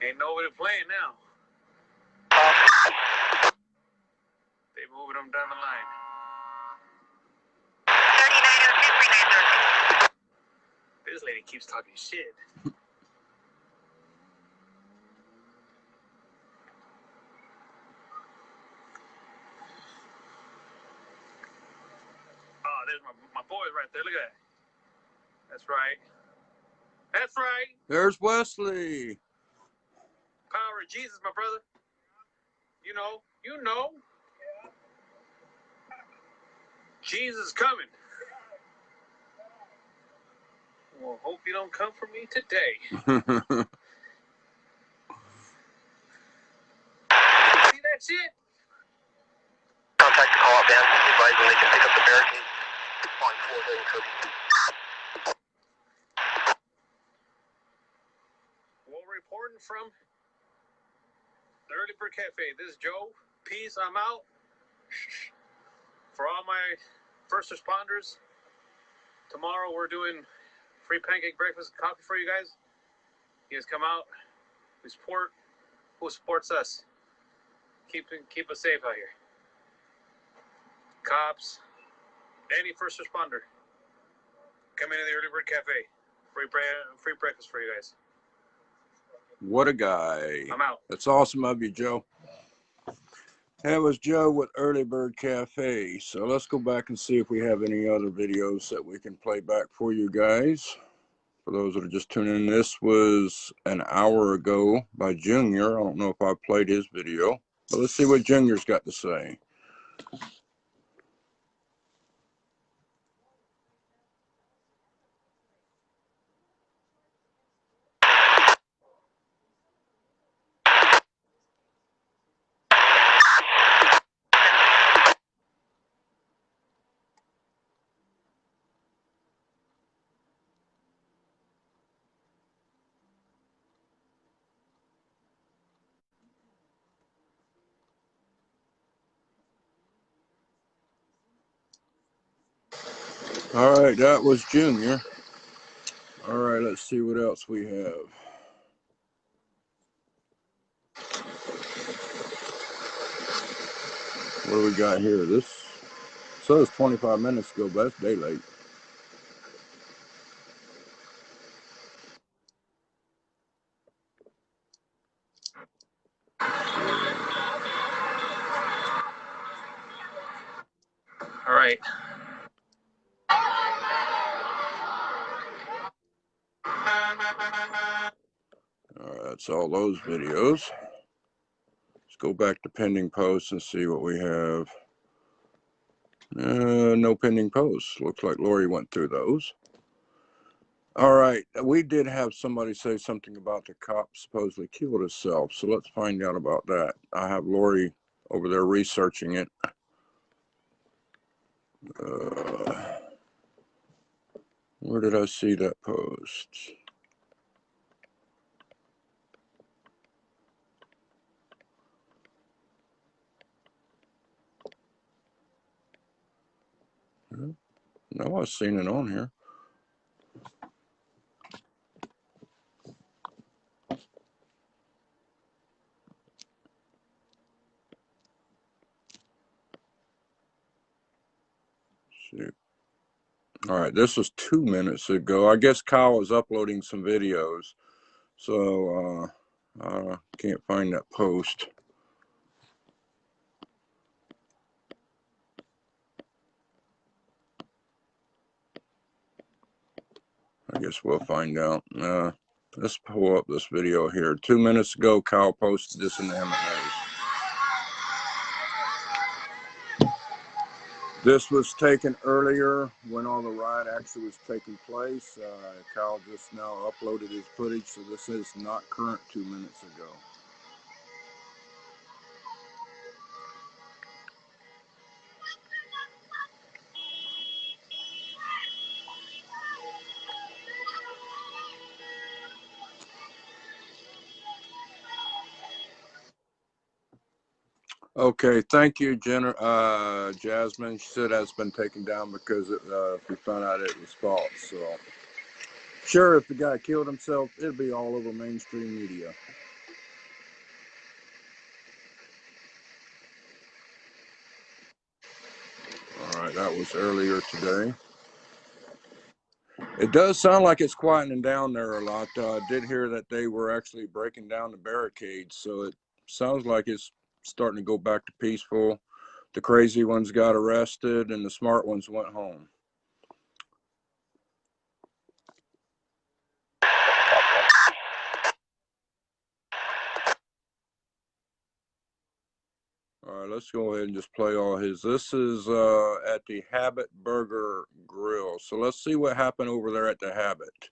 Ain't nobody playing now. They moving them down the line.
3902, 3902.
This lady keeps talking shit. Oh, there's my boys right there. Look at that. That's right. That's right.
There's Wesley.
Power of Jesus, my brother. You know. Jesus is coming. Well, hope you don't come for me today. See that shit?
Contact the call out down. Advise when they can pick up the barricade. On 4
Well, reporting from the Early Bird Cafe. This is Joe. Peace. I'm out. For all my first responders, tomorrow we're doing free pancake breakfast and coffee for you guys. You guys come out. We support who supports us. Keep us safe out here. Cops, any first responder, come into the Early Bird Cafe. Free breakfast for you guys.
What a guy.
I'm out.
That's awesome of you, Joe. That was Joe with Early Bird Cafe. So let's go back and see if we have any other videos that we can play back for you guys. For those that are just tuning in, this was an hour ago by Junior. I don't know if I played his video, but let's see what Junior's got to say. All right, that was Junior. All right, let's see what else we have. What do we got here? This says 25 minutes ago, but that's daylight.
All right.
All right, that's all those videos. Let's go back to pending posts and see what we have. No pending posts. Looks like Lori went through those. All right, we did have somebody say something about the cop supposedly killed himself, so let's find out about that. I have Lori over there researching it. Where did I see that post? No, I've seen it on here. Shoot. All right, this was 2 minutes ago. I guess Kyle was uploading some videos, so I can't find that post. I guess we'll find out. Let's pull up this video here. 2 minutes ago, Kyle posted this in the Hemet News. This was taken earlier when all the riot actually was taking place. Kyle just now uploaded his footage, so this is not current 2 minutes ago. Okay, thank you, Jasmine. She said that's been taken down because we found out it was false. So, sure, if the guy killed himself, it'd be all over mainstream media. All right, that was earlier today. It does sound like it's quietening down there a lot. I did hear that they were actually breaking down the barricades, so it sounds like it's starting to go back to peaceful. The crazy ones got arrested, and the smart ones went home. All right, let's go ahead and just play all his. This is at the Hemet Burger Grill. So let's see what happened over there at the Hemet.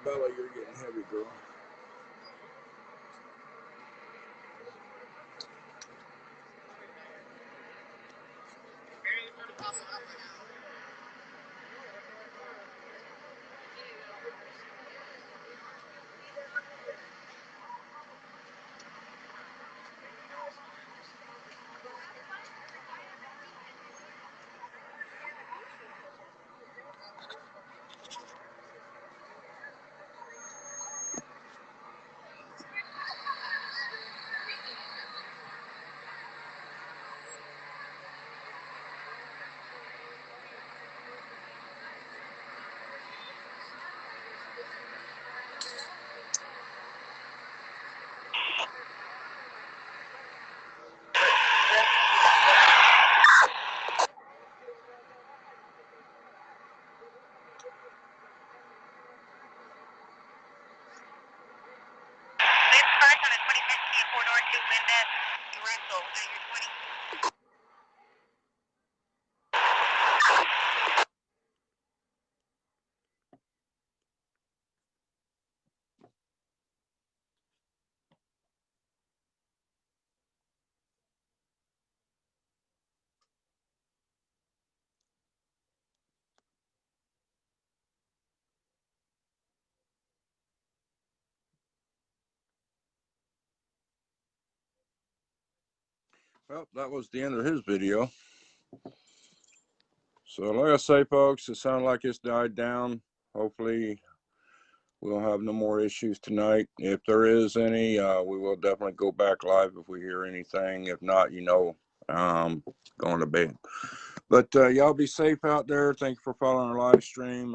Bella, you're getting heavy, girl.
This card on a 2015 Ford R2 Linda Durango, now you're 20.
Well, that was the end of his video. So like I say, folks, it sounds like it's died down. Hopefully we'll have no more issues tonight. If there is any, we will definitely go back live if we hear anything. If not, going to bed. But y'all be safe out there. Thank you for following our live stream.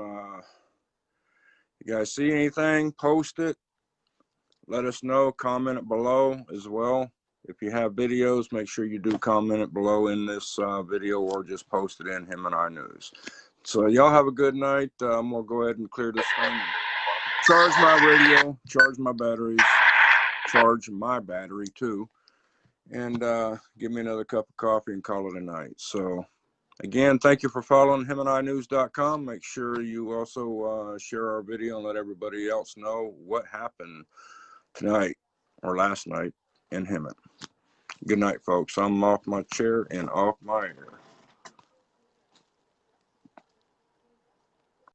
You guys see anything, post it. Let us know. Comment it below as well. If you have videos, make sure you do comment it below in this video or just post it in Hemet News. So y'all have a good night. I'm going to go ahead and clear this thing. Charge my radio, charge my batteries, charge my battery too, and give me another cup of coffee and call it a night. So again, thank you for following HemetINews.com. Make sure you also share our video and let everybody else know what happened tonight or last night in Hemet. Good night, folks. I'm off my chair and off my air.